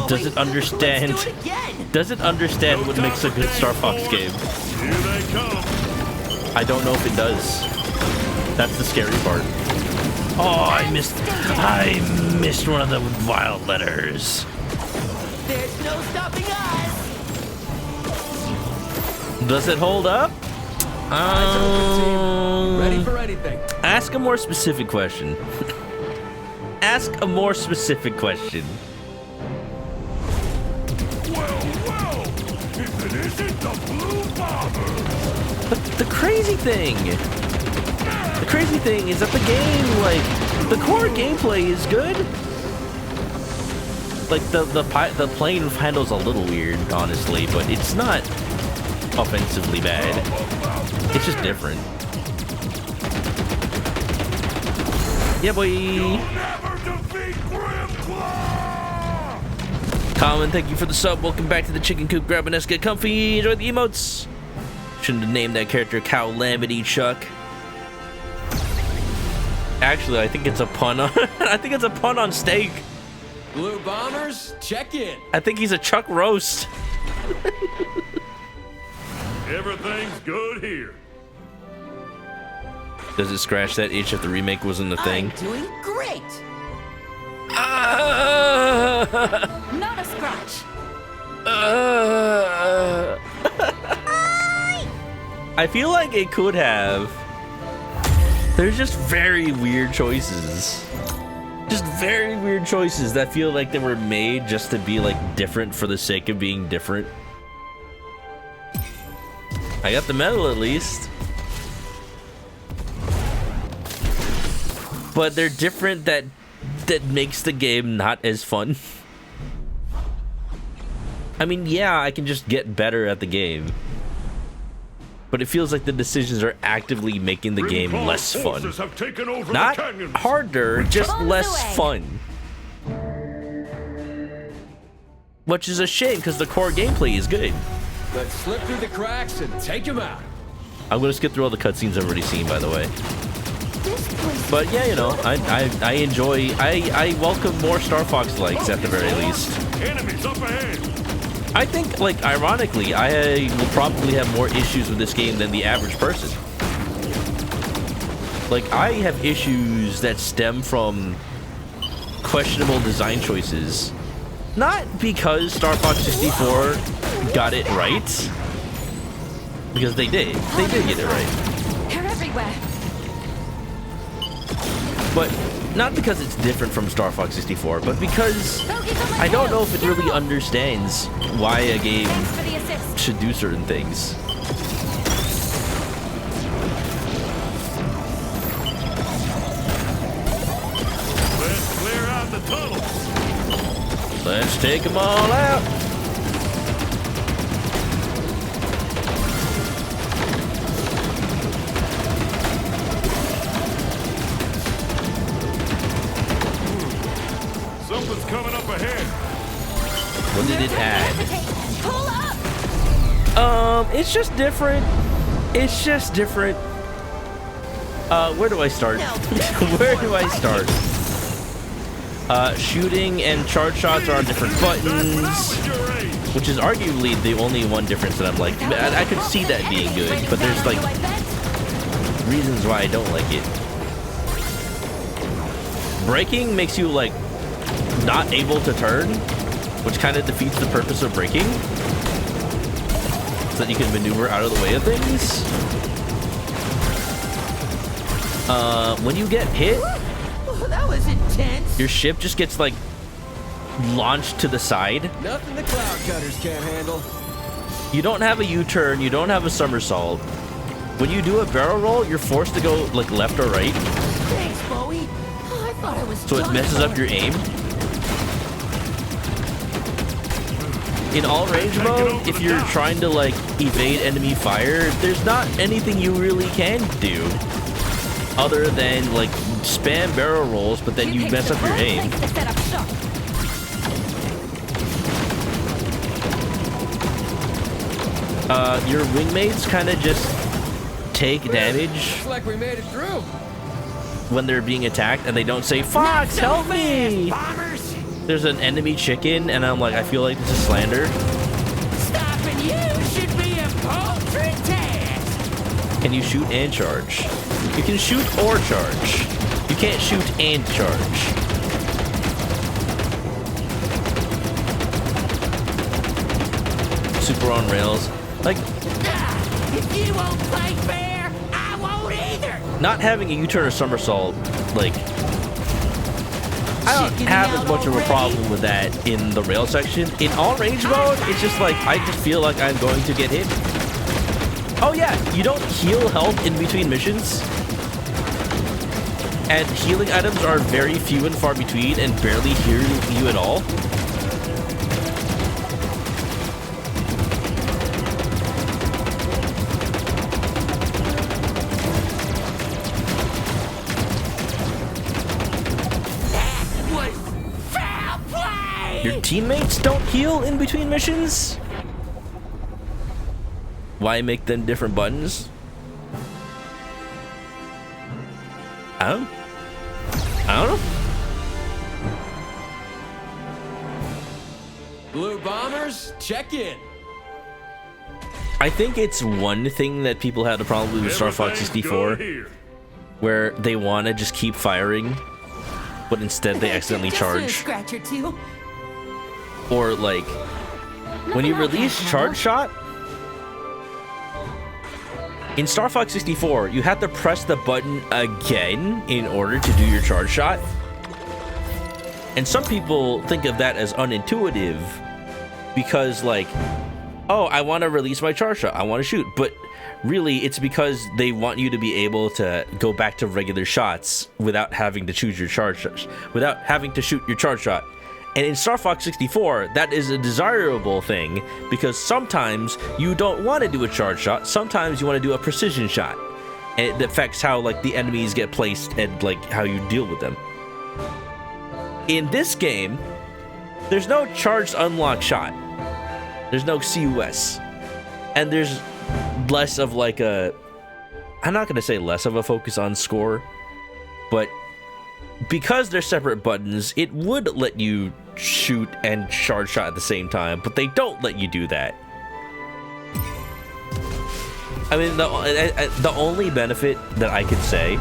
does it understand Let's do it again. does it understand what makes a good Star Fox game? Here they come. I don't know if it does. That's the scary part. Oh, I missed one of the wild letters. There's no stopping us. Does it hold up? Ready for anything. Ask a more specific question. Ask a more specific question. Well, if it isn't the Blue Bomber. The crazy thing is that the game, like, the core gameplay is good. Like the plane handles a little weird, honestly, but it's not offensively bad. It's just different. Yeah, boy. Never defeat Grimclaw! Colin, thank you for the sub. Welcome back to the chicken coop. Grab an S, get comfy, enjoy the emotes. Shouldn't have named that character Cow Lamity Chuck. Actually, I think it's a pun on I think it's a pun on steak. Blue Bombers, check in. I think he's a Chuck roast. Everything's good here. Does it scratch that itch if the remake wasn't a thing? I'm doing great. Not a scratch. I feel like it could have. There's just very weird choices. Just very weird choices that feel like they were made just to be like different for the sake of being different. I got the medal at least. But they're different that makes the game not as fun. I mean, yeah, I can just get better at the game. But it feels like the decisions are actively making the game Grimclaw's less fun. forces have taken over Not the canyons. harder, just Bombs less away. fun. Which is a shame because the core gameplay is good. Let's slip through the cracks and take him out. I'm gonna skip through all the cutscenes I've already seen, by the way. This place. But yeah, you know, I enjoy. I welcome more Star Fox likes at the very least. Enemies up ahead. I think, like, ironically, I will probably have more issues with this game than the average person. Like, I have issues that stem from questionable design choices. Not because Star Fox 64 got it right, because they did. They did get it right. They're everywhere. But not because it's different from Star Fox 64, but because I don't know if it really understands why a game Thanks for the assist. should do certain things. Let's clear out the tunnels. Let's take them all out. Something's coming up ahead. What did it add? Hesitate. Pull up. It's just different. It's just different. Where do I start? Where do I start? Shooting and charge shots are on different buttons, which is arguably the only one difference that I'm like, I could see that being good, but there's like reasons why I don't like it. Braking makes you like not able to turn, which kind of defeats the purpose of braking, so that you can maneuver out of the way of things. When you get hit, Oh, that was intense. your ship just gets like launched to the side. Nothing the cloud cutters can't handle. You don't have a U-turn, you don't have a somersault. When you do a barrel roll, you're forced to go like left or right, Thanks, Bowie. Oh, I thought I was so it done messes up for. your aim. In all range mode, if you're trying to like evade enemy fire, there's not anything you really can do other than like spam barrel rolls, but then you picked mess the up your wrong aim. place to set up shop. Your wingmates kind of just take damage Looks like we made it through. when they're being attacked, and they don't say, "Fox, help me!" Bombers! There's an enemy chicken, and I'm like, I feel like this is slander. Stopping you should be a paltry task! Can you shoot and charge? You can shoot or charge. You can't shoot and charge. Super on rails. Like, If you won't play fair, I won't either! not having a U-turn or somersault, like, I don't Chickening have as out much of a already? problem with that in the rail section. In all range mode, it's just like, I just feel like I'm going to get hit. Oh yeah, you don't heal health in between missions. And healing items are very few and far between and barely heal you at all. Was foul play! Your teammates don't heal in between missions? Why make them different buttons? I don't know. Blue bombers, check in. I think it's one thing that people had a problem with Star Fox Everything's 64, good here. where they want to just keep firing, but instead they accidentally Just a charge. scratch or two. Or like, when you Nothing I release can't Charge Shot, in Star Fox 64, you have to press the button again in order to do your Charge Shot. And some people think of that as unintuitive because like, oh, I want to release my Charge Shot, I want to shoot. But really, it's because they want you to be able to go back to regular shots without having to choose your charge shots, without having to shoot your Charge Shot. And in Star Fox 64, that is a desirable thing because sometimes you don't want to do a charge shot, sometimes you want to do a precision shot. And it affects how like the enemies get placed and like how you deal with them. In this game, there's no charged unlock shot. There's no CUS. And there's less of like a, I'm not going to say less of a focus on score, but because they're separate buttons, it would let you shoot and charge shot at the same time, but they don't let you do that. I mean, the only benefit that I could say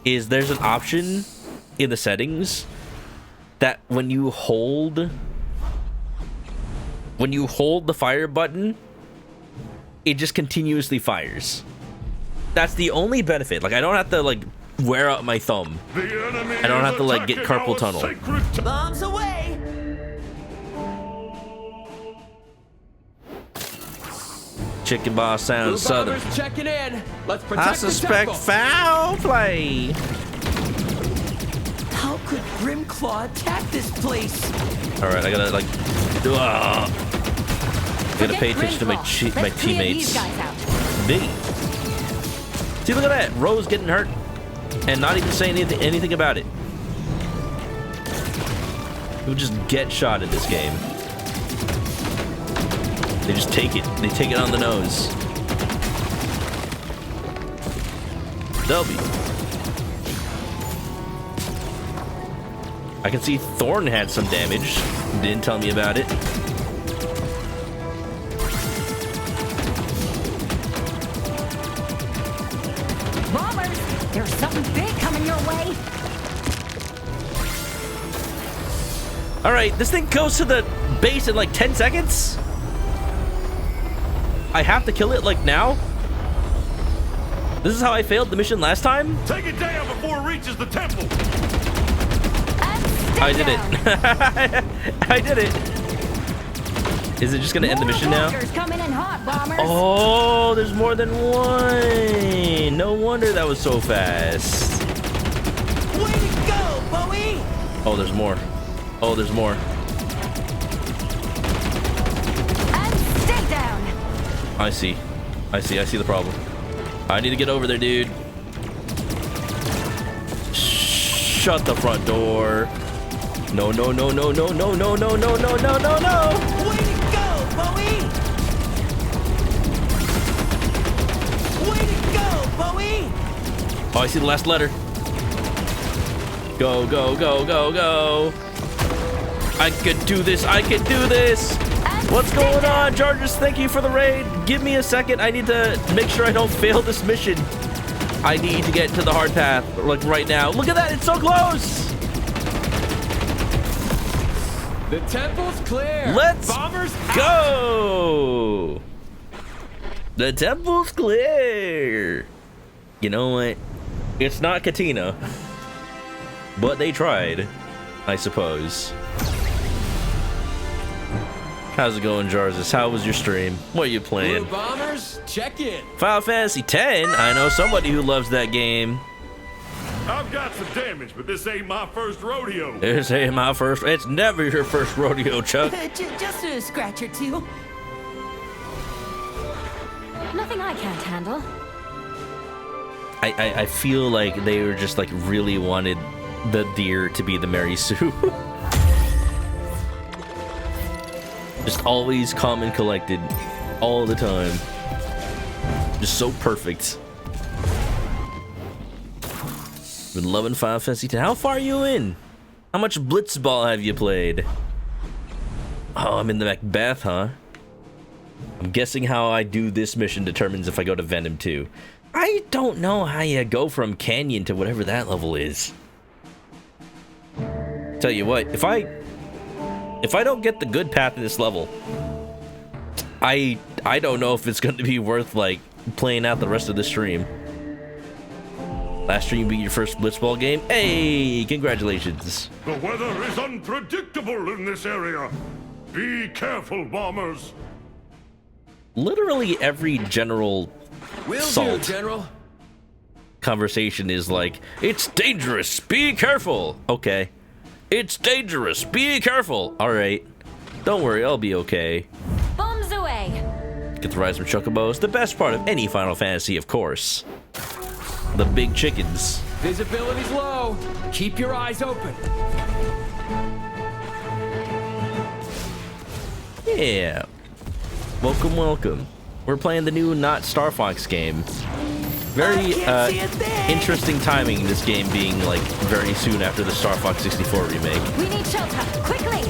is there's an option in the settings that when you hold the fire button, it just continuously fires. That's the only benefit. Like, I don't have to like wear out my thumb. I don't have to like get carpal tunnel. Bombs away! Chicken boss sounds Blue southern. bombers checking in. Let's protect I suspect the temple. foul play. How could Grimclaw attack this place? All right, I gotta like, gotta pay attention to my my teammates. These guys out. Me. See, look at that. Rose getting hurt and not even saying anything about it. People just get shot in this game. They just take it. They take it on the nose. W. I can see Thorn had some damage. Didn't tell me about it. Bombers, there's something big coming your way. All right, this thing goes to the base in like 10 seconds. I have to kill it like now. This is how I failed the mission last time. Take it down before it reaches the temple. I did it. I did it. Is it just gonna end the mission now? Coming in hot, bombers. Oh, there's more than one. No wonder that was so fast. Way to go, Bowie! Oh, there's more. Oh, there's more. And stay down. I see. I see the problem. I need to get over there, dude. Shut the front door. No, no, no, no, no, no, no, no, no, no, no, no, no. Way to go, Bowie! Way to go, Bowie! Oh, I see the last letter. Go, go, go, go, go. I could do this. I could do this. What's going on, Chargers? Thank you for the raid. Give me a second. I need to make sure I don't fail this mission. I need to get to the hard path, like right now. Look at that. It's so close. The temple's clear. Let's Bombers go. The temple's clear. You know what? It's not Katina, but they tried, I suppose. How's it going, Jarzus? How was your stream? What are you playing? Blue bombers, check in. Final Fantasy X. I know somebody who loves that game. I've got some damage, but this ain't my first rodeo. This ain't my first. It's never your first rodeo, Chuck. Just a scratch or two. Nothing I can't handle. I feel like they were just like really wanted the deer to be the Mary Sue. Just always calm and collected all the time. Just so perfect. Been loving Final Fantasy X. How far are you in? How much Blitzball have you played? Oh, I'm in the Macbeth, huh? I'm guessing how I do this mission determines if I go to Venom 2. I don't know how you go from Canyon to whatever that level is. Tell you what, if I don't get the good path in this level, I don't know if it's going to be worth like playing out the rest of the stream. Last stream beat your first Blitzball game. Hey, congratulations. The weather is unpredictable in this area. Be careful, bombers. Literally every general Will do, Salt. General. conversation is like, it's dangerous, be careful. Okay. It's dangerous, be careful. All right. Don't worry, I'll be okay. Bombs away. Get to ride some chocobos. The best part of any Final Fantasy, of course. The big chickens. Visibility's low. Keep your eyes open. Yeah. Welcome, welcome. We're playing the new Not Star Fox game. Very can't see a thing. interesting timing. This game being like very soon after the Star Fox 64 remake. We need shelter, quickly!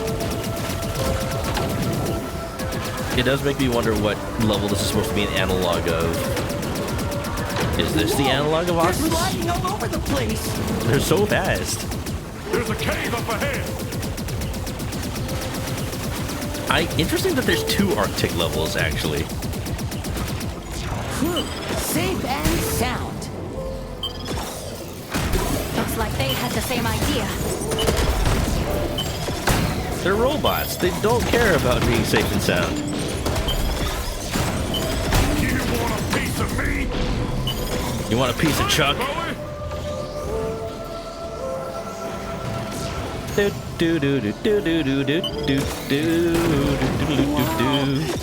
It does make me wonder what level this is supposed to be an analog of. Is this the analog of They're Oxus? sliding all over the place. They're so fast. There's a cave up ahead. Interesting that there's 2 Arctic levels actually. Whew, safe and sound. Looks like they had the same idea. They're robots. They don't care about being safe and sound. You want a piece of me? You want a piece of Chuck? Bowie?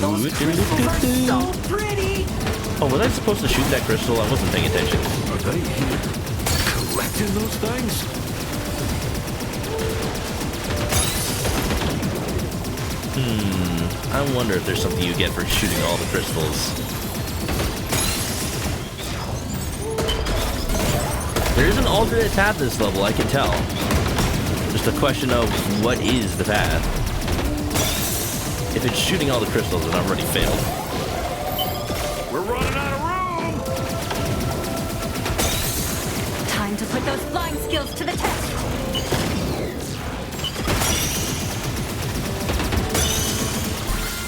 Those crystals are so pretty. Oh, was I supposed to shoot that crystal? I wasn't paying attention. Are they here collecting those things? I wonder if there's something you get for shooting all the crystals. There is an alternate path this level, I can tell. Just a question of what is the path. If it's shooting all the crystals, then I've already failed. We're running out of room. Time to put those flying skills to the test.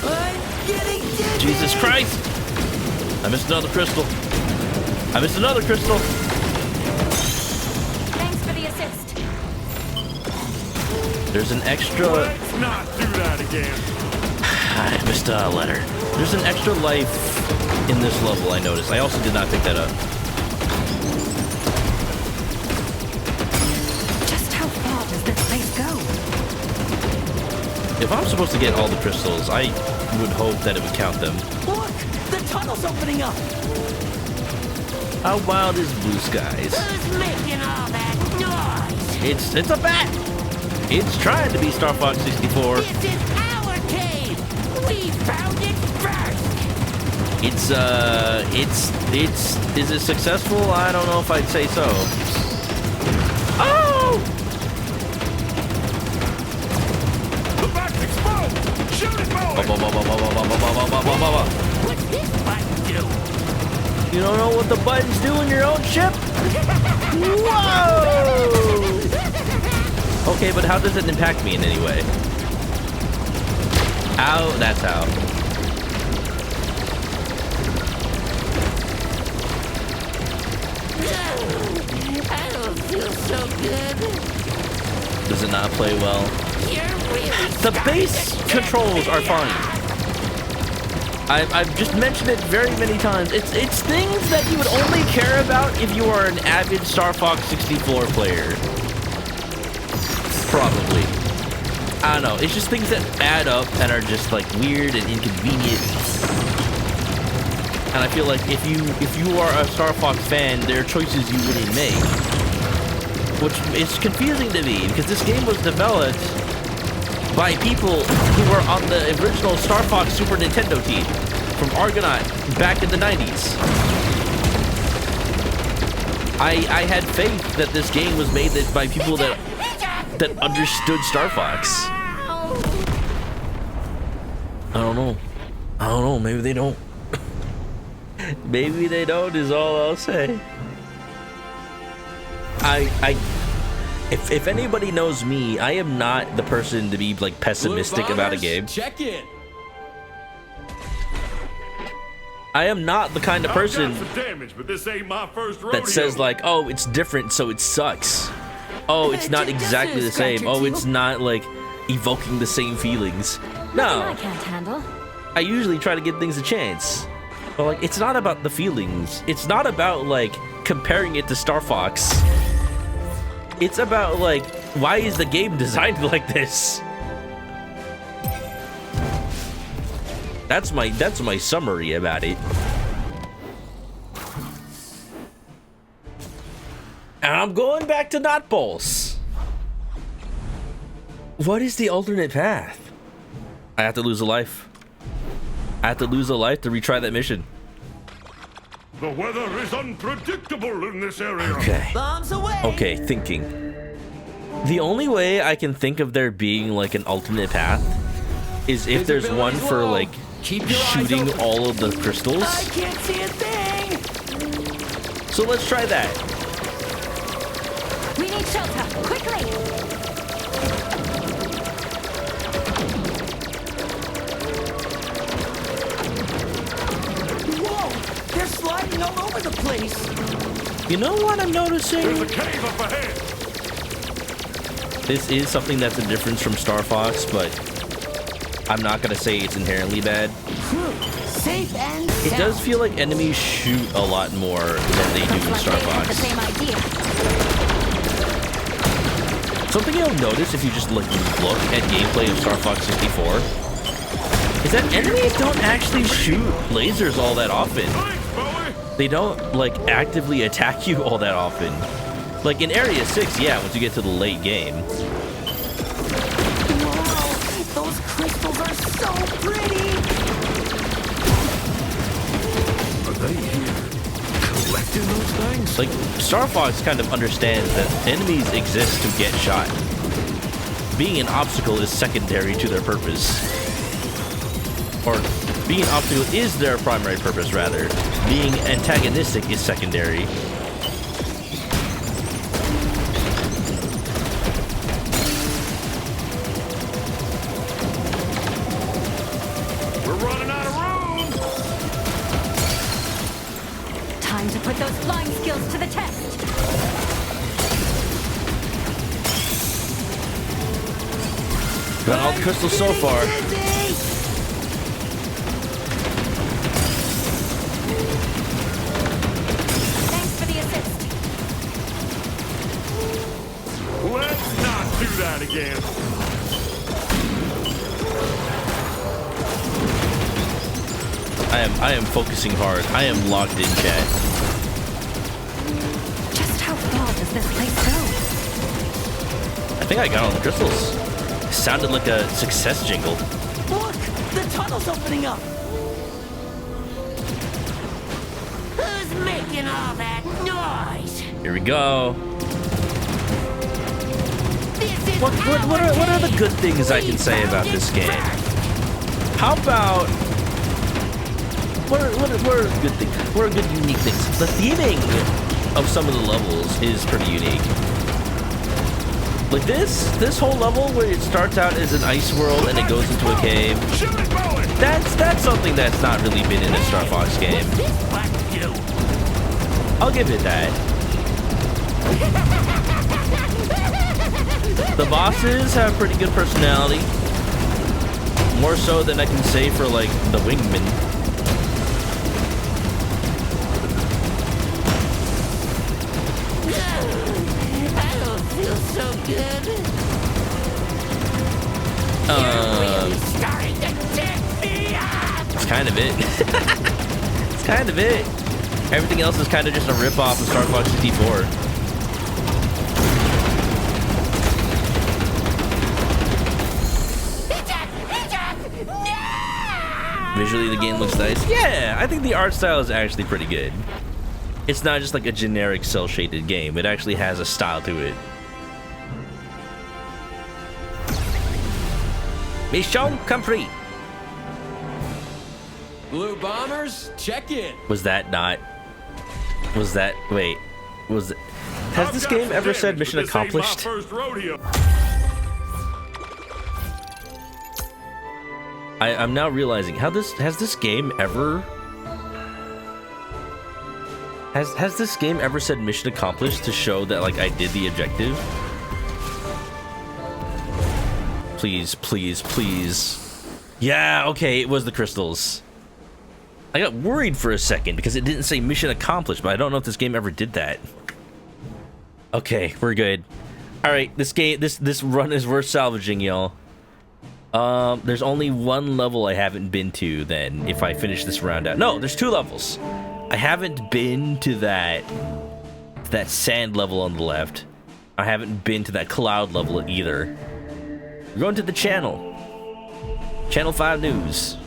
I'm getting dizzy. Jesus Christ! I missed another crystal. I missed another crystal. Thanks for the assist. There's an extra... Let's not do that again. I missed a letter. There's an extra life in this level, I noticed. I also did not pick that up. Just how far does this place go? If I'm supposed to get all the crystals, I would hope that it would count them. Look, the tunnel's opening up. How wild is blue skies? Who's making all that noise? It's a bat! It's trying to be Star Fox 64. This is our cave. We found it first. Is it successful? I don't know if I'd say so. Oh! The bat's exposed. Shoot it, Bowie. What's this button do? You don't know what the buttons do in your own ship? Whoa! Okay, but how does it impact me in any way? Ow, that's how. I don't feel so good. Does it not play well? You're really The base controls are fine. I've just mentioned it very many times. It's things that you would only care about if you are an avid Star Fox 64 player. Probably. I don't know. It's just things that add up and are just like weird and inconvenient. And I feel like if you are a Star Fox fan, there are choices you wouldn't make. Which is confusing to me because this game was developed by people who were on the original Star Fox Super Nintendo team from Argonaut back in the 90s. I had faith that this game was made by people that understood Star Fox. I don't know. Maybe they don't. Maybe they don't is all I'll say. If anybody knows me, I am not the person to be like pessimistic about a game. Check in. I am not the kind of person I've got some damage, but this ain't my first rodeo. that says like, oh, it's different, so it sucks. Oh, it's not exactly the same. Oh, it's not like evoking the same feelings. I No, can't handle. I usually try to give things a chance. But like, it's not about the feelings. It's not about like comparing it to Star Fox. It's about like, why is the game designed like this? That's my summary about it. And I'm going back to Not Pulse. What is the alternate path? I have to lose a life. I have to lose a life to retry that mission. The weather is unpredictable in this area. Okay. Bombs away! Okay, thinking. The only way I can think of there being like an alternate path is if there's one Visibility's for low. like Keep your eyes shooting open. all of the crystals. I can't see a thing! So let's try that. We need shelter, quickly! Whoa! They're sliding all over the place! You know what I'm There's noticing? a cave up ahead. This is something that's a difference from Star Fox, but I'm not gonna say it's inherently bad. Safe and It sound. does feel like enemies shoot a lot more than they do in Looks Star like they have the Fox. same idea. Something you'll notice if you just look at gameplay of Star Fox 64 is that enemies don't actually shoot lasers all that often. Thanks, Bowie. They don't like actively attack you all that often. Like in Area 6, yeah, once you get to the late game. Wow! Those crystals are so pretty! Are they here collecting those things? Like, Star Fox kind of understands that enemies exist to get shot. Being an obstacle is secondary to their purpose. Or, being an obstacle is their primary purpose, rather. Being antagonistic is secondary. We're running out of room. Time to put those flying skills to the test. Got all the crystals so far. Thanks for the assist. Let's not do that again. I am focusing hard. I am locked in, chat. Just how far does this place go? I think I got all the crystals. Sounded like a success jingle. Look! The tunnel's opening up! Who's making all that noise? Here we go. This is What are the good things I can say about this game? How about what are good things? What are good unique things? The theming of some of the levels is pretty unique. Like this whole level where it starts out as an ice world and it goes into a cave. Shoot it, Bowie. That's something that's not really been in a Star Fox game. this what do? I'll give it that. The bosses have pretty good personality. More so than I can say for like the wingman. I don't feel so good. Starting to tip me up. It's kind of it. It's kind of it. Everything else is kind of just a rip-off of Star Fox 64. Visually, the game looks nice. Yeah, I think the art style is actually pretty good. It's not just like a generic cel-shaded game. It actually has a style to it. Mission complete. Blue bombers, check in. Was that not? Was that? Wait. Was it? Has I've this got game some ever said damage, mission but this ain't my accomplished? first rodeo. I'm now realizing has this game ever has this game ever said mission accomplished to show that like I did the objective? Please, please, please. Yeah, okay, it was the crystals. I got worried for a second because it didn't say mission accomplished, but I don't know if this game ever did that. Okay, we're good. All right, this run is worth salvaging, y'all. There's only one level I haven't been to then, if I finish this round out. No, there's 2 levels. I haven't been to that sand level on the left. I haven't been to that cloud level either. We're going to the channel. Channel 5 News.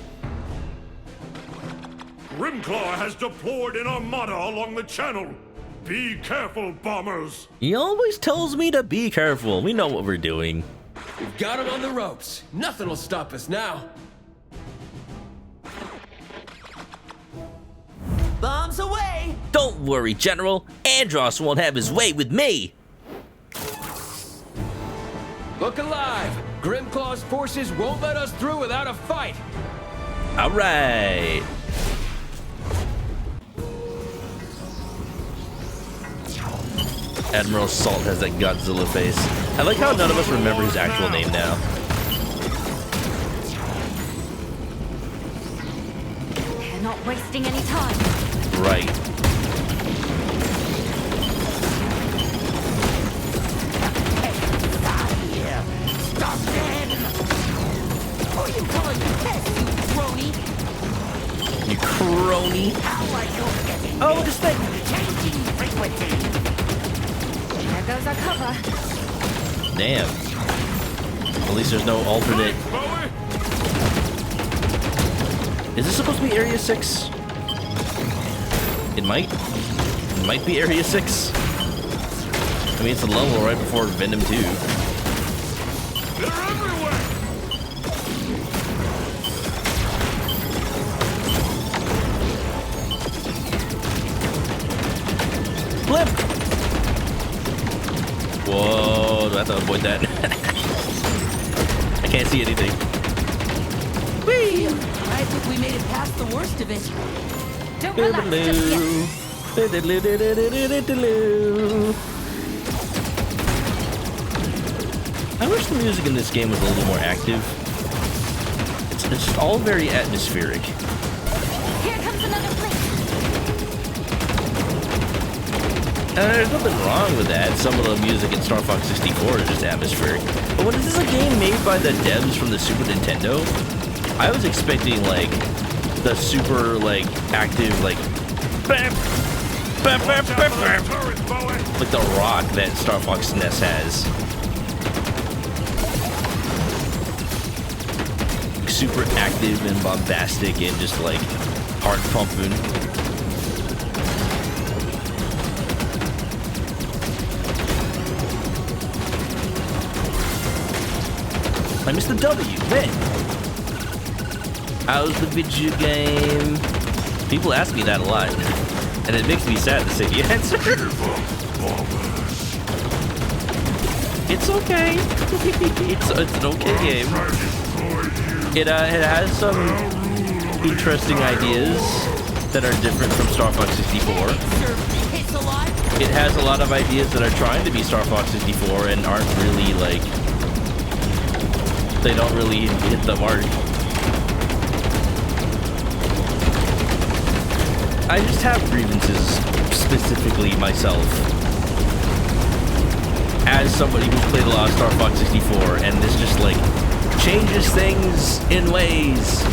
Grimclaw has deployed an armada along the channel. Be careful, bombers. He always tells me to be careful. We know what we're doing. We've got him on the ropes. Nothing will stop us now. Bombs away! Don't worry, General. Andros won't have his way with me. Look alive! Grimclaw's forces won't let us through without a fight. All right. Admiral Salt has that Godzilla face. I like how none of us remember his actual name now. They're not wasting any time. Right. Stop them! Who are you calling the test, you crony? You crony. How are you getting Oh, this thing. changing frequency? There goes our cover. Damn. At least there's no alternate. Bowie? Is this supposed to be Area 6? It might. It might be Area 6. I mean, it's a level right before Venom 2. They're everywhere. Flip! Whoa, do I have to avoid that? I can't see anything. Whee! I think we made it past the worst of it. Don't relax just yet. I wish the music in this game was a little more active. It's just all very atmospheric. Here comes another fleet. And there's nothing wrong with that. Some of the music in Star Fox 64 is just atmospheric. But when this is a game made by the devs from the Super Nintendo, I was expecting like the super like active like bam, bam, bam, bam, bam, Turret, Bowie. like the rock that Star Fox NES has. Super active and bombastic and just like heart pumping. I missed the W, man. How's the video game? People ask me that a lot, and it makes me sad to say the answer. It's okay. it's an okay game. It has some interesting ideas that are different from Star Fox 64. It's alive. It has a lot of ideas that are trying to be Star Fox 64 and aren't really like, they don't really hit the mark. I just have grievances, specifically myself, as somebody who's played a lot of Star Fox 64, and this just like changes things in ways.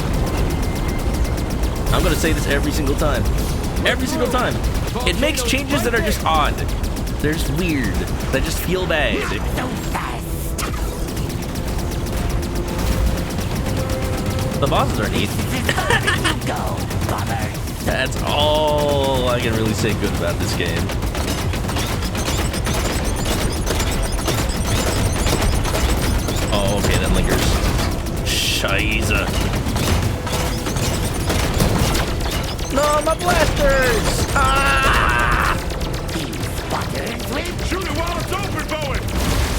I'm gonna say this every single time. Every single time. It makes changes that are just odd. They're just weird. That just feel bad. So fast! The bosses are neat. Go, bomber! That's all I can really say good about this game. Oh, okay, that lingers. Scheiße. No, my blasters! Ah! Shoot it while it's open, Bowie.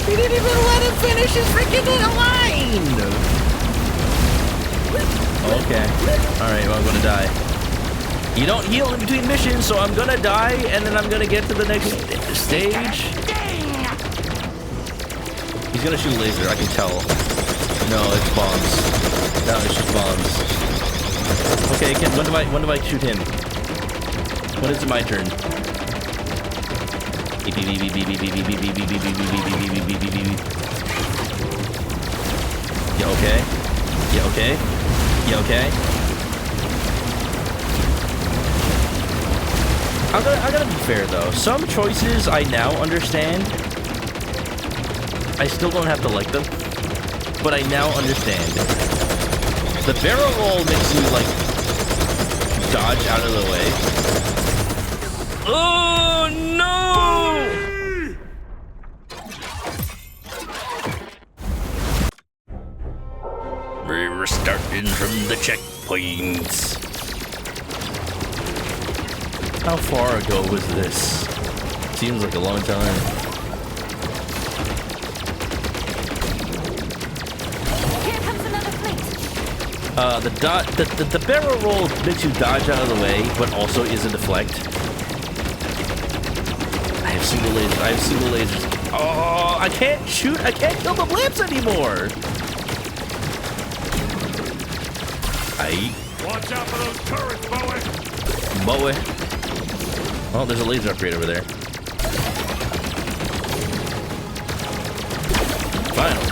He didn't even let him finish his freaking line! Okay. Alright, well, I'm gonna die. You don't heal in between missions, so I'm gonna die, and then I'm gonna get to the next stage. He's gonna shoot a laser, I can tell. No, it's bombs. No, it's just bombs. Okay, when do I shoot him? When is it my turn? You okay? You okay? You okay? I gotta be fair though. Some choices I now understand. I still don't have to like them, but I now understand. The barrel roll makes you like dodge out of the way. Oh no! We're starting from the checkpoints. How far ago was this? Seems like a long time. Here comes another fleet. The barrel roll makes you dodge out of the way, but also is a deflect. I have single lasers. I have single lasers. Oh, I can't shoot. I can't kill the blimps anymore. Watch out for those turrets, Bowie. Bowie! Oh, there's a laser upgrade over there. Finally.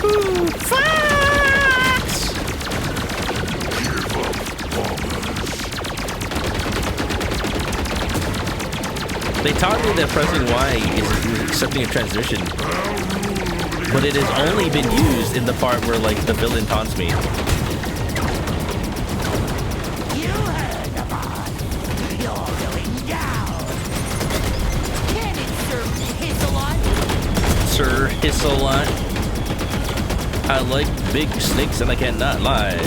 Ooh, Fox! They taught me that pressing Y is accepting a transmission, but it has only been used in the part where, like, the villain taunts me. You heard the boss. You're going down. Can it, Sir Hissalot? Sir Hissalot. I like big snakes and I cannot lie.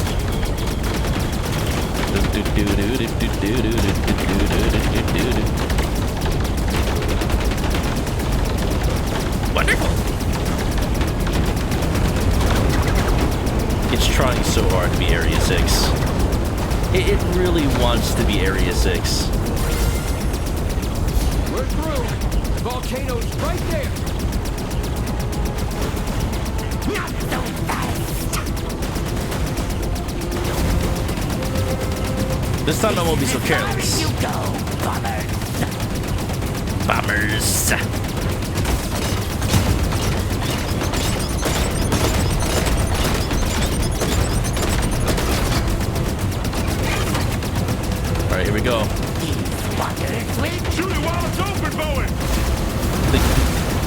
Wonderful. It's trying so hard to be Area 6. It really wants to be Area 6. We're through. The volcano's right there. Not so fast. This time I won't be so As far careless. as you go, bombers. Bombers. Alright, here we go. These waters will Shoot it while it's open, Bowie!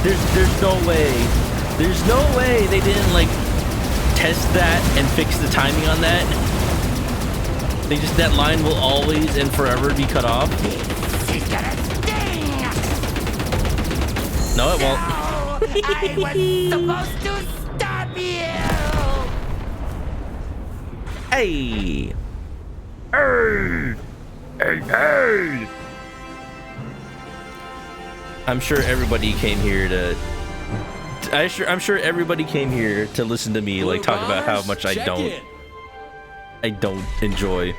There's no way. There's no way they didn't, like, test that and fix the timing on that. They just, that line will always and forever be cut off. She's gonna sting! No, it won't. I was supposed to stop you! Hey! Hey! Hey! I'm sure everybody came here to. I'm sure everybody came here to listen to me like talk about how much I don't enjoy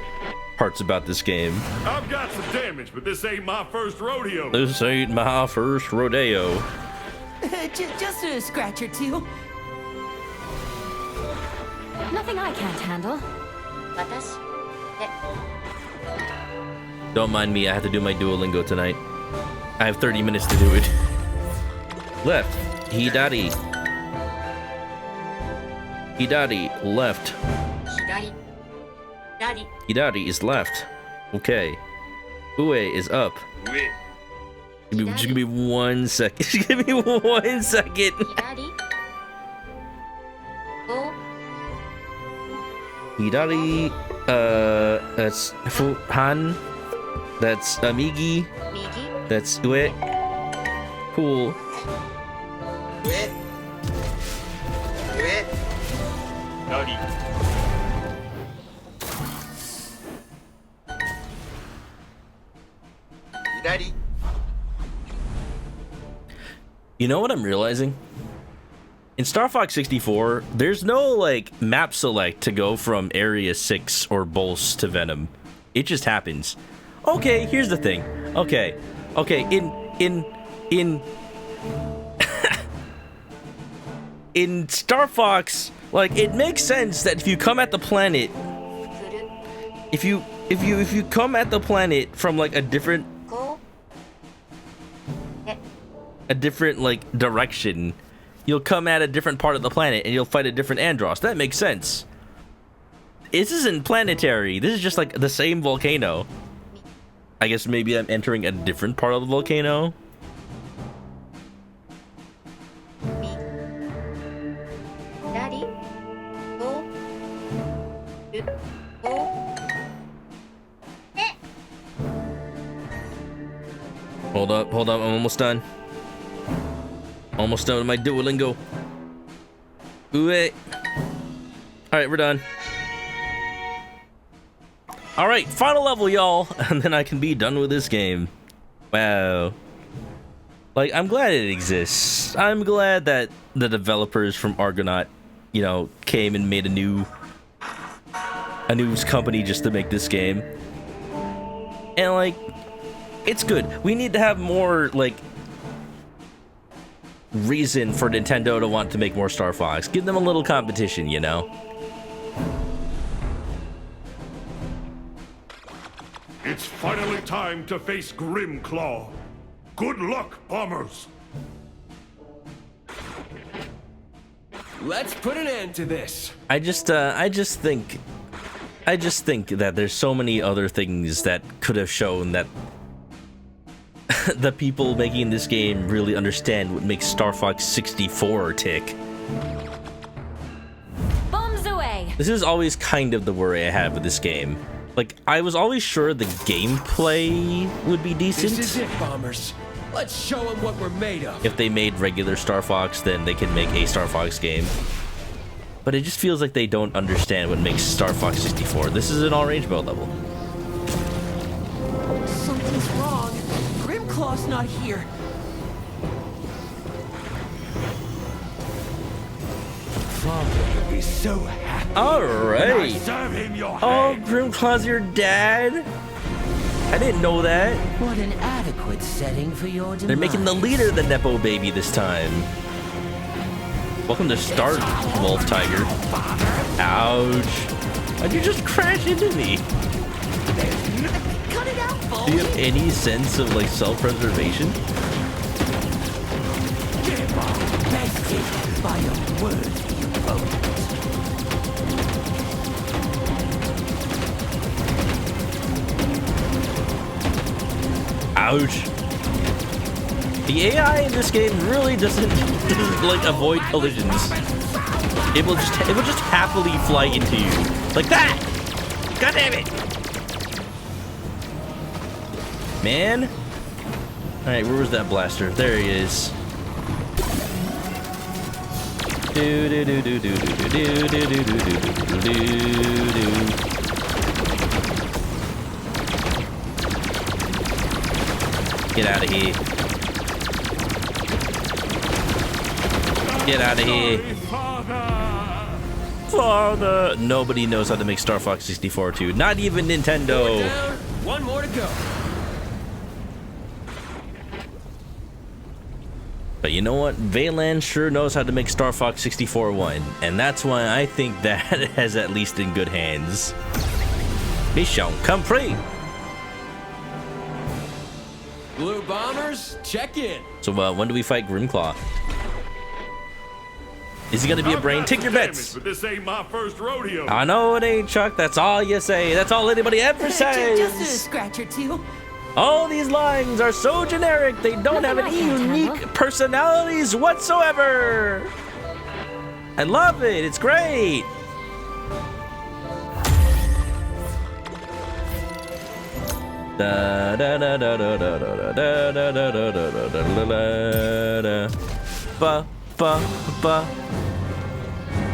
parts about this game. I've got some damage, but this ain't my first rodeo. This ain't my first rodeo. Just a scratch or two. Nothing I can't handle. Don't mind me, I have to do my Duolingo tonight. I have 30 minutes to do it. Left. Hidari. Hidari, left. Hidari is left. Okay. Ue is up. Just give me 1 second. Just give me 1 second. Hidari, that's Fuhan. That's Amigi. That's Ue. Cool. You know what I'm realizing? In Star Fox 64, there's no like map select to go from Area 6 or Bolst to Venom. It just happens. Okay, here's the thing. Okay, in in Star Fox, like, it makes sense that if you come at the planet, if you come at the planet from like a different like direction, you'll come at a different part of the planet and you'll fight a different Andross. That makes sense. This isn't planetary. This is just like the same volcano. I guess maybe I'm entering a different part of the volcano. Hold up, I'm almost done. Almost done with my Duolingo. Wait. Alright, we're done. Alright, final level, y'all. And then I can be done with this game. Wow. Like, I'm glad it exists. I'm glad that the developers from Argonaut, you know, came and made a new company just to make this game. And, like, it's good. We need to have more, like, reason for Nintendo to want to make more Star Fox. Give them a little competition, you know? It's finally time to face Grimclaw. Good luck, bombers. Let's put an end to this. I just think that there's so many other things that could have shown that the people making this game really understand what makes Star Fox 64 tick. Bombs away. This is always kind of the worry I have with this game. Like, I was always sure the gameplay would be decent. This is it, bombers. Let's show them what we're made of. If they made regular Star Fox, then they can make a Star Fox game. But it just feels like they don't understand what makes Star Fox 64. This is an all-range mode level. Something's wrong. Grimclaw's not here. Father will be so happy. Alright. Serve him your Oh, hand. Grimclaw's your dad? I didn't know that. What an adequate setting for your demise. They're making the leader the Nepo baby this time. Welcome to Start, Wolf Tiger. Ouch. Why'd you just crash into me? Cut it out, Bo. Do you have any sense of, like, self-preservation? Bested by a worthy opponent. Ouch. The AI in this game really doesn't like avoid collisions. It will just happily fly into you. Like that! God damn it! Man. Alright, where was that blaster? There he is. Do do do do do do do do do do do do do. Get out of here. Get out of here. Father. Nobody knows how to make Star Fox 64 too. Not even Nintendo. Down. One more to go. But you know what? Veylan sure knows how to make Star Fox 64 1. And that's why I think that has at least in good hands. Mission complete. Blue bombers, check in. So when do we fight Grimclaw? Is he gonna be a brain? Take your bets. But this ain't my first rodeo. I know it ain't, Chuck. That's all you say. That's all anybody ever Just a says. scratch or two. All these lines are so generic, they don't have any unique personalities whatsoever. I love it. It's great. Da da da da da da da da da da da da da da da. Ba ba ba.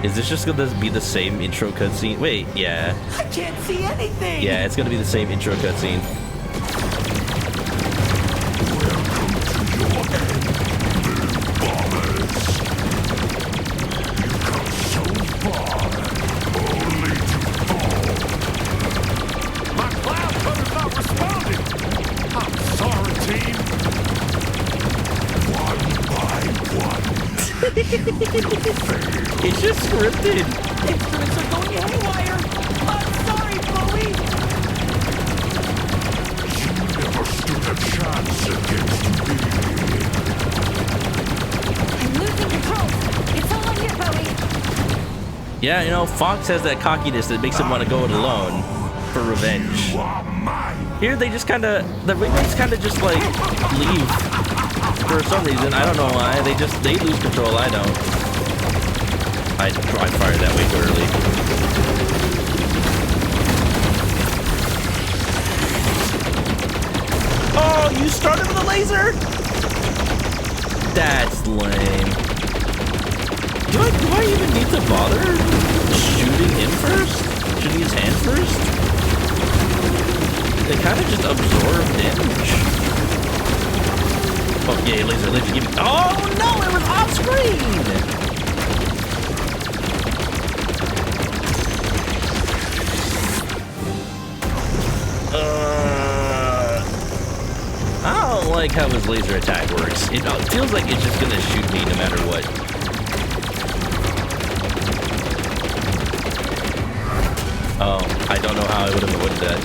Is this just gonna be the same intro cutscene? Wait, yeah. I can't see anything. Yeah, it's gonna be the same intro cutscene. My cloud cover's not responding. I'm sorry, team. It's just scripted. Instruments are going haywire. I'm sorry, Bowie. Never stood a chance against me. I'm losing control. It's all on you, Bowie. Yeah, you know, Fox has that cockiness that makes him want to go it alone for revenge. You are mine. Here they just kind of, the ringmates kind of just like leave for some reason. I don't know why. They lose control. I don't. I fired that way too early. Oh Oh, you started with a laser? That's lame. Do I even need to bother shooting him first? Shooting his hand first? They kind of just absorb damage. Oh, yeah, laser, give me. Oh, no, it was off screen! I don't like how his laser attack works. It feels like it's just gonna shoot me no matter what. Oh, I don't know how I would have avoided that.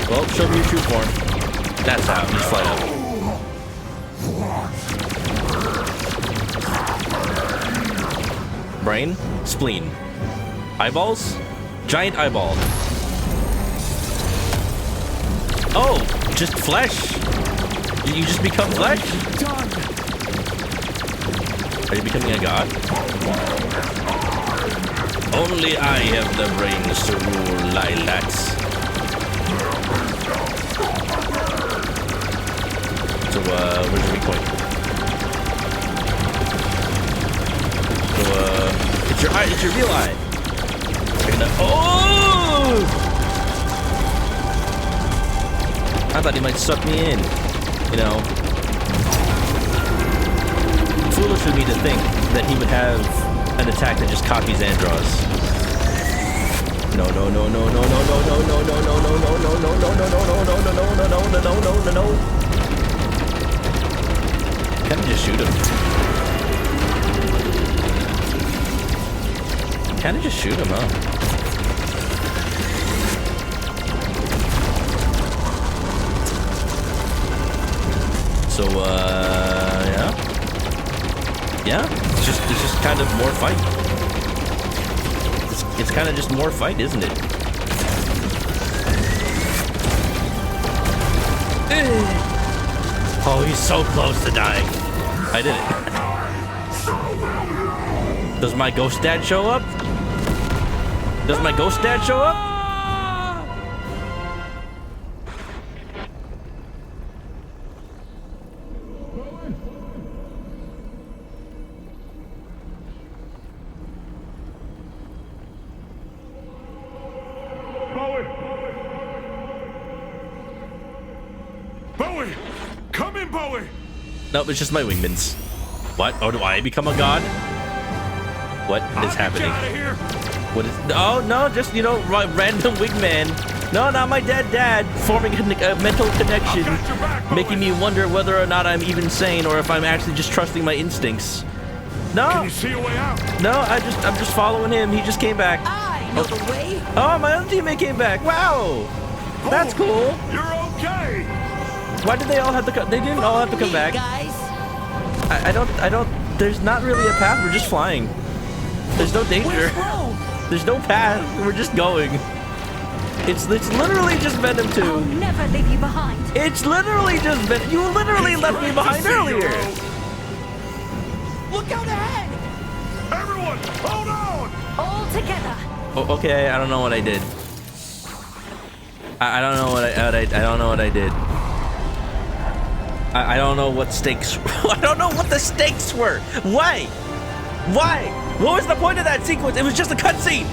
Well, show me your true form. That's how. You slide up. Brain, spleen, eyeballs, giant eyeball. Oh, just flesh. You just become flesh? Are you becoming a god? Only I have the brains to rule lilacs. So, where's the weak point? So, it's your eye, it's your real eye. Oh! I thought he might suck me in, you know. Foolish of me to think that he would have an attack that just copies and draws. No. Can I just shoot him? Can I just shoot him, huh? So, yeah. Yeah, it's just kind of more fight. It's kind of just more fight, isn't it? Oh, he's so close to dying. I did it. Does my ghost dad show up? Does my ghost dad show up? Bowie! Come in, Bowie! Nope, it's just my wingmans. What? Oh, do I become a god? What is happening? Get out of here! What is? Oh no, just random wingman. No, not my dead dad. Forming a mental connection, making me wonder whether or not I'm even sane or if I'm actually just trusting my instincts. No. Can you see a way out? No, I'm just following him. He just came back. I know the way. Oh, my other teammate came back. Wow, that's cool. You're okay! Why did they all have to come? They didn't all have to come back. Guys, I don't. There's not really a path. We're just flying. There's no danger. There's no path. We're just going. It's literally just Venom 2. I'll never leave you behind. It's literally just Venom. You literally left me behind earlier. look out ahead! Everyone, hold on! All together. Oh, okay, I don't know what I did. I don't know what I don't know what I did. I don't know what stakes. I don't know what the stakes were. Why? Why? What was the point of that sequence? It was just a cutscene.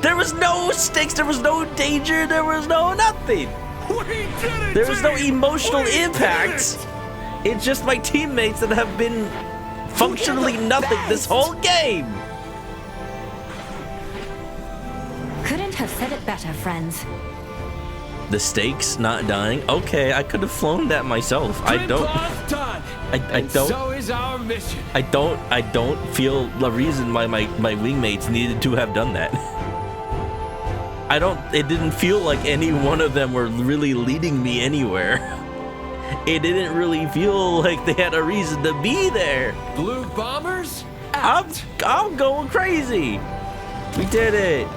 There was no stakes. There was no danger. There was no nothing. We did it! There was no team! emotional We did impact. it! It's just my teammates that have been functionally nothing this whole game. Couldn't have said it better, friends. The stakes, not dying. Okay, I could have flown that myself. I don't. Done. I don't. So is our mission. I don't feel the reason why my wingmates needed to have done that. It didn't feel like any one of them were really leading me anywhere. It didn't really feel like they had a reason to be there. Blue bombers? I'm going crazy. We did it.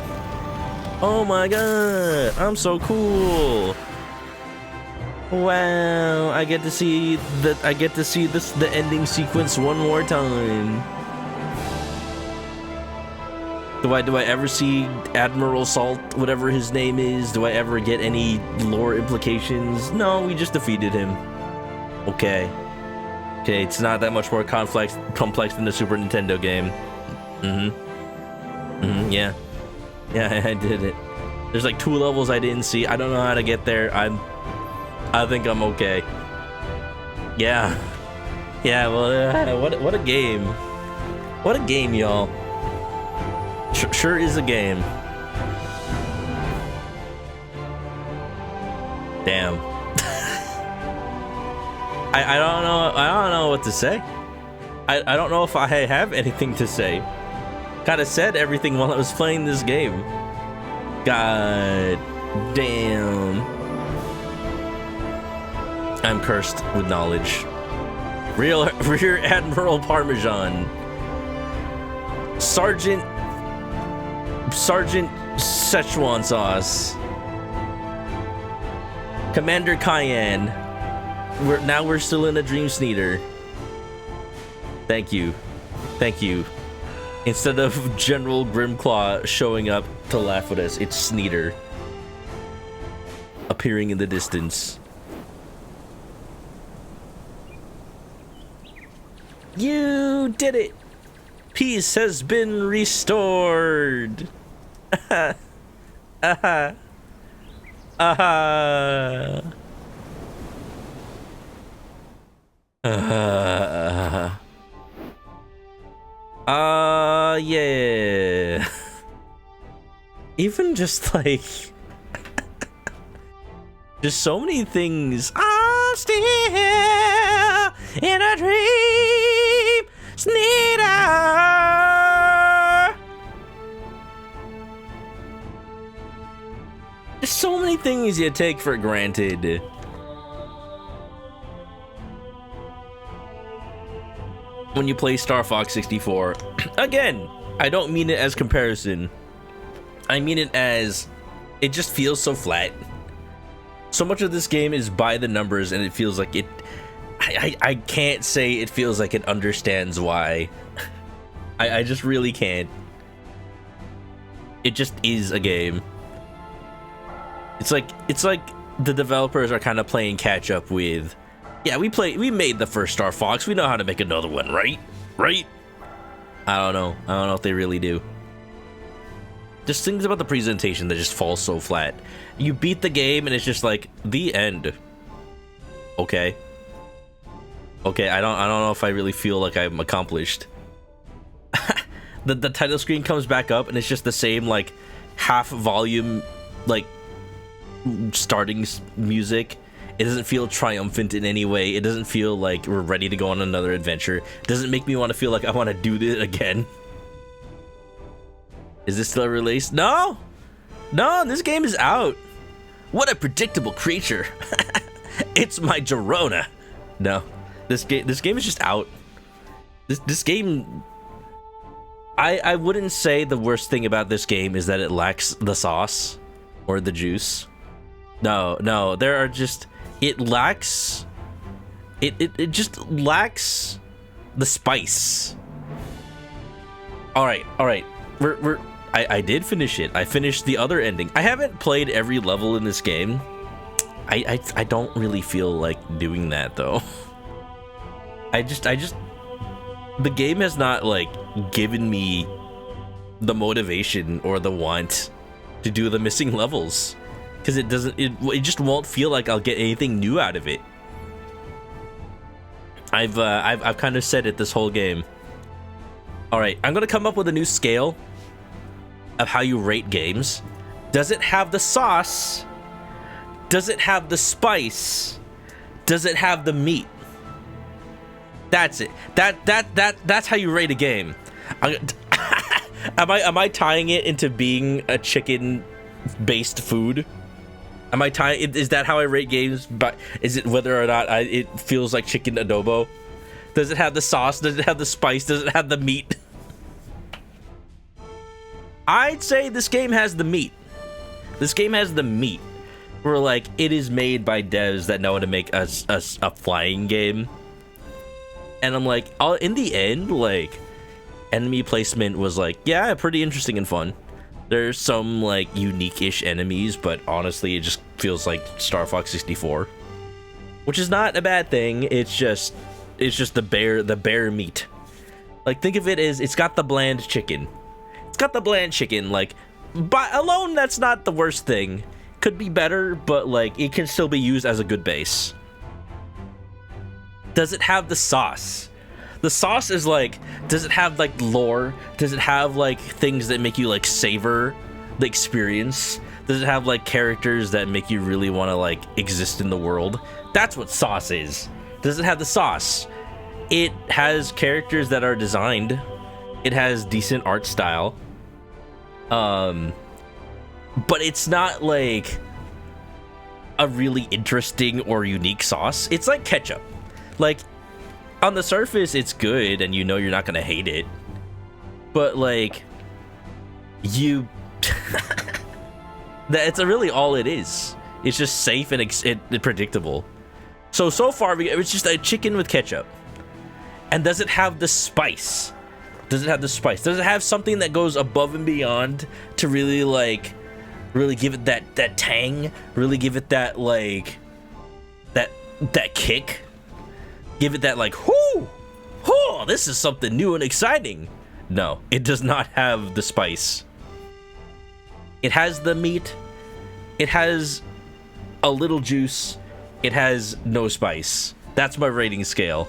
Oh my god, I'm so cool. Wow, I get to see the ending sequence one more time. Do I ever see Admiral Salt, whatever his name is? Do I ever get any lore implications? No, we just defeated him. Okay. Okay, it's not that much more complex than the Super Nintendo game. Yeah. Yeah, I did it. There's like 2 levels I didn't see. I don't know how to get there. I think I'm okay. Yeah. Yeah, well, what a game. What a game, y'all. Sure is a game. Damn. I don't know what to say. I don't know if I have anything to say. Kind of said everything while I was playing this game. God damn. I'm cursed with knowledge. Rear Admiral Parmesan. Sergeant Szechuan sauce. Commander Cayenne. We're still in a Dream Sneeder. Thank you. Thank you. Instead of General Grimclaw showing up to laugh at us, it's Sneeder appearing in the distance. You did it! Peace has been restored! Yeah. Even just like just so many things. I'm still in a dream, Sneeder. There's so many things you take for granted. When you play Star Fox 64. Again, I don't mean it as comparison. I mean it as it just feels so flat. So much of this game is by the numbers, and it feels like it I can't say it feels like it understands why. I just really can't. It just is a game. It's like the developers are kind of playing catch up with, yeah, we made the first Star Fox, we know how to make another one, right? Right? I don't know if they really do. Just things about the presentation that just fall so flat. You beat the game and it's just like the end. Okay. Okay, I don't know if I really feel like I'm accomplished. The title screen comes back up and it's just the same like half volume like starting music. It doesn't feel triumphant in any way. It doesn't feel like we're ready to go on another adventure. It doesn't make me want to feel like I want to do this again. Is this still released? No! No, this game is out. What a predictable creature. It's my Girona. No. This game is just out. This game, I wouldn't say the worst thing about this game is that it lacks the sauce or the juice. No, there are just it just lacks the spice. All right. I did finish it. I finished the other ending. I haven't played every level in this game. I don't really feel like doing that though. I just the game has not like given me the motivation or the want to do the missing levels, because it just won't feel like I'll get anything new out of it. I've kind of said it this whole game. All right, I'm gonna come up with a new scale of how you rate games. Does it have the sauce? Does it have the spice? Does it have the meat? That's it. That's how you rate a game. Am I tying it into being a chicken-based food? Am I tying? Is that how I rate games? But is it whether or not it feels like chicken adobo? Does it have the sauce? Does it have the spice? Does it have the meat? I'd say this game has the meat. This game has the meat. Where like it is made by devs that know how to make a flying game. And I'm like, in the end, like, enemy placement was like, yeah, pretty interesting and fun. There's some like unique-ish enemies, but honestly, it just feels like Star Fox 64, which is not a bad thing. It's just the bare meat. Like, think of it as it's got the bland chicken. It's got the bland chicken. Like, by alone, that's not the worst thing. Could be better, but like it can still be used as a good base. Does it have the sauce? The sauce is like, does it have like lore? Does it have like things that make you like savor the experience? Does it have like characters that make you really want to like exist in the world? That's what sauce is. Does it have the sauce? It has characters that are designed. It has decent art style. But it's not like a really interesting or unique sauce. It's like ketchup. Like, on the surface, it's good, and you know you're not gonna hate it. But like, that's really all it is. It's just safe and predictable. So far, it's just a chicken with ketchup. And does it have the spice? Does it have the spice? Does it have something that goes above and beyond to really give it that tang? Really give it that like that kick? Give it that like, whoo, this is something new and exciting. No, it does not have the spice. It has the meat. It has a little juice. It has no spice. That's my rating scale.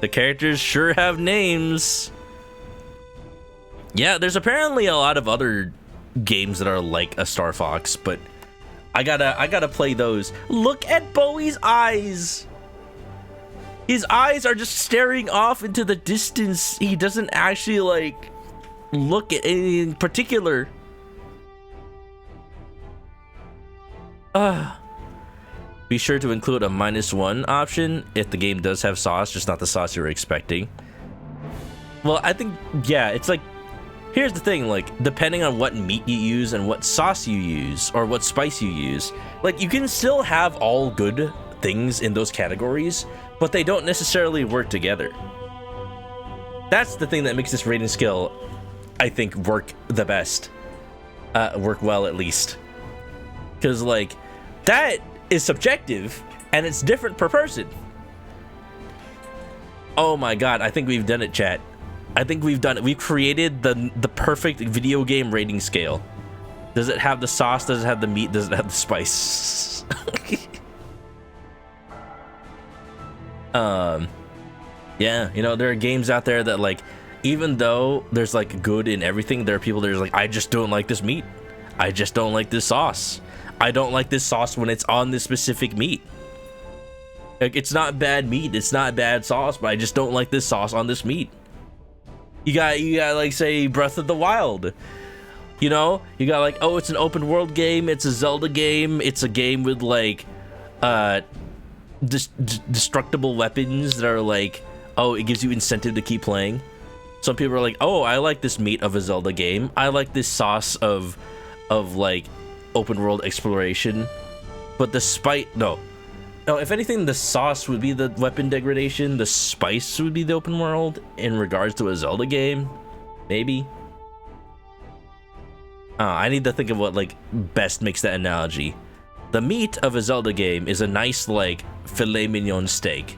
The characters sure have names. Yeah, there's apparently a lot of other games that are like a Star Fox, but I gotta play those. Look at Bowie's eyes. His eyes are just staring off into the distance. He doesn't actually like look at anything in particular. Be sure to include a -1 option if the game does have sauce, just not the sauce you were expecting. Well, I think, yeah, it's like, here's the thing, like, depending on what meat you use and what sauce you use or what spice you use, like, you can still have all good things in those categories, but they don't necessarily work together. That's the thing that makes this rating scale, I think, work the best. Work well, at least. Because, like, that is subjective, and it's different per person. Oh my god, I think we've done it, chat. I think we've done it. We've created the perfect video game rating scale. Does it have the sauce? Does it have the meat? Does it have the spice? Yeah, you know, there are games out there that, like, even though there's like good in everything, there are people that are like, I just don't like this meat. I just don't like this sauce. I don't like this sauce when it's on this specific meat. Like, it's not bad meat, it's not bad sauce, but I just don't like this sauce on this meat. You got like, say, Breath of the Wild. You know, you got like, oh, it's an open world game, it's a Zelda game, it's a game with like destructible weapons that are like, oh, it gives you incentive to keep playing. Some people are like, oh, I like this meat of a Zelda game. I like this sauce of like open world exploration. But the spice, no, if anything, the sauce would be the weapon degradation. The spice would be the open world in regards to a Zelda game, maybe. I need to think of what like best makes that analogy. The meat of a Zelda game is a nice like filet mignon steak.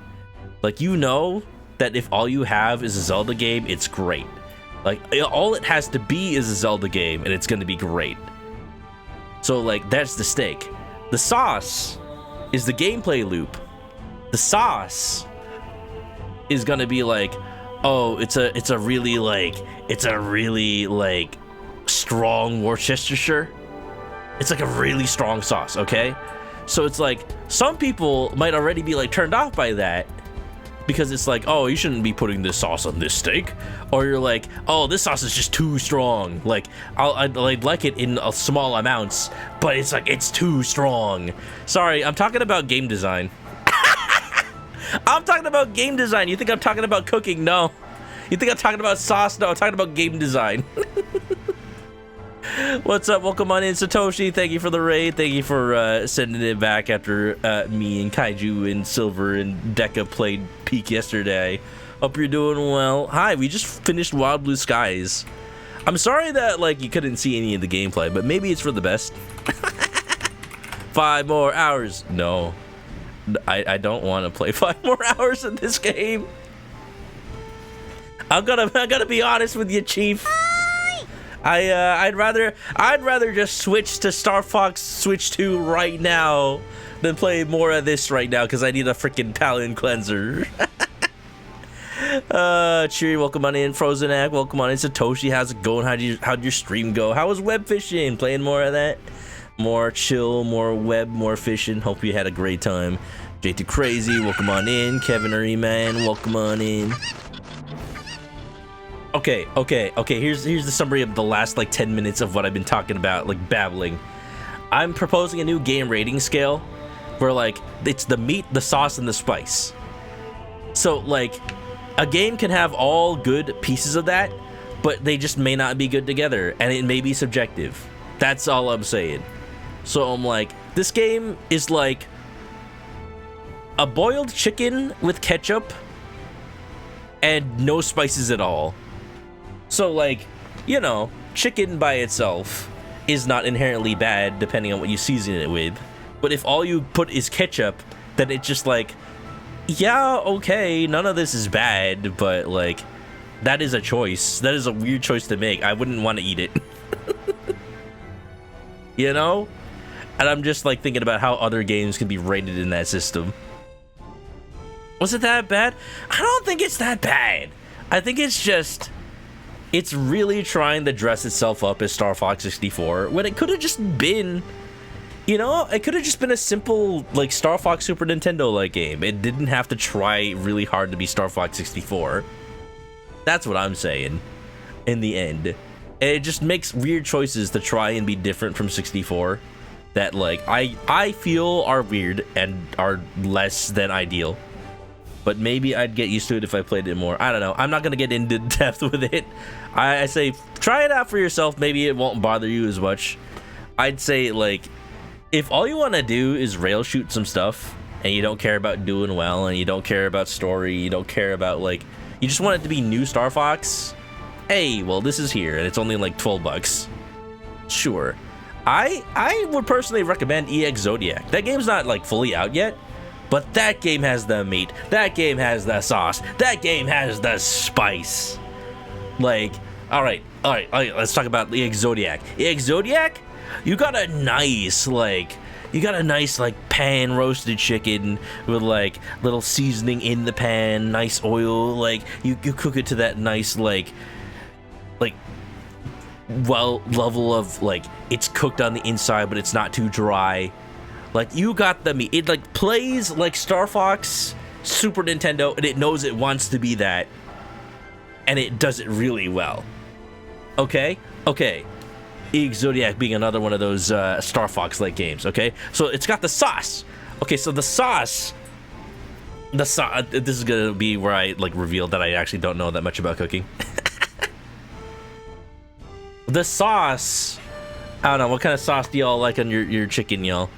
Like, you know that if all you have is a Zelda game, it's great. Like, all it has to be is a Zelda game, and it's gonna be great. So like, that's the steak. The sauce is the gameplay loop. The sauce is gonna be like, oh, it's a really like strong Worcestershire. It's like a really strong sauce, okay? So it's like, some people might already be like turned off by that because it's like, oh, you shouldn't be putting this sauce on this steak. Or you're like, oh, this sauce is just too strong. Like, I'd like it in small amounts, but it's like, it's too strong. Sorry, I'm talking about game design. I'm talking about game design. You think I'm talking about cooking? No. You think I'm talking about sauce? No, I'm talking about game design. What's up? Welcome on in, Satoshi. Thank you for the raid. Thank you for sending it back after me and Kaiju and Silver and Deca played Peak yesterday. Hope you're doing well. Hi, we just finished Wild Blue Skies. I'm sorry that like you couldn't see any of the gameplay, but maybe it's for the best. 5 more hours. No. I don't want to play 5 more hours in this game. I gotta be honest with you, Chief. I'd rather just switch to Star Fox Switch 2 right now than play more of this right now because I need a freaking palate cleanser. Cheery, welcome on in. Frozen Egg, welcome on in. Satoshi, how's it going? How'd your stream go? How was web fishing? Playing more of that? More chill, more web, more fishing. Hope you had a great time. J2 Crazy, welcome on in. Kevin Man, welcome on in. Okay. Here's the summary of the last like 10 minutes of what I've been talking about, like babbling. I'm proposing a new game rating scale where like it's the meat, the sauce, and the spice. So like a game can have all good pieces of that, but they just may not be good together, and it may be subjective. That's all I'm saying. So I'm like, this game is like a boiled chicken with ketchup and no spices at all. So like, you know, chicken by itself is not inherently bad depending on what you season it with. But if all you put is ketchup, then it's just like, yeah, okay, none of this is bad, but like, that is a choice. That is a weird choice to make. I wouldn't want to eat it. You know? And I'm just like thinking about how other games can be rated in that system. Was it that bad? I don't think it's that bad. I think it's just, it's really trying to dress itself up as Star Fox 64 when it could have just been, you know, it could have just been a simple like Star Fox Super Nintendo like game. It didn't have to try really hard to be Star Fox 64. That's what I'm saying in the end. And it just makes weird choices to try and be different from 64 that like I feel are weird and are less than ideal. But maybe I'd get used to it if I played it more. I don't know. I'm not going to get into depth with it. I say try it out for yourself. Maybe it won't bother you as much. I'd say, like, if all you want to do is rail shoot some stuff and you don't care about doing well and you don't care about story, you don't care about, like, you just want it to be new Star Fox, hey, well, this is here and it's only like $12. Sure. I would personally recommend EX Zodiac. That game's not, like, fully out yet. But that game has the meat, that game has the sauce, that game has the spice. Like, all right, let's talk about EX Zodiac. EX Zodiac, you got a nice, like, pan roasted chicken with, like, little seasoning in the pan, nice oil, like, you cook it to that nice, like, well, level of, like, it's cooked on the inside, but it's not too dry. Like, you got the meat. It, like, plays like Star Fox Super Nintendo, and it knows it wants to be that. And it does it really well. Okay? Okay. EX Zodiac being another one of those Star Fox-like games, okay? So, it's got the sauce. Okay, so the sauce... this is gonna be where I, like, reveal that I actually don't know that much about cooking. The sauce... I don't know, what kind of sauce do y'all like on your chicken, y'all?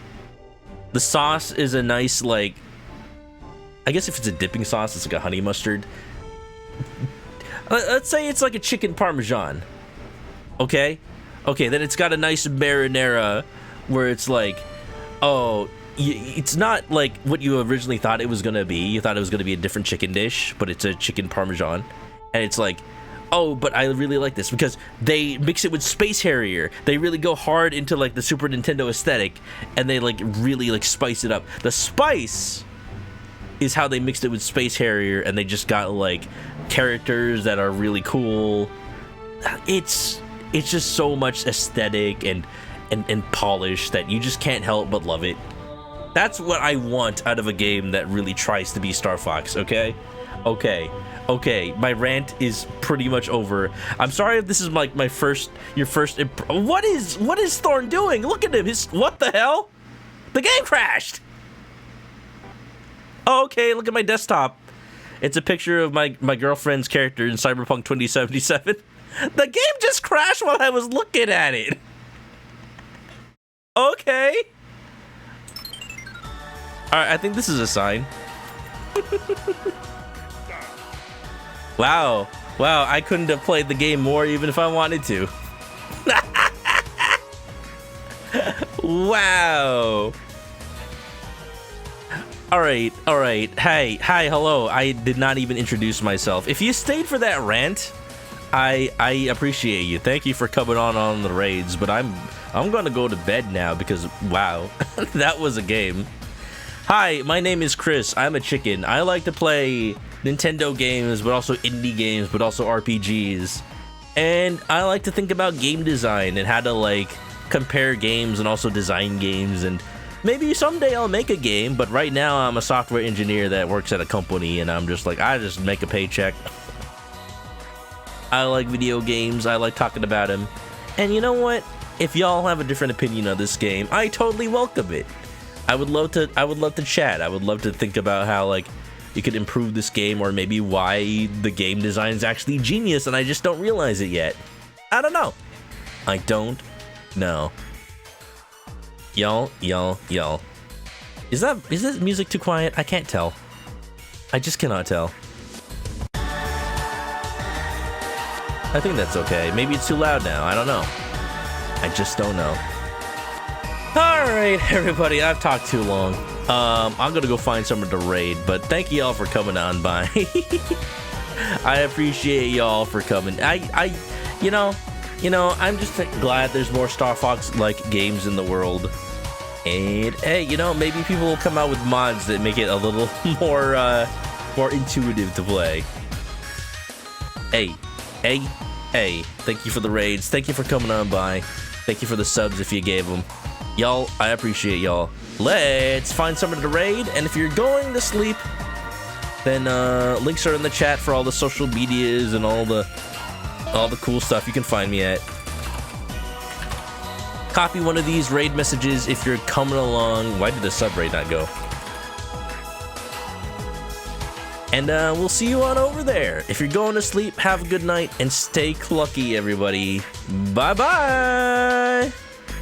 The sauce is a nice, like, I guess if it's a dipping sauce, it's like a honey mustard. Let's say it's like a chicken parmesan. Okay? Okay, then it's got a nice marinara where it's like, oh, it's not like what you originally thought it was going to be. You thought it was going to be a different chicken dish, but it's a chicken parmesan. And it's like, oh, but I really like this because they mix it with Space Harrier. They really go hard into, like, the Super Nintendo aesthetic, and they, like, really, like, spice it up. The spice is how they mixed it with Space Harrier, and they just got, like, characters that are really cool. It's just so much aesthetic and polish that you just can't help but love it. That's what I want out of a game that really tries to be Star Fox, okay? Okay, my rant is pretty much over. I'm sorry if this is like your first what is Thorn doing? Look at him. What the hell? The game crashed. Oh, okay, look at my desktop. It's a picture of my girlfriend's character in Cyberpunk 2077. The game just crashed while I was looking at it. Okay. All right, I think this is a sign. Wow. Wow, I couldn't have played the game more even if I wanted to. Wow. All right. Hey, hi, hello. I did not even introduce myself. If you stayed for that rant, I appreciate you. Thank you for coming on the raids, but I'm gonna go to bed now because wow, that was a game. Hi, my name is Chris. I'm a chicken. I like to play Nintendo games, but also indie games, but also RPGs. And I like to think about game design and how to like compare games and also design games. And maybe someday I'll make a game, but right now I'm a software engineer that works at a company and I'm just like, I just make a paycheck. I like video games. I like talking about them. And you know what? If y'all have a different opinion of this game, I totally welcome it. I would love to chat. I would love to think about how like you could improve this game, or maybe why the game design is actually genius and I just don't realize it yet. I don't know. I don't know. Y'all. Is this music too quiet? I can't tell. I just cannot tell. I think that's okay. Maybe it's too loud now. I don't know. I just don't know. Alright, everybody, I've talked too long. I'm gonna go find someone to raid, but thank you all for coming on by. I appreciate y'all for coming. You know, I'm just glad there's more Star Fox like games in the world. And hey, you know, maybe people will come out with mods that make it a little more intuitive to play. Hey, thank you for the raids. Thank you for coming on by. Thank you for the subs if you gave them. Y'all, I appreciate y'all. Let's find someone to raid, and if you're going to sleep, then links are in the chat for all the social medias and all the cool stuff you can find me at. Copy one of these raid messages if you're coming along. Why did the sub raid not go? And we'll see you on over there. If you're going to sleep, have a good night and stay clucky, everybody. Bye-bye.